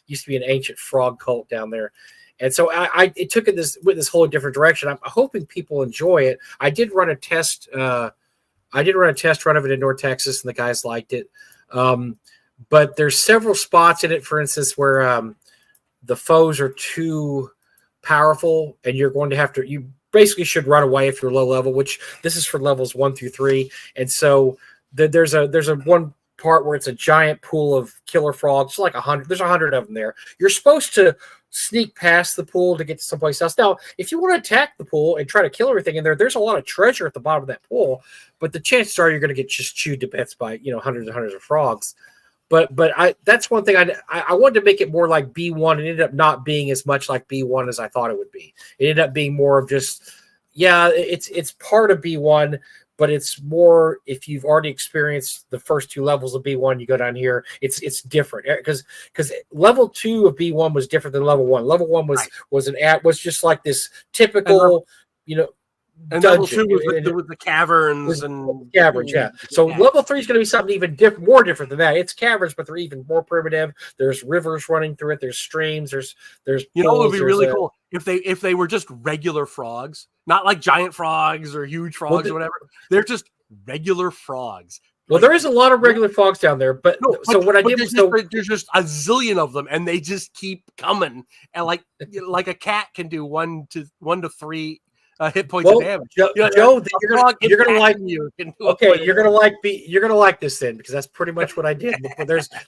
Used to be an ancient frog cult down there. And so it took went this whole different direction. I'm hoping people enjoy it. I did run a test. I did run a test run of it in North Texas, and the guys liked it. But there's several spots in it, for instance, where the foes are too powerful, and you're going to have to. You basically should run away if you're low level, which this is for levels 1 through 3. And so there's a one part where it's a giant pool of killer frogs, like 100. There's 100 of them there. You're supposed to sneak past the pool to get to someplace else. Now, if you want to attack the pool and try to kill everything in there, there's a lot of treasure at the bottom of that pool, but the chances are you're going to get just chewed to bits by hundreds and hundreds of frogs. But that's one thing I wanted to make it more like B1, and it ended up not being as much like B1 as I thought it would be. It ended up being more of just it's part of B1, but it's more if you've already experienced the first 2 levels of B1, you go down here, it's different because level 2 of B1 was different than level 1. Level 1 was just like this typical and level 2 was the caverns and caverns, yeah. So level 3 is going to be something even more different than that. It's caverns, but they're even more primitive. There's rivers running through it. There's streams. There's it would be really cool if they were just regular frogs, not like giant frogs or huge frogs or whatever. They're just regular frogs. Well, there is a lot of regular frogs down there, but what I did was there's just a zillion of them, and they just keep coming, and like a cat can do 1 to 3. Hit points of damage. Joe, you're gonna like you. Okay, you're gonna like this then, because that's pretty much what I did.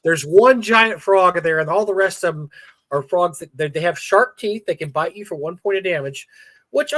There's one giant frog there, and all the rest of them are frogs that they have sharp teeth. They can bite you for 1 point of damage, which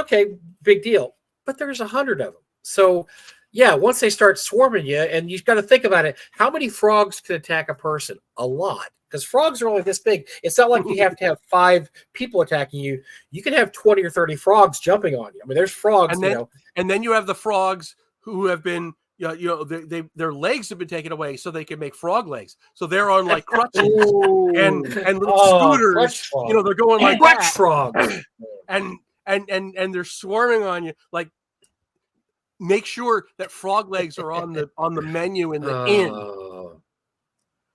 big deal. But there's 100 of them, so yeah. Once they start swarming you, and you've got to think about it, how many frogs can attack a person? A lot. Because frogs are only this big. It's not like you have to have 5 people attacking you. You can have 20 or 30 frogs jumping on you. I mean, there's frogs, and then you have the frogs who have been, their legs have been taken away so they can make frog legs. So they're on like crutches and little scooters. They're going like that. Frogs. And they're swarming on you. Like make sure that frog legs are on the menu in the inn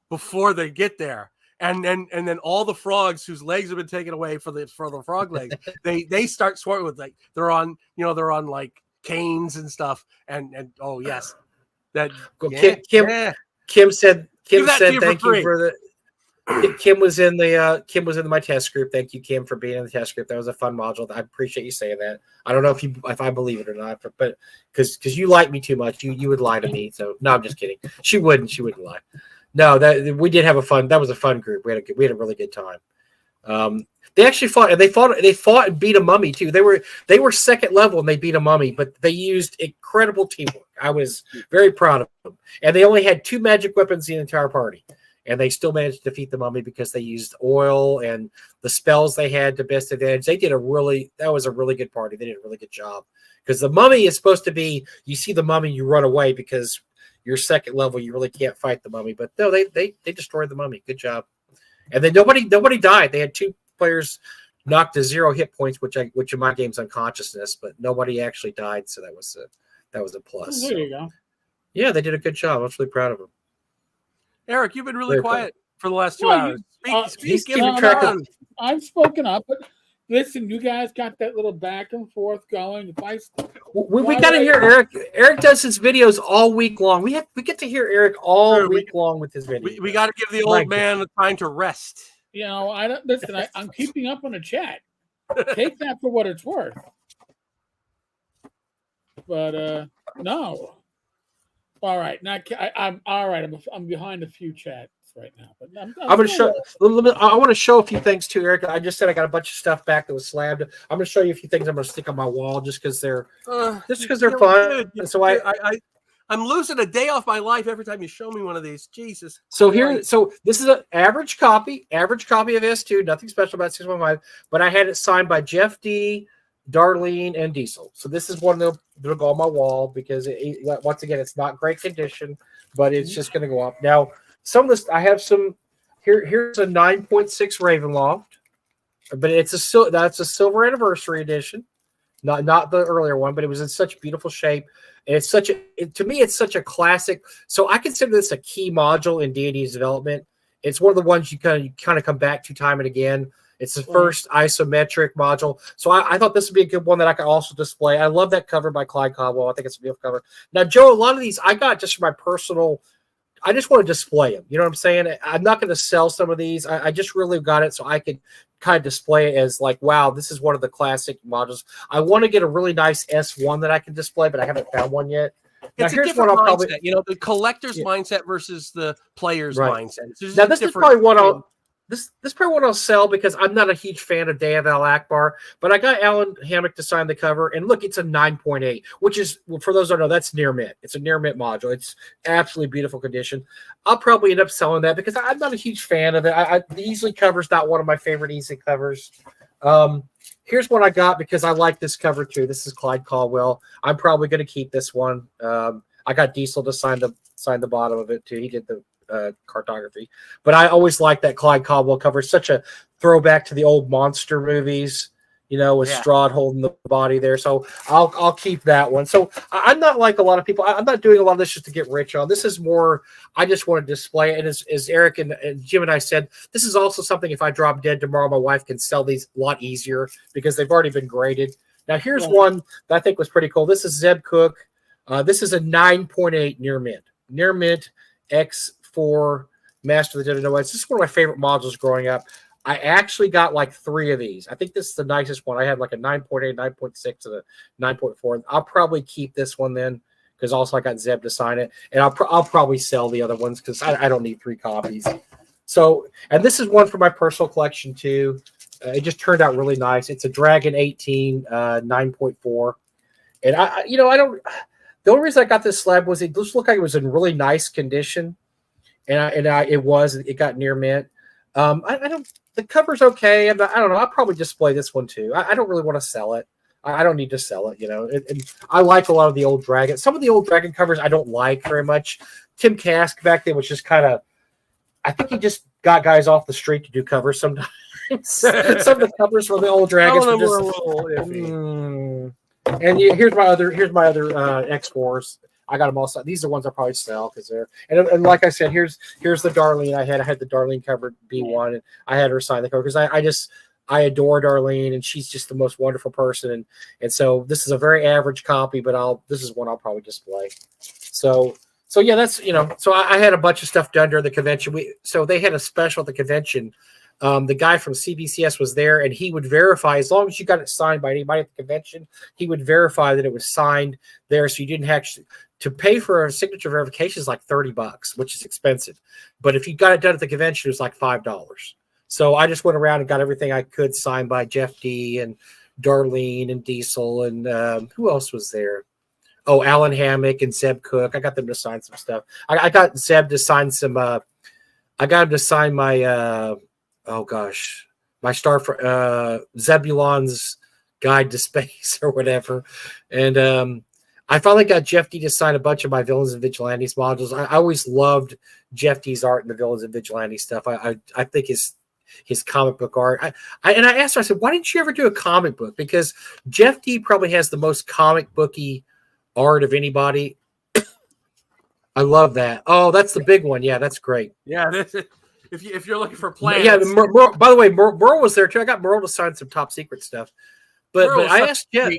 before they get there. And then all the frogs whose legs have been taken away for the frog legs, they start swarming with like they're on like canes and stuff. And oh yes, that Kim said thank you for the. Kim was in my test group. Thank you, Kim, for being in the test group. That was a fun module. I appreciate you saying that. I don't know if I believe it or not, but because you like me too much, you would lie to me. So no, I'm just kidding. She wouldn't lie. No, that we did have a fun. That was a fun group. We had a really good time. They actually fought, and they fought and beat a mummy too. They were second level and they beat a mummy, but they used incredible teamwork. I was very proud of them, and they only had 2 magic weapons in the entire party. And they still managed to defeat the mummy because they used oil and the spells they had to best advantage. That was a really good party. They did a really good job. Because the mummy is supposed to be, you see the mummy, you run away because you're second level, you really can't fight the mummy. But no, they destroyed the mummy. Good job. And then nobody died. They had 2 players knocked to 0 hit points, which in my game's unconsciousness, but nobody actually died. So that was a plus. There you go. Yeah, they did a good job. I was really proud of them. Eric, you've been really quiet for the last 2 hours. I've spoken up, but listen, you guys got that little back and forth going. We got to hear Eric. Eric does his videos all week long. We get to hear Eric all week long with his videos. We got to give the old man the time to rest. You know, I don't listen. I'm keeping up on the chat. Take that for what it's worth. But no. All right, I'm all right. I'm behind a few chats right now, but I'm going to show. I want to show a few things too, Eric. I just said I got a bunch of stuff back that was slabbed. I'm going to show you a few things. I'm going to stick on my wall just because they're fun. Good. So I'm losing a day off my life every time you show me one of these. Jesus. So this is an average copy of S2. Nothing special about 615, but I had it signed by Jeff D, Darlene, and Diesel. So this is one that'll go on my wall because once again, it's not great condition, but it's just going to go up. Now, some of this, I have some here. Here's a 9.6 Ravenloft, but that's a silver anniversary edition, not the earlier one, but it was in such beautiful shape. And it's to me, it's such a classic. So I consider this a key module in D&D's development. It's one of the ones you kind of come back to time and again. It's the first isometric module. So I thought this would be a good one that I could also display. I love that cover by Clyde Caldwell. I think it's a beautiful cover. Now, Joe, a lot of these I got just for my personal, I just want to display them. You know what I'm saying? I'm not going to sell some of these. I just really got it so I could kind of display it as like, wow, this is one of the classic modules. I want to get a really nice S1 that I can display, but I haven't found one yet. It's a different mindset. The collector's mindset versus the player's mindset. Now, this is probably one I'll... This probably what I'll sell because I'm not a huge fan of Day of Al Akbar, but I got Alan Hammock to sign the cover. And look, it's a 9.8, which is, for those who don't know, that's near mint. It's a near mint module. It's absolutely beautiful condition. I'll probably end up selling that because I'm not a huge fan of it. The Easily cover's not one of my favorite Easily covers. Here's one I got because I like this cover too. This is Clyde Caldwell. I'm probably going to keep this one. I got Diesel to sign the bottom of it too. He did the cartography, but I always like that Clyde Caldwell cover. It's such a throwback to the old monster movies, with Strahd holding the body there. So I'll keep that one. So I'm not like a lot of people. I'm not doing a lot of this just to get rich on. This is more, I just want to display it. And as Eric and Jim and I said, this is also something if I drop dead tomorrow, my wife can sell these a lot easier because they've already been graded. Now here's one that I think was pretty cool. This is Zeb Cook. This is a 9.8 near mint X4 Master of the Dead Nomads. This is one of my favorite modules growing up. I actually got like 3 of these. I think this is the nicest one. I had like a 9.8, 9.6, and a 9.4. I'll probably keep this one then because also I got Zeb to sign it. And I'll probably sell the other ones because I don't need 3 copies. So, and this is one for my personal collection too. It just turned out really nice. It's a Dragon 18, 9.4. And I don't. The only reason I got this slab was it just looked like it was in really nice condition, it got near mint. The cover's okay. I don't know. I'll probably display this one too. I don't really want to sell it. I don't need to sell it, And I like a lot of the old Dragon. Some of the old Dragon covers I don't like very much. Tim Kask back then was just kind of. I think he just got guys off the street to do covers sometimes. Some of the covers for the old Dragons were just a little iffy. And here's my other X4s. I got them all. These are the ones I probably sell because they're and like I said, here's the Darlene I had the Darlene covered B1, and I had her sign the cover because I adore Darlene, and she's just the most wonderful person, and so this is a very average copy, but this is one I'll probably display. So yeah, that's so I had a bunch of stuff done during the convention. So they had a special at the convention. The guy from CBCS was there, and he would verify, as long as you got it signed by anybody at the convention, he would verify that it was signed there. So you didn't actually to pay for a signature verification is like $30, which is expensive. But if you got it done at the convention, it was like $5. So I just went around and got everything I could signed by Jeff D and Darlene and Diesel and who else was there? Oh, Alan Hammock and Zeb Cook. I got them to sign some stuff. I got Zeb to sign some. I got him to sign my. My star for Zebulon's Guide to Space or whatever. And I finally got Jeff D to sign a bunch of my Villains and Vigilantes modules. I always loved Jeff D's art and the Villains and Vigilantes stuff. I think his comic book art. I asked her, I said, why didn't you ever do a comic book? Because Jeff D probably has the most comic booky art of anybody. I love that. Oh, that's the big one. Yeah, that's great. Yeah, this is. If you're looking for plans, yeah. By the way, Merle was there too. I got Merle to sign some top secret stuff. But I asked Jeff.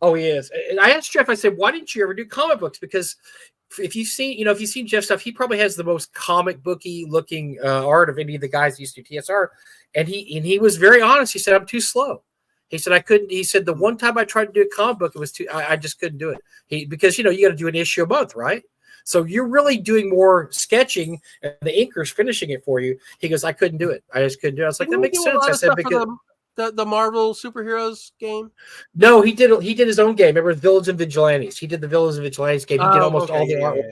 Oh, he is. And I asked Jeff. I said, "Why didn't you ever do comic books?" Because if you've seen Jeff's stuff, he probably has the most comic booky looking art of any of the guys who used to do TSR. And he was very honest. He said, "I'm too slow." He said, "I couldn't." He said, "The one time I tried to do a comic book, it was too. I just couldn't do it." Because you got to do an issue a month, right? So you're really doing more sketching, and the inker's finishing it for you. He goes, I couldn't do it. I just couldn't do it. I was like, that makes sense. I said, because the Marvel superheroes game. No, he did his own game. Remember Villains and Vigilantes? He did the Villains and Vigilantes game. He did almost all the artwork. Yeah.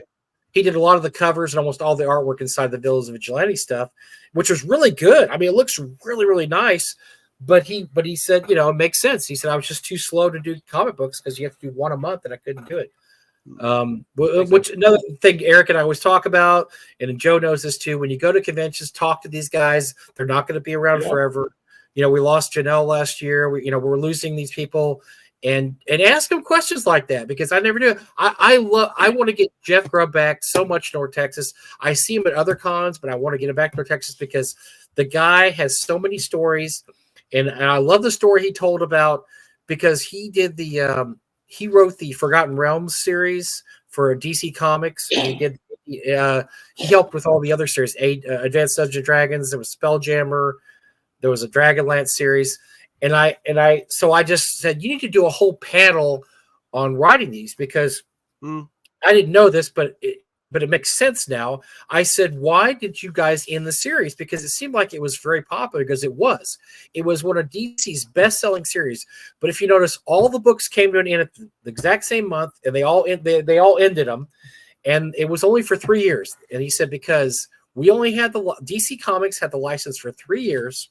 He did a lot of the covers and almost all the artwork inside the Villains and Vigilantes stuff, which was really good. I mean, it looks really, really nice. But he said, it makes sense. He said, I was just too slow to do comic books because you have to do one a month, and I couldn't do it. Which another thing Eric and I always talk about, and Joe knows this too, when you go to conventions, talk to these guys. They're not going to be around forever. We lost Janelle last year. We're losing these people, and ask them questions like that, because I never do. I want to get Jeff Grubb back so much to North Texas. I see him at other cons, but I want to get him back to North Texas because the guy has so many stories, and I love the story he told about, because he did he wrote the Forgotten Realms series for DC Comics. And he helped with all the other series, Advanced Dungeons and Dragons. There was Spelljammer. There was a Dragonlance series. So I just said, you need to do a whole panel on writing these, because I didn't know this, but it makes sense now. I said, why did you guys end the series? Because it seemed like it was very popular, because it was one of DC's best-selling series. But if you notice, all the books came to an end at the exact same month, and they all ended them, and it was only for 3 years. And he said, because we only had DC Comics had the license for 3 years,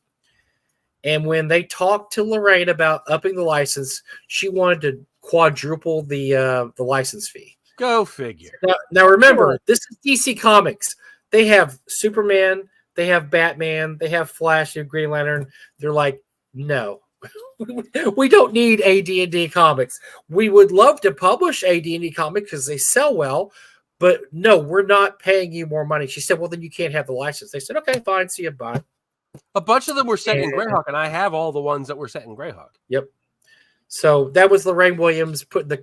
and when they talked to Lorraine about upping the license, she wanted to quadruple the license fee. Go figure. Now remember, this is DC Comics. They have Superman, they have Batman, they have Flash, they have Green Lantern. They're like, no, we don't need AD&D comics. We would love to publish AD&D comics because they sell well, but no, we're not paying you more money. She said, well, then you can't have the license. They said, okay, fine, see you, bye. A bunch of them were set in Greyhawk, and I have all the ones that were set in Greyhawk. Yep. So that was Lorraine Williams putting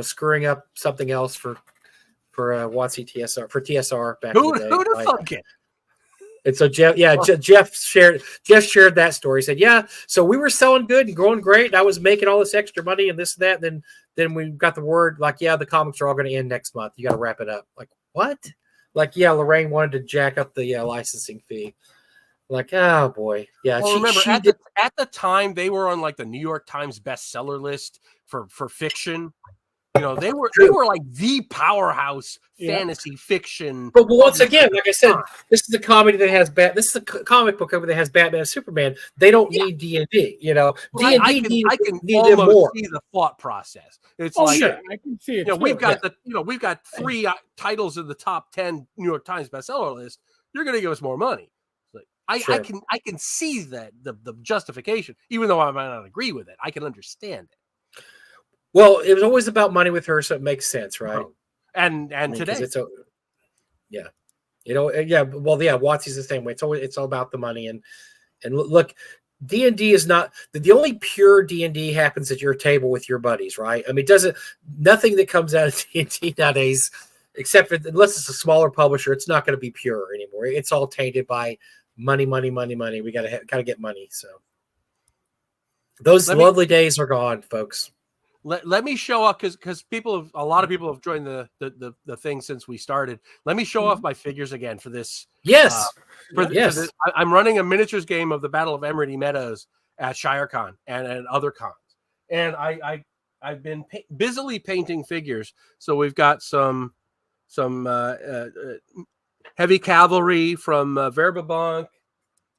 screwing up something else for WotC TSR for TSR back in the day. Who'd have thunk it? And so Jeff shared that story. He said, yeah, so we were selling good and growing great, and I was making all this extra money and this and that. And then we got the word like, yeah, the comics are all going to end next month. You got to wrap it up. Like, what? Like, yeah, Lorraine wanted to jack up the licensing fee. Like, oh boy, yeah. Well, remember at the time they were on like the New York Times bestseller list for fiction. They were like the powerhouse fantasy fiction. But once again, like I said, this is a comedy that has This is a comic book that has Batman and Superman. They don't need D&D. D&D I can almost see the thought process. It's sure. I can see it. We've got 3 titles in the top 10 New York Times bestseller list. You're going to give us more money. I can see that the justification, even though I might not agree with it. I can understand it. Well, it was always about money with her, so it makes sense, right? Oh. And I mean, 'cause today, it's yeah, you know, yeah. Well, yeah, WotC's the same way. It's all about the money, and look, D&D is not the only pure D&D happens at your table with your buddies, right? I mean, nothing that comes out of D&D nowadays, except unless it's a smaller publisher, it's not going to be pure anymore. It's all tainted by money, money, money, money. We gotta get money. So those lovely days are gone, folks. Let me show off because a lot of people have joined the thing since we started. Let me show off my figures again for this. Yes. For this, I'm running a miniatures game of the Battle of Emerity Meadows at ShireCon and other cons, and I've been busily painting figures. So we've got some heavy cavalry from Verbabank.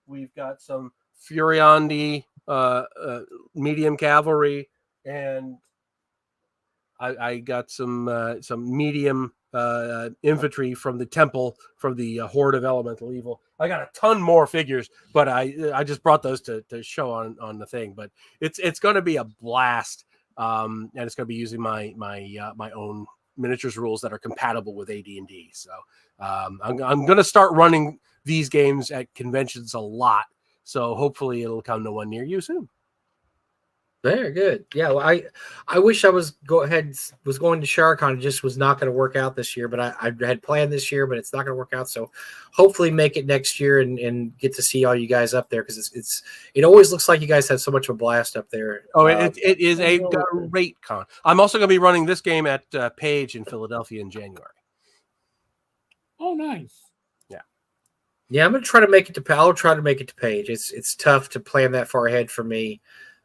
We've got some Furiondi medium cavalry, and I got some medium infantry from the temple, from the Horde of Elemental Evil. I got a ton more figures, but I just brought those to show on the thing. But it's going to be a blast, and it's going to be using my own miniatures rules that are compatible with AD&D. So I'm going to start running these games at conventions a lot. So hopefully it'll come to one near you soon. Very good. Yeah, well, I wish I was going to ShireCon. It just was not going to work out this year, but I had planned this year, but it's not going to work out. So hopefully make it next year and get to see all you guys up there, because it always looks like you guys have so much of a blast up there. Oh, it is a great con. I'm also going to be running this game at Page in Philadelphia in January. Oh, nice. Yeah, I'm going to try to make it to. I'll try to make it to Page. It's tough to plan that far ahead for me.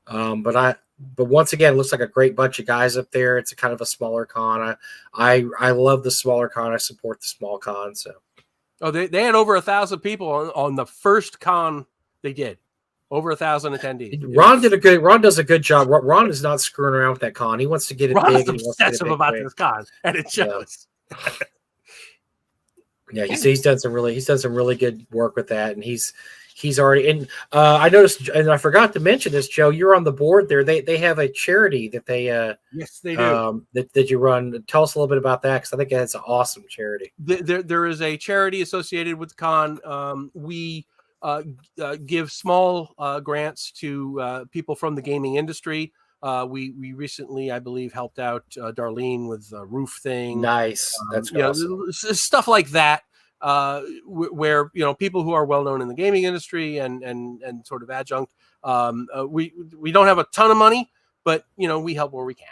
But once again, it looks like a great bunch of guys up there. It's a kind of a smaller con. I love the smaller con. I support the small con. So, they had over 1,000 people on the first con they did. Over 1,000 attendees. Ron does a good job. Ron is not screwing around with that con. He wants to get it big. Ron's obsessive about this con, and it shows. Yeah, he's done some really good work with that, and he's already in. I noticed, and I forgot to mention this, Joe. You're on the board there. They have a charity that they yes, they do that you run. Tell us a little bit about that, because I think that's an awesome charity. There is a charity associated with the con. We give small grants to people from the gaming industry. We recently, I believe, helped out Darlene with the roof thing. Nice, that's awesome. Stuff like that. Where people who are well known in the gaming industry and sort of adjunct. We don't have a ton of money, but we help where we can.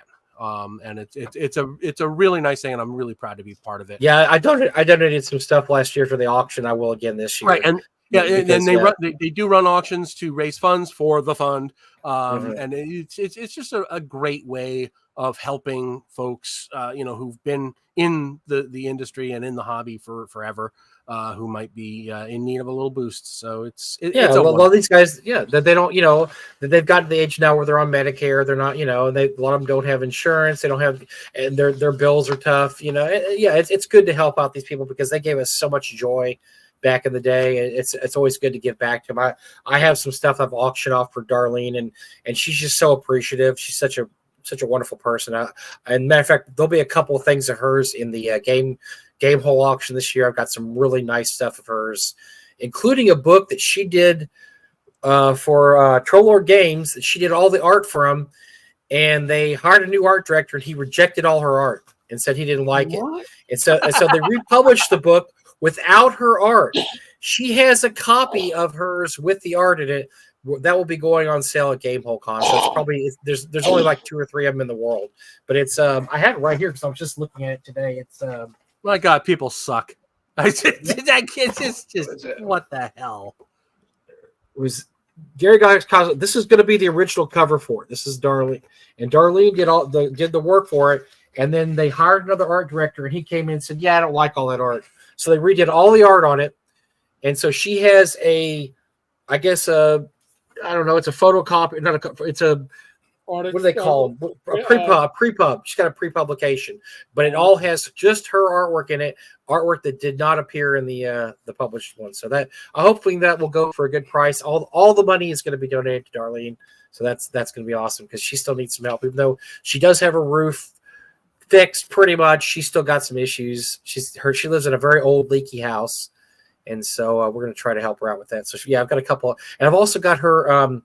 And it's a really nice thing, and I'm really proud to be part of it. Yeah, I donated some stuff last year for the auction. I will again this year. Right, and they do run auctions to raise funds for the fund. And it's just a great way of helping folks, who've been in the industry and in the hobby for forever, who might be in need of a little boost. So a lot of these guys, that they don't, that they've gotten to the age now where they're on Medicare. They're not, a lot of them don't have insurance. They don't have, and their bills are tough. It's good to help out these people, because they gave us so much joy back in the day. It's always good to give back to them. I have some stuff I've auctioned off for Darlene, and she's just so appreciative. She's such a wonderful person. And matter of fact, there'll be a couple of things of hers in the game hole auction this year. I've got some really nice stuff of hers, including a book that she did for Troll Lord Games that she did all the art from, and they hired a new art director, and he rejected all her art and said he didn't like it. And so they republished the book without her art. She has a copy of hers with the art in it that will be going on sale at Gamehole Con. So it's probably there's only like 2 or 3 of them in the world, but it's I have it right here because I was just looking at it today. It's my God, people suck. Just what the hell? It was Gary Gygax Cosmo. This is going to be the original cover for it. This is Darlene, and Darlene did the work for it, and then they hired another art director, and he came in and said, "Yeah, I don't like all that art." So they redid all the art on it, and so she has I guess I don't know. It's a photocopy. It's a what do they call them? A pre-pub. She's got a pre-publication, but it all has just her artwork in it. Artwork that did not appear in the published one. So that hopefully that will go for a good price. All the money is going to be donated to Darlene. So that's going to be awesome because she still needs some help, even though she does have her roof fixed pretty much. She's still got some issues. She lives in a very old leaky house, and so we're going to try to help her out with that. So I've got a couple, and I've also got her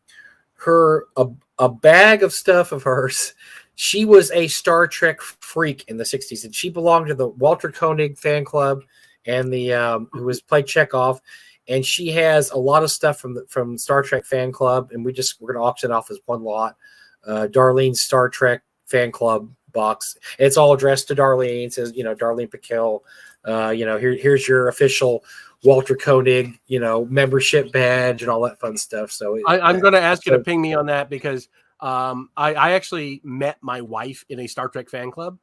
a bag of stuff of hers. She was a Star Trek freak in the 60s, and she belonged to the Walter Koenig fan club and the who was played Chekhov, and she has a lot of stuff from Star Trek fan club, and we're going to auction off as one lot. Darlene's Star Trek fan club box. It's all addressed to Darlene. It says, Darlene Piquel, here's your official Walter Koenig, membership badge and all that fun stuff. So I'm going to ask you to ping me on that because I actually met my wife in a Star Trek fan club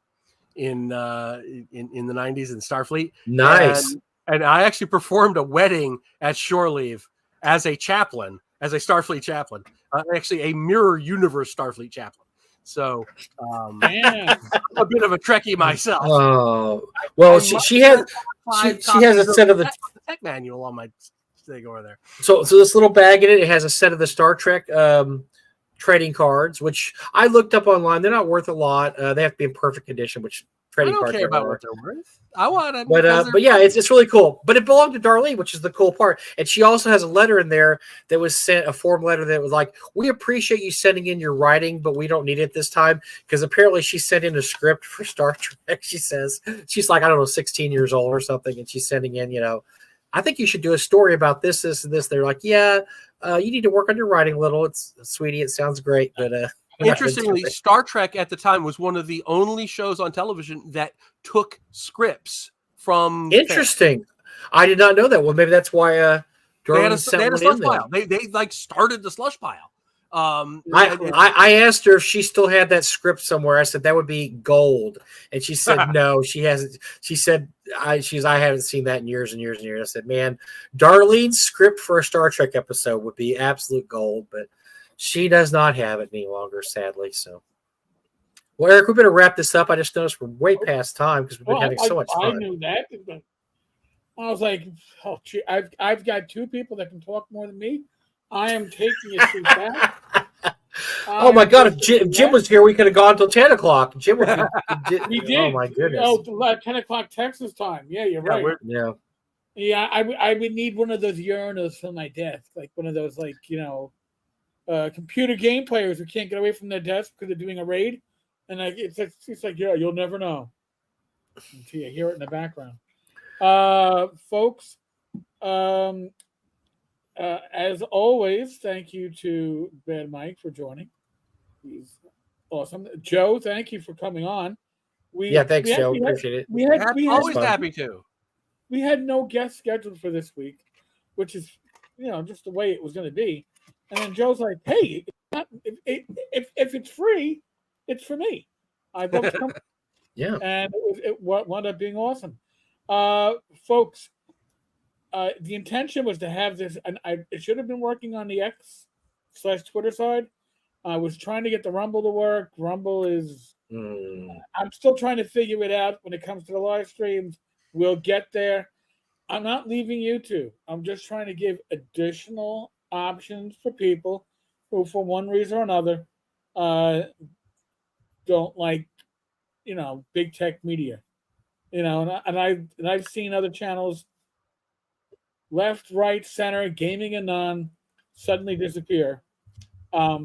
in the 90s in Starfleet. Nice. And I actually performed a wedding at Shore Leave as a chaplain, as a Starfleet chaplain, actually a mirror universe Starfleet chaplain. So I'm a bit of a Trekkie myself. Oh, well, she has a set of the tech manual on my thing over there. So this little bag in it has a set of the Star Trek trading cards, which I looked up online. They're not worth a lot. They have to be in perfect condition, which trading cards care about what they're worth. I want them. But yeah, it's really cool. But it belonged to Darlene, which is the cool part. And she also has a letter in there that was sent, a form letter that was like, we appreciate you sending in your writing, but we don't need it this time. Because apparently she sent in a script for Star Trek. She says, she's like, I don't know, 16 years old or something. And she's sending in, I think you should do a story about this, this, and this. They're like, yeah, you need to work on your writing a little. It's sweetie, it sounds great, but interestingly, Star Trek at the time was one of the only shows on television that took scripts from. Interesting. Fans. I did not know that. Well, maybe that's why they had a slush pile. They like started the slush pile. I asked her if she still had that script somewhere. I said that would be gold, and she said no, she hasn't. She said I haven't seen that in years and years and years. I said, man, Darlene's script for a Star Trek episode would be absolute gold, but she does not have it any longer, sadly. So, well, Eric, we better wrap this up. I just noticed we're way past time because we've been having so much fun. I knew that. I was like, oh, gee, I've got two people that can talk more than me. I am taking it too fast. Oh my God! If Jim was here, we could have gone till 10 o'clock. Jim would be. We did. Oh my goodness! Oh, 10 o'clock Texas time. Yeah, you're right. Yeah. I would need one of those urinals for my desk, like one of those, like computer game players who can't get away from their desk because they're doing a raid, and like it's like yeah, you'll never know until you hear it in the background. Folks, as always, thank you to Bad Mike for joining. He's awesome. Joe, thank you for coming on. Thanks, Joe. Appreciate it. Always happy to. We had no guest scheduled for this week, which is just the way it was going to be. And then Joe's like, "Hey, if it's free, it's for me. I'd love to come." Yeah, and it wound up being awesome, folks. The intention was to have this, and it should have been working on the X/Twitter side. I was trying to get the Rumble to work. Rumble is, I'm still trying to figure it out when it comes to the live streams. We'll get there. I'm not leaving YouTube. I'm just trying to give additional options for people who, for one reason or another, don't like, big tech media. And I've seen other channels, left, right, center, gaming and none, suddenly disappear. I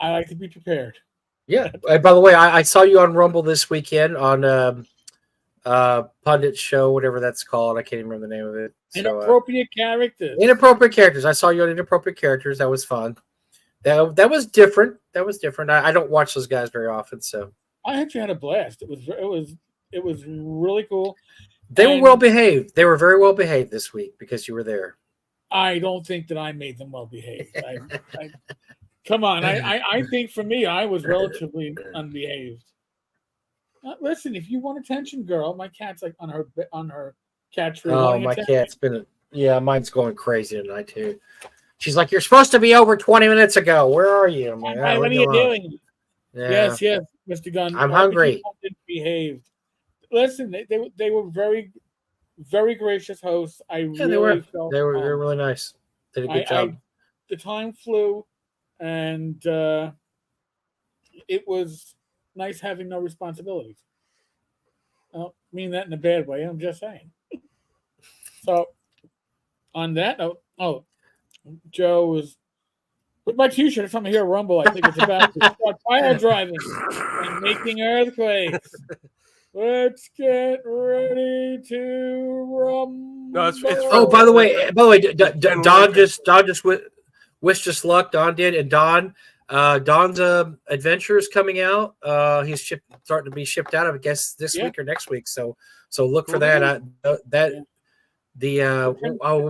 like to be prepared. Yeah. By the way, I saw you on Rumble this weekend on Pundit Show, whatever that's called. I can't even remember the name of it. Inappropriate Characters. Inappropriate Characters. I saw you on Inappropriate Characters. That was fun. That was different. I don't watch those guys very often, so I actually had a blast. It was really cool. They were well behaved. They were very well behaved this week because you were there. I don't think that I made them well behaved. Come on. I think for me, I was relatively unbehaved. Listen, if you want attention, girl, my cat's like on her cat tree. Oh, my cat's mine's going crazy tonight too. She's like, "You're supposed to be over 20 minutes ago. Where are you?" What are you doing? Yeah. Yes, Mr. Gunn. I'm hungry. Behaved. Listen, they were very, very gracious hosts. They were really nice. Did a good job. The time flew. and it was nice having no responsibilities. I don't mean that in a bad way. I'm just saying. So, on that note, Joe was with my T-shirt. If I'm here, rumble. I think it's about to start fire driving and making earthquakes. Let's get ready to rumble. No, it's Oh, by the way, Don just wished us luck. Don did, and Don's adventure is coming out. He's starting to be shipped out, I guess, this week or next week. So look for that. What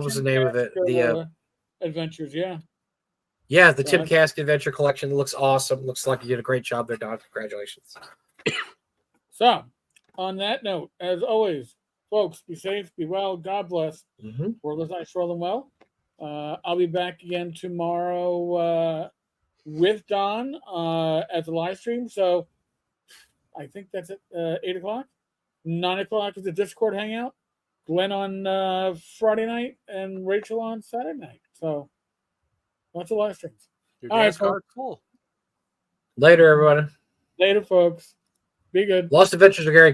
was the name of it? The Adventures, yeah. Yeah, the Tim Kask Adventure Collection looks awesome. Looks like you did a great job there, Don. Congratulations. So, on that note, as always, folks, be safe, be well, God bless. World is nice, rolling well. I'll be back again tomorrow with Don at the live stream. So, I think that's at 8 o'clock. 9 o'clock is the Discord hangout. Glenn on Friday night and Rachel on Saturday night. So, lots of live streams. Your All right, dance card folks. full. Later, everyone. Later, folks. Be good. Lost Adventures of Gary